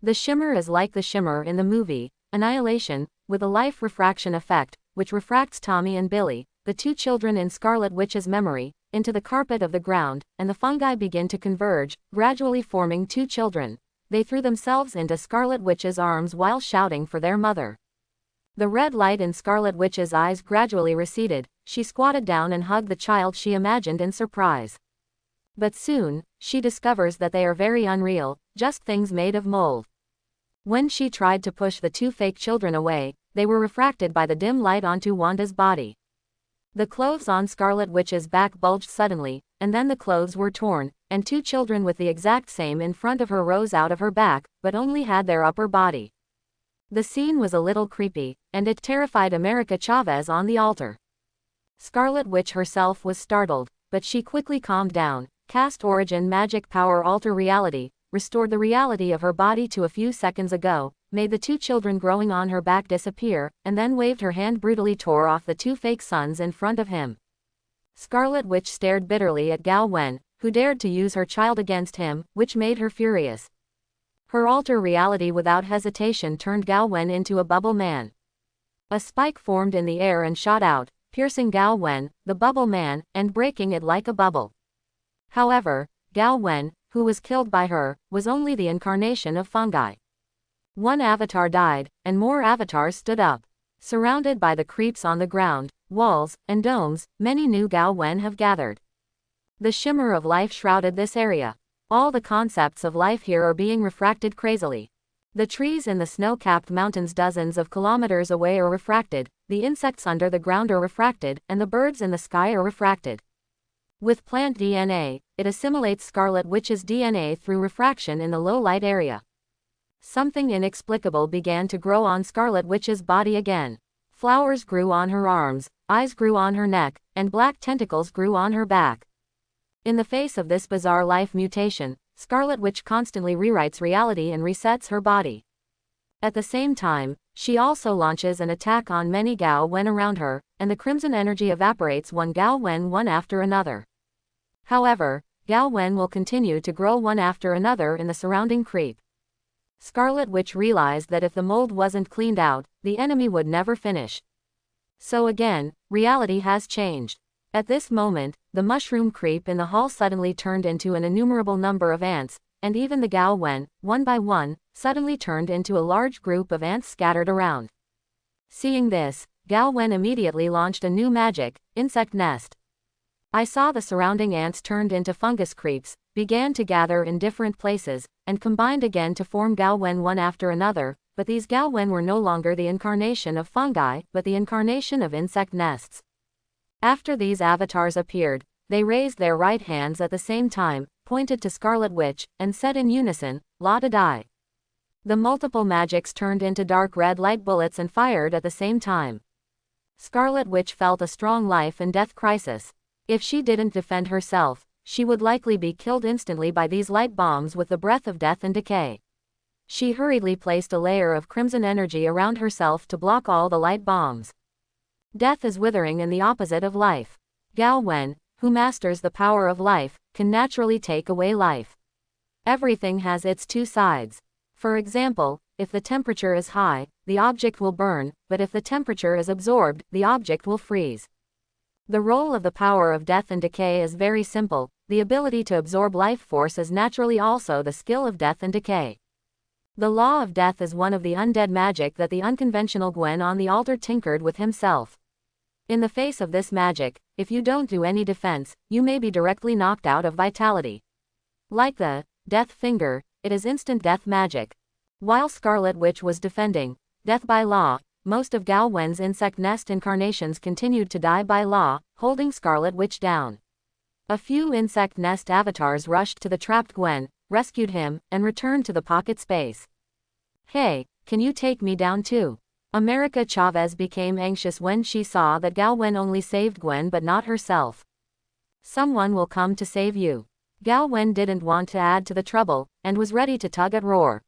The shimmer is like the shimmer in the movie Annihilation, with a life refraction effect, which refracts Tommy and Billy, the 2 children in Scarlet Witch's memory, into the carpet of the ground, and the fungi begin to converge, gradually forming 2 children. They threw themselves into Scarlet Witch's arms while shouting for their mother. The red light in Scarlet Witch's eyes gradually receded, she squatted down and hugged the child she imagined in surprise. But soon, she discovers that they are very unreal, just things made of mold. When she tried to push the 2 fake children away, they were refracted by the dim light onto Wanda's body. The clothes on Scarlet Witch's back bulged suddenly, and then the clothes were torn, and 2 children with the exact same in front of her rose out of her back, but only had their upper body. The scene was a little creepy, and it terrified America Chavez on the altar. Scarlet Witch herself was startled, but she quickly calmed down, cast Origin Magic Power Alter Reality, restored the reality of her body to a few seconds ago, made the 2 children growing on her back disappear, and then waved her hand brutally tore off the 2 fake sons in front of him. Scarlet Witch stared bitterly at Gao Wen, who dared to use her child against him, which made her furious. Her alter reality without hesitation turned Gao Wen into a bubble man. A spike formed in the air and shot out, piercing Gao Wen, the bubble man, and breaking it like a bubble. However, Gao Wen, who was killed by her, was only the incarnation of fungi. One avatar died, and more avatars stood up. Surrounded by the creeps on the ground, walls, and domes, many new Gao Wen have gathered. The shimmer of life shrouded this area. All the concepts of life here are being refracted crazily. The trees in the snow-capped mountains dozens of kilometers away are refracted, the insects under the ground are refracted, and the birds in the sky are refracted. With plant DNA, it assimilates Scarlet Witch's DNA through refraction in the low-light area. Something inexplicable began to grow on Scarlet Witch's body again. Flowers grew on her arms, eyes grew on her neck, and black tentacles grew on her back. In the face of this bizarre life mutation, Scarlet Witch constantly rewrites reality and resets her body. At the same time, she also launches an attack on many Gao Wen around her, and the crimson energy evaporates one Gao Wen one after another. However, Gao Wen will continue to grow one after another in the surrounding creep. Scarlet Witch realized that if the mold wasn't cleaned out, the enemy would never finish. So again, reality has changed. At this moment, the mushroom creep in the hall suddenly turned into an innumerable number of ants, and even the Gao Wen, one by one, suddenly turned into a large group of ants scattered around. Seeing this, Gao Wen immediately launched a new magic, Insect Nest. I saw the surrounding ants turned into fungus creeps, began to gather in different places, and combined again to form Gao Wen one after another, but these Gao Wen were no longer the incarnation of fungi, but the incarnation of insect nests. After these avatars appeared, they raised their right hands at the same time, pointed to Scarlet Witch, and said in unison, "La da die." The multiple magics turned into dark red light bullets and fired at the same time. Scarlet Witch felt a strong life and death crisis. If she didn't defend herself, she would likely be killed instantly by these light bombs with the breath of death and decay. She hurriedly placed a layer of crimson energy around herself to block all the light bombs. Death is withering and the opposite of life. Gao Wen, who masters the power of life, can naturally take away life. Everything has its two sides. For example, if the temperature is high, the object will burn, but if the temperature is absorbed, the object will freeze. The role of the power of death and decay is very simple. The ability to absorb life force is naturally also the skill of death and decay. The law of death is one of the undead magic that the unconventional Gwen on the altar tinkered with himself. In the face of this magic, if you don't do any defense, you may be directly knocked out of vitality. Like the death finger, it is instant death magic. While Scarlet Witch was defending death by law, most of Gao Wen's insect nest incarnations continued to die by law, holding Scarlet Witch down. A few insect nest avatars rushed to the trapped Gwen, rescued him, and returned to the pocket space. "Hey, can you take me down too?" America Chavez became anxious when she saw that Gao Wen only saved Gwen but not herself. "Someone will come to save you." Gao Wen didn't want to add to the trouble, and was ready to tug at Roar.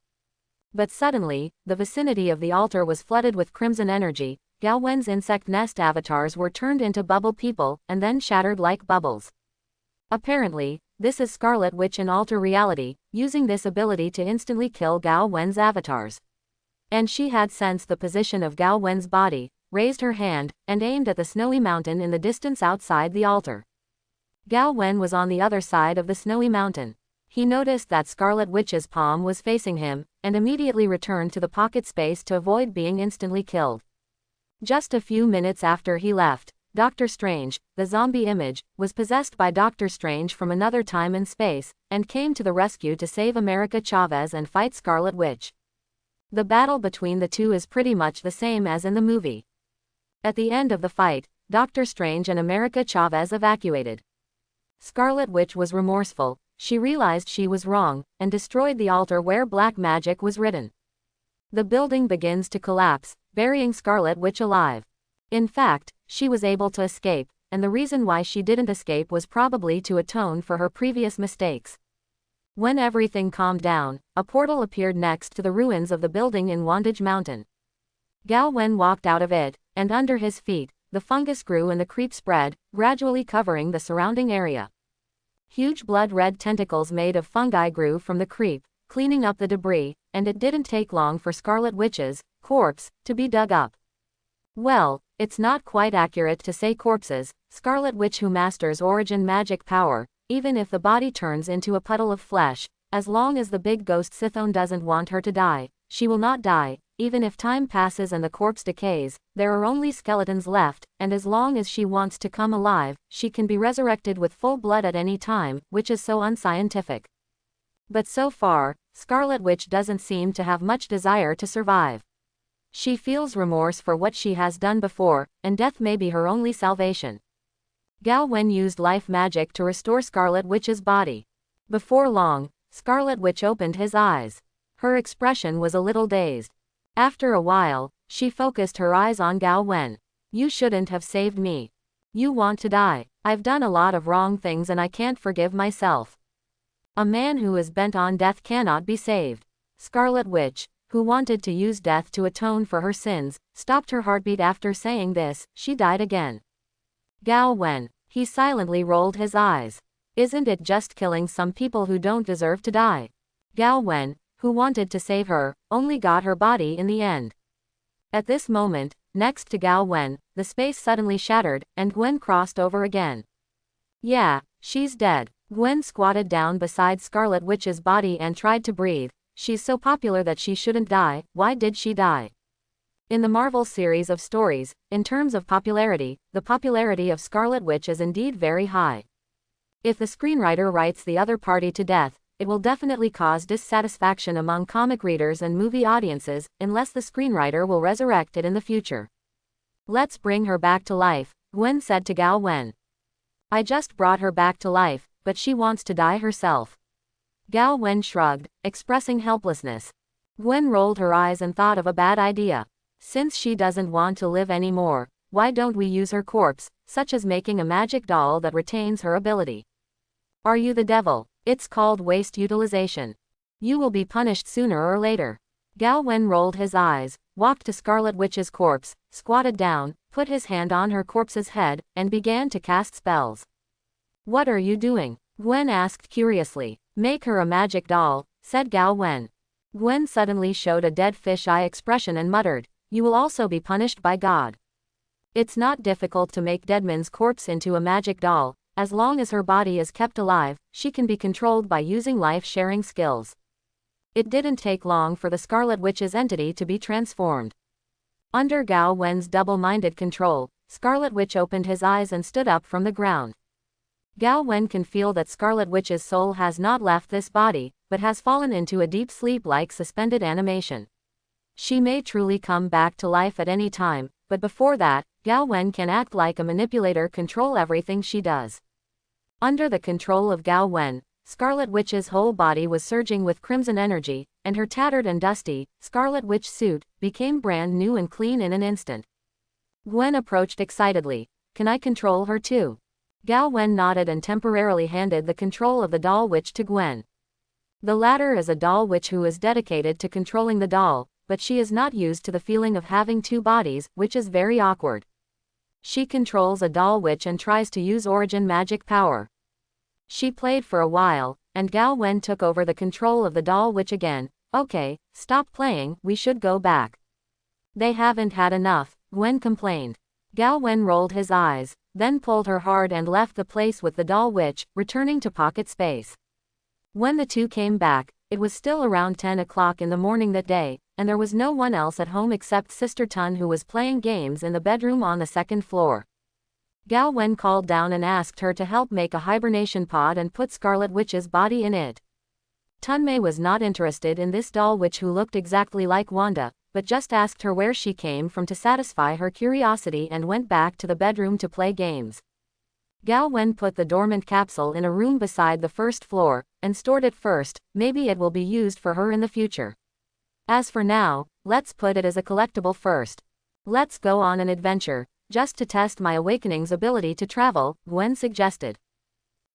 But suddenly, the vicinity of the altar was flooded with crimson energy. Gao Wen's insect nest avatars were turned into bubble people, and then shattered like bubbles. Apparently, this is Scarlet Witch in alter reality, using this ability to instantly kill Gao Wen's avatars. And she had sensed the position of Gao Wen's body, raised her hand, and aimed at the snowy mountain in the distance outside the altar. Gao Wen was on the other side of the snowy mountain. He noticed that Scarlet Witch's palm was facing him, and immediately returned to the pocket space to avoid being instantly killed. Just a few minutes after he left, Doctor Strange, the zombie image, was possessed by Doctor Strange from another time and space, and came to the rescue to save America Chavez and fight Scarlet Witch. The battle between the two is pretty much the same as in the movie. At the end of the fight, Doctor Strange and America Chavez evacuated. Scarlet Witch was remorseful. She realized she was wrong, and destroyed the altar where black magic was written. The building begins to collapse, burying Scarlet Witch alive. In fact, she was able to escape, and the reason why she didn't escape was probably to atone for her previous mistakes. When everything calmed down, a portal appeared next to the ruins of the building in Wandage Mountain. Gao Wen walked out of it, and under his feet, the fungus grew and the creep spread, gradually covering the surrounding area. Huge blood-red tentacles made of fungi grew from the creep, cleaning up the debris, and it didn't take long for Scarlet Witch's corpse to be dug up. Well, it's not quite accurate to say corpses. Scarlet Witch who masters origin magic power, even if the body turns into a puddle of flesh, as long as the big ghost Sithone doesn't want her to die, she will not die. Even if time passes and the corpse decays, there are only skeletons left, and as long as she wants to come alive, she can be resurrected with full blood at any time, which is so unscientific. But so far, Scarlet Witch doesn't seem to have much desire to survive. She feels remorse for what she has done before, and death may be her only salvation. Gao Wen used life magic to restore Scarlet Witch's body. Before long, Scarlet Witch opened his eyes. Her expression was a little dazed. After a while, she focused her eyes on Gao Wen. You shouldn't have saved me. You want to die. I've done a lot of wrong things and I can't forgive myself. A man who is bent on death cannot be saved. Scarlet Witch, who wanted to use death to atone for her sins, stopped her heartbeat after saying this. She died again. Gao Wen. He silently rolled his eyes. Isn't it just killing some people who don't deserve to die? Gao Wen, who wanted to save her, only got her body in the end. At this moment, next to Gao Wen, the space suddenly shattered, and Gwen crossed over again. Yeah, she's dead. Gwen squatted down beside Scarlet Witch's body and tried to breathe. She's so popular that she shouldn't die. Why did she die? In the Marvel series of stories, in terms of popularity, the popularity of Scarlet Witch is indeed very high. If the screenwriter writes the other party to death, it will definitely cause dissatisfaction among comic readers and movie audiences, unless the screenwriter will resurrect it in the future. Let's bring her back to life, Gwen said to Gao Wen. I just brought her back to life, but she wants to die herself. Gao Wen shrugged, expressing helplessness. Gwen rolled her eyes and thought of a bad idea. Since she doesn't want to live anymore, why don't we use her corpse, such as making a magic doll that retains her ability? Are you the devil? It's called waste utilization. You will be punished sooner or later. Gao Wen rolled his eyes, walked to Scarlet Witch's corpse, squatted down, put his hand on her corpse's head, and began to cast spells. What are you doing? Gwen asked curiously. Make her a magic doll, said Gao Wen. Gwen suddenly showed a dead fish eye expression and muttered, you will also be punished by God. It's not difficult to make Deadman's corpse into a magic doll. As long as her body is kept alive, she can be controlled by using life-sharing skills. It didn't take long for the Scarlet Witch's entity to be transformed. Under Gao Wen's double-minded control, Scarlet Witch opened his eyes and stood up from the ground. Gao Wen can feel that Scarlet Witch's soul has not left this body, but has fallen into a deep sleep like suspended animation. She may truly come back to life at any time, but before that, Gao Wen can act like a manipulator, control everything she does. Under the control of Gao Wen, Scarlet Witch's whole body was surging with crimson energy, and her tattered and dusty, Scarlet Witch suit, became brand new and clean in an instant. Gwen approached excitedly. Can I control her too? Gao Wen nodded and temporarily handed the control of the doll witch to Gwen. The latter is a doll witch who is dedicated to controlling the doll, but she is not used to the feeling of having two bodies, which is very awkward. She controls a doll witch and tries to use origin magic power. She played for a while, and Gao Wen took over the control of the doll witch again. Okay, stop playing, we should go back. They haven't had enough, Gwen complained. Gao Wen rolled his eyes, then pulled her hard and left the place with the doll witch, returning to pocket space. When the two came back, it was still around 10 o'clock in the morning that day, and there was no one else at home except Sister Tun, who was playing games in the bedroom on the second floor. Gao Wen called down and asked her to help make a hibernation pod and put Scarlet Witch's body in it. Tunmei was not interested in this doll witch who looked exactly like Wanda, but just asked her where she came from to satisfy her curiosity and went back to the bedroom to play games. Gao Wen put the dormant capsule in a room beside the first floor, and stored it first. Maybe it will be used for her in the future. As for now, let's put it as a collectible first. Let's go on an adventure, just to test my awakening's ability to travel, Gwen suggested.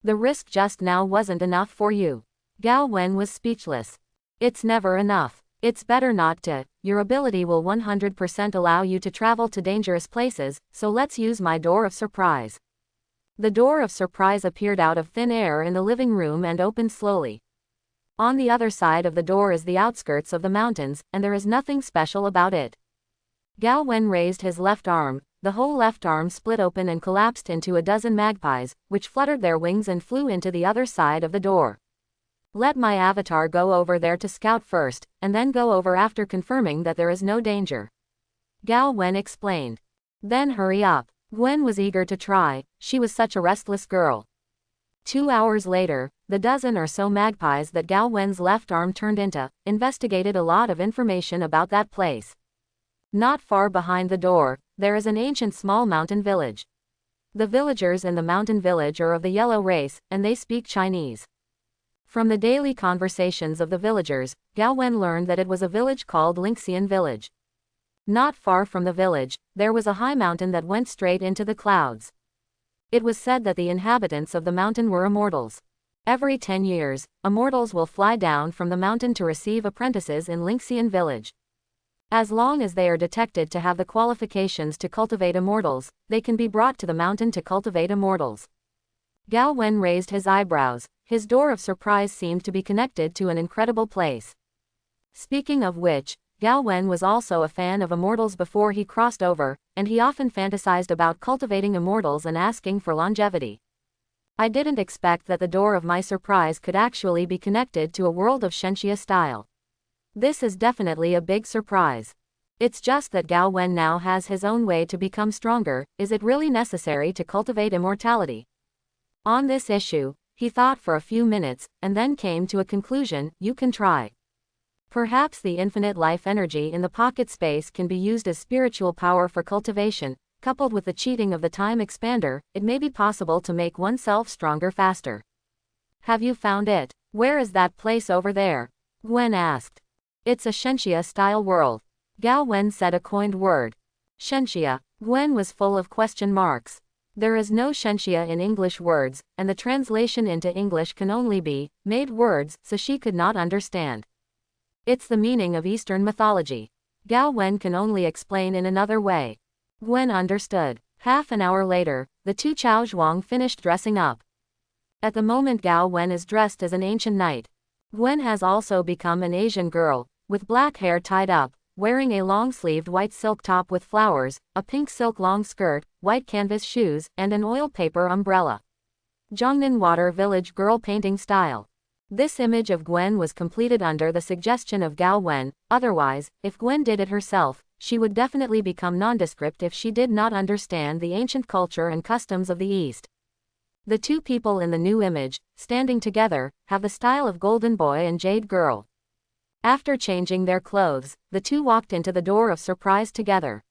The risk just now wasn't enough for you. Gao Wen was speechless. It's never enough. It's better not to. Your ability will 100% allow you to travel to dangerous places, so let's use my door of surprise. The door of surprise appeared out of thin air in the living room and opened slowly. On the other side of the door is the outskirts of the mountains, and there is nothing special about it. Gao Wen raised his left arm. The whole left arm split open and collapsed into a dozen magpies, which fluttered their wings and flew into the other side of the door. Let my avatar go over there to scout first, and then go over after confirming that there is no danger. Gao Wen explained. Then hurry up. Gwen was eager to try, she was such a restless girl. 2 hours later, the dozen or so magpies that Gao Wen's left arm turned into, investigated a lot of information about that place. Not far behind the door, there is an ancient small mountain village. The villagers in the mountain village are of the yellow race, and they speak Chinese. From the daily conversations of the villagers, Gao Wen learned that it was a village called Lingxian Village. Not far from the village, there was a high mountain that went straight into the clouds. It was said that the inhabitants of the mountain were immortals. Every 10 years, immortals will fly down from the mountain to receive apprentices in Lingxian Village. As long as they are detected to have the qualifications to cultivate immortals, they can be brought to the mountain to cultivate immortals. Gao Wen raised his eyebrows. His door of surprise seemed to be connected to an incredible place. Speaking of which, Gao Wen was also a fan of immortals before he crossed over, and he often fantasized about cultivating immortals and asking for longevity. I didn't expect that the door of my surprise could actually be connected to a world of Shenxia style. This is definitely a big surprise. It's just that Gao Wen now has his own way to become stronger. Is it really necessary to cultivate immortality? On this issue, he thought for a few minutes, and then came to a conclusion: you can try. Perhaps the infinite life energy in the pocket space can be used as spiritual power for cultivation. Coupled with the cheating of the time expander, it may be possible to make oneself stronger faster. Have you found it? Where is that place over there? Gwen asked. It's a Shenxia-style world. Gao Wen said a coined word. Shenxia. Gwen was full of question marks. There is no Shenxia in English words, and the translation into English can only be made words, so she could not understand. It's the meaning of Eastern mythology. Gao Wen can only explain in another way. Gwen understood. Half an hour later, the two Chao Zhuang finished dressing up. At the moment Gao Wen is dressed as an ancient knight. Gwen has also become an Asian girl, with black hair tied up, wearing a long-sleeved white silk top with flowers, a pink silk long skirt, white canvas shoes, and an oil paper umbrella. Zhongnan Water Village Girl Painting Style. This image of Gwen was completed under the suggestion of Gao Wen. Otherwise, if Gwen did it herself, she would definitely become nondescript if she did not understand the ancient culture and customs of the East. The two people in the new image, standing together, have the style of Golden Boy and Jade Girl. After changing their clothes, the two walked into the door of surprise together.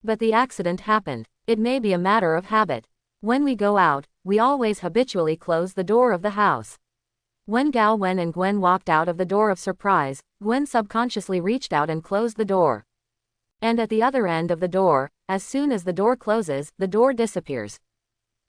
But the accident happened. It may be a matter of habit. When we go out, we always habitually close the door of the house. When Gao Wen and Gwen walked out of the door of surprise, Gwen subconsciously reached out and closed the door. And at the other end of the door, as soon as the door closes, the door disappears.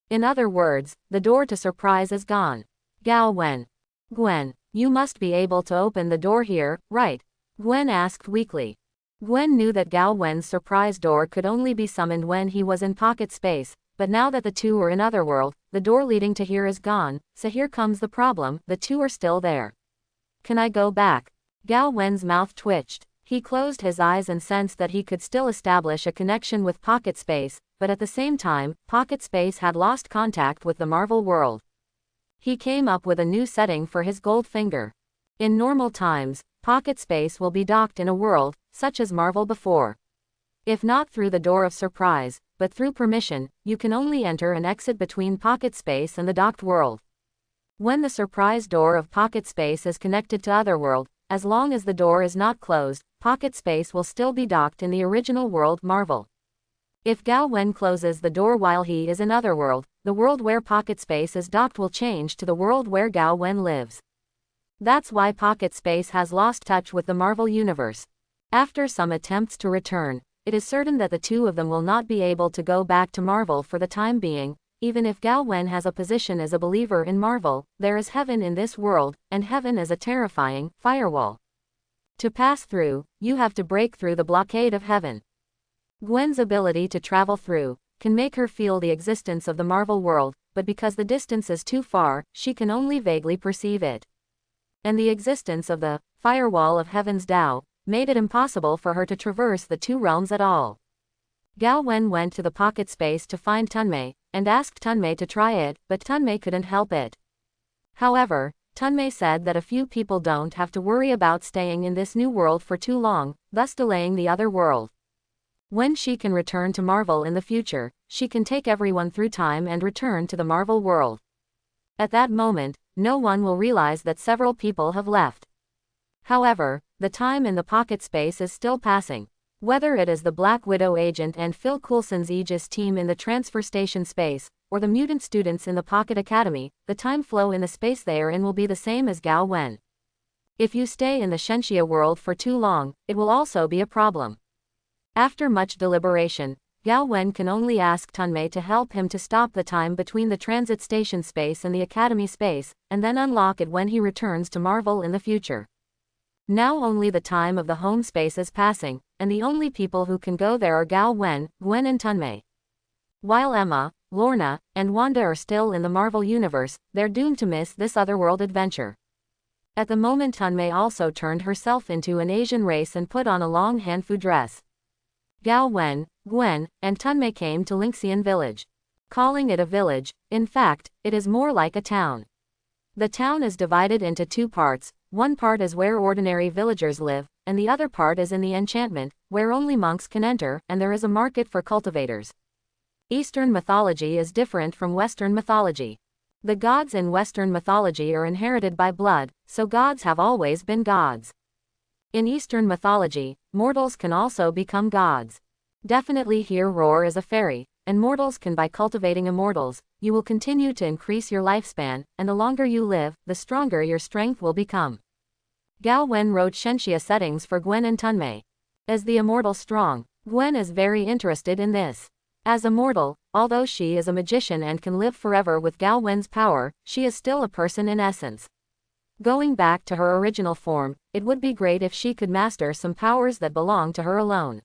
In other words, the door to surprise is gone. Gao Wen. Gwen, you must be able to open the door here, right? Gwen asked weakly. Gwen knew that Gao Wen's surprise door could only be summoned when he was in pocket space, but now that the two were in Otherworld, the door leading to here is gone, so here comes the problem: the two are still there. Can I go back? Gao Wen's mouth twitched. He closed his eyes and sensed that he could still establish a connection with pocket space, but at the same time, pocket space had lost contact with the Marvel world. He came up with a new setting for his gold finger. In normal times, pocket space will be docked in a world, such as Marvel before. If not through the door of surprise, but through permission, you can only enter and exit between pocket space and the docked world. When the surprise door of pocket space is connected to Otherworld, as long as the door is not closed, pocket space will still be docked in the original world Marvel. If Gao Wen closes the door while he is in Otherworld, the world where pocket space is docked will change to the world where Gao Wen lives. That's why pocket space has lost touch with the Marvel universe. After some attempts to return, it is certain that the two of them will not be able to go back to Marvel for the time being. Even if Gao Wen has a position as a believer in Marvel, there is heaven in this world, and heaven is a terrifying firewall. To pass through, you have to break through the blockade of heaven. Gwen's ability to travel through can make her feel the existence of the Marvel world, but because the distance is too far, she can only vaguely perceive it. And the existence of the firewall of heaven's Tao made it impossible for her to traverse the two realms at all. Gao Wen went to the pocket space to find Tunmei, and asked Tunmei to try it, but Tunmei couldn't help it. However, Tunmei said that a few people don't have to worry about staying in this new world for too long, thus delaying the other world. When she can return to Marvel in the future, she can take everyone through time and return to the Marvel world. At that moment, no one will realize that several people have left. However, the time in the pocket space is still passing. Whether it is the Black Widow agent and Phil Coulson's Aegis team in the transfer station space, or the mutant students in the Pocket Academy, the time flow in the space they are in will be the same as Gao Wen. If you stay in the Shenxia world for too long, it will also be a problem. After much deliberation, Gao Wen can only ask Tunmei to help him to stop the time between the transit station space and the Academy space, and then unlock it when he returns to Marvel in the future. Now only the time of the home space is passing, and the only people who can go there are Gao Wen, Gwen and Tunmei. While Emma, Lorna, and Wanda are still in the Marvel Universe, they're doomed to miss this otherworld adventure. At the moment Tunmei also turned herself into an Asian race and put on a long hanfu dress. Gao Wen, Gwen, and Tunmei came to Lingxian village. Calling it a village, in fact, it is more like a town. The town is divided into two parts. One part is where ordinary villagers live, and the other part is in the enchantment, where only monks can enter, and there is a market for cultivators. Eastern mythology is different from Western mythology. The gods in Western mythology are inherited by blood, so gods have always been gods. In Eastern mythology, mortals can also become gods. Definitely here Roar is a fairy, and mortals can by cultivating immortals, you will continue to increase your lifespan, and the longer you live, the stronger your strength will become. Gao Wen wrote Shenxia settings for Gwen and Tunmei. As the immortal strong, Gwen is very interested in this. As a mortal, although she is a magician and can live forever with Gao Wen's power, she is still a person in essence. Going back to her original form, it would be great if she could master some powers that belong to her alone.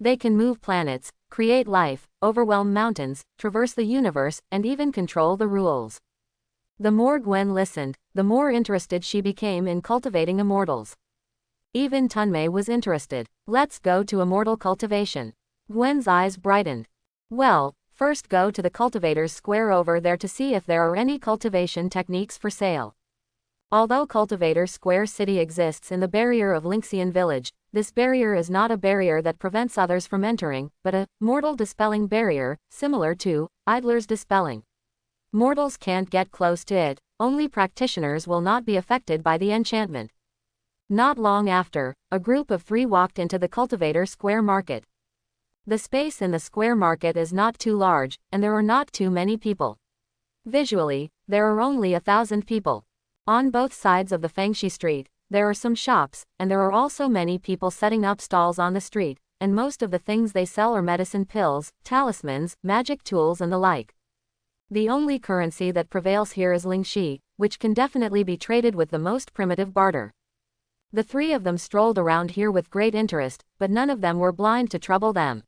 They can move planets, create life, overwhelm mountains, traverse the universe, and even control the rules. The more Gwen listened, the more interested she became in cultivating immortals. Even Tunmei was interested. Let's go to immortal cultivation. Gwen's eyes brightened. Well, first go to the cultivators square over there to see if there are any cultivation techniques for sale. Although Cultivator Square City exists in the barrier of Lingxian Village, this barrier is not a barrier that prevents others from entering, but a mortal dispelling barrier, similar to Idler's dispelling. Mortals can't get close to it, only practitioners will not be affected by the enchantment. Not long after, a group of 3 walked into the Cultivator Square Market. The space in the square market is not too large, and there are not too many people. Visually, there are only 1,000 people. On both sides of the Fengshi Street, there are some shops, and there are also many people setting up stalls on the street, and most of the things they sell are medicine pills, talismans, magic tools and the like. The only currency that prevails here is Lingxi, which can definitely be traded with the most primitive barter. The 3 of them strolled around here with great interest, but none of them were blind to trouble them.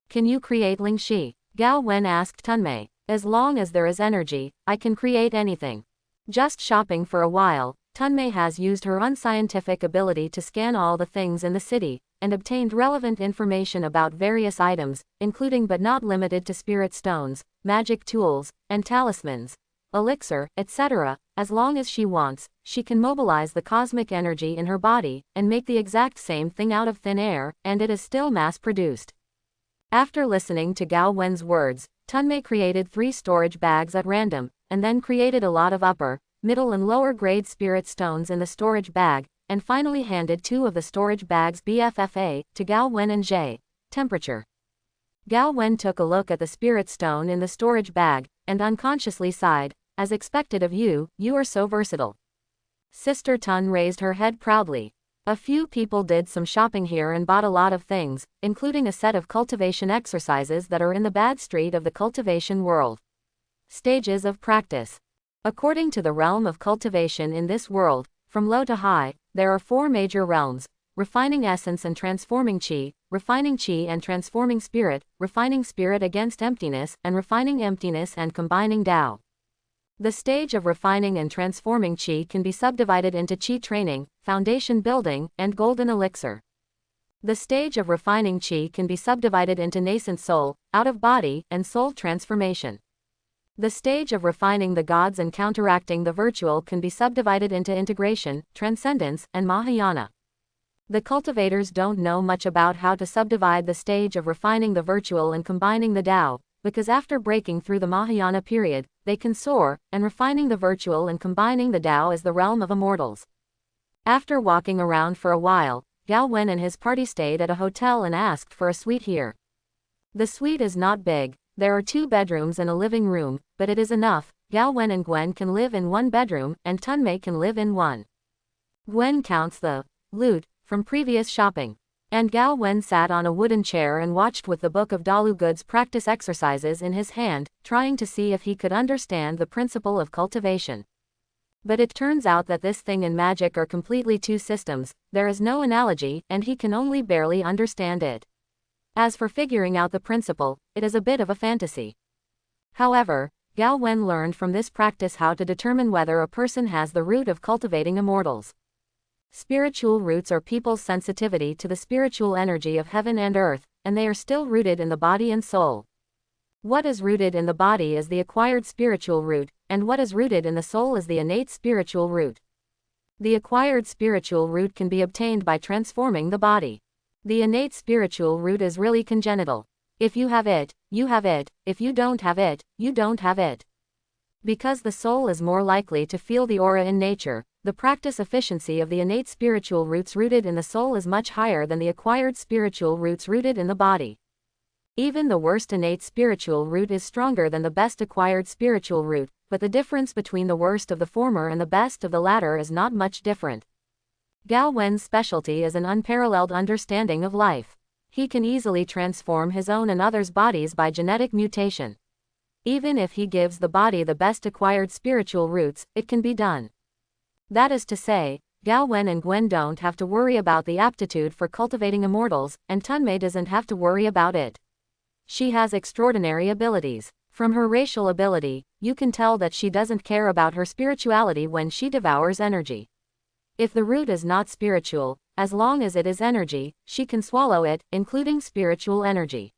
Can you create Lingxi? Gao Wen asked Tunmei. As long as there is energy, I can create anything. Just shopping for a while, Tunmei has used her unscientific ability to scan all the things in the city, and obtained relevant information about various items, including but not limited to spirit stones, magic tools, and talismans, elixir, etc. As long as she wants, she can mobilize the cosmic energy in her body, and make the exact same thing out of thin air, and it is still mass-produced. After listening to Gao Wen's words, Tunmei created 3 storage bags at random, and then created a lot of upper, middle and lower grade spirit stones in the storage bag, and finally handed 2 of the storage bags BFFA to Gao Wen and Jay. Temperature. Gao Wen took a look at the spirit stone in the storage bag, and unconsciously sighed. As expected of you, you are so versatile. Sister Tun raised her head proudly. A few people did some shopping here and bought a lot of things, including a set of cultivation exercises that are in the bad street of the cultivation world. Stages of practice. According to the realm of cultivation in this world, from low to high, there are 4 major realms: refining essence and transforming chi and transforming spirit refining spirit against emptiness, and refining emptiness and combining Tao. The stage of refining and transforming Qi can be subdivided into Qi training, foundation building, and golden elixir. The stage of refining Qi can be subdivided into nascent soul, out of body, and soul transformation. The stage of refining the gods and counteracting the virtual can be subdivided into integration, transcendence, and Mahayana. The cultivators don't know much about how to subdivide the stage of refining the virtual and combining the Tao, because after breaking through the Mahayana period, they can soar, and refining the virtual and combining the Tao is the realm of immortals. After walking around for a while, Gao Wen and his party stayed at a hotel and asked for a suite here. The suite is not big, there are 2 bedrooms and a living room, but it is enough. Gao Wen and Gwen can live in 1 bedroom, and Tunmei can live in 1. Gwen counts the loot from previous shopping. And Gao Wen sat on a wooden chair and watched with the book of Dalu Good's practice exercises in his hand, trying to see if he could understand the principle of cultivation. But it turns out that this thing and magic are completely 2 systems, there is no analogy, and he can only barely understand it. As for figuring out the principle, it is a bit of a fantasy. However, Gao Wen learned from this practice how to determine whether a person has the root of cultivating immortals. Spiritual roots are people's sensitivity to the spiritual energy of heaven and earth, and they are still rooted in the body and soul. What is rooted in the body is the acquired spiritual root, and what is rooted in the soul is the innate spiritual root. The acquired spiritual root can be obtained by transforming the body. The innate spiritual root is really congenital. If you have it, you have it. If you don't have it, you don't have it. Because the soul is more likely to feel the aura in nature, the practice efficiency of the innate spiritual roots rooted in the soul is much higher than the acquired spiritual roots rooted in the body. Even the worst innate spiritual root is stronger than the best acquired spiritual root, but the difference between the worst of the former and the best of the latter is not much different. Gao Wen's specialty is an unparalleled understanding of life. He can easily transform his own and others' bodies by genetic mutation. Even if he gives the body the best acquired spiritual roots, it can be done. That is to say, Gao Wen and Gwen don't have to worry about the aptitude for cultivating immortals, and Tunmei doesn't have to worry about it. She has extraordinary abilities. From her racial ability, you can tell that she doesn't care about her spirituality when she devours energy. If the root is not spiritual, as long as it is energy, she can swallow it, including spiritual energy.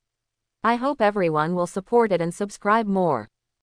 I hope everyone will support it and subscribe more.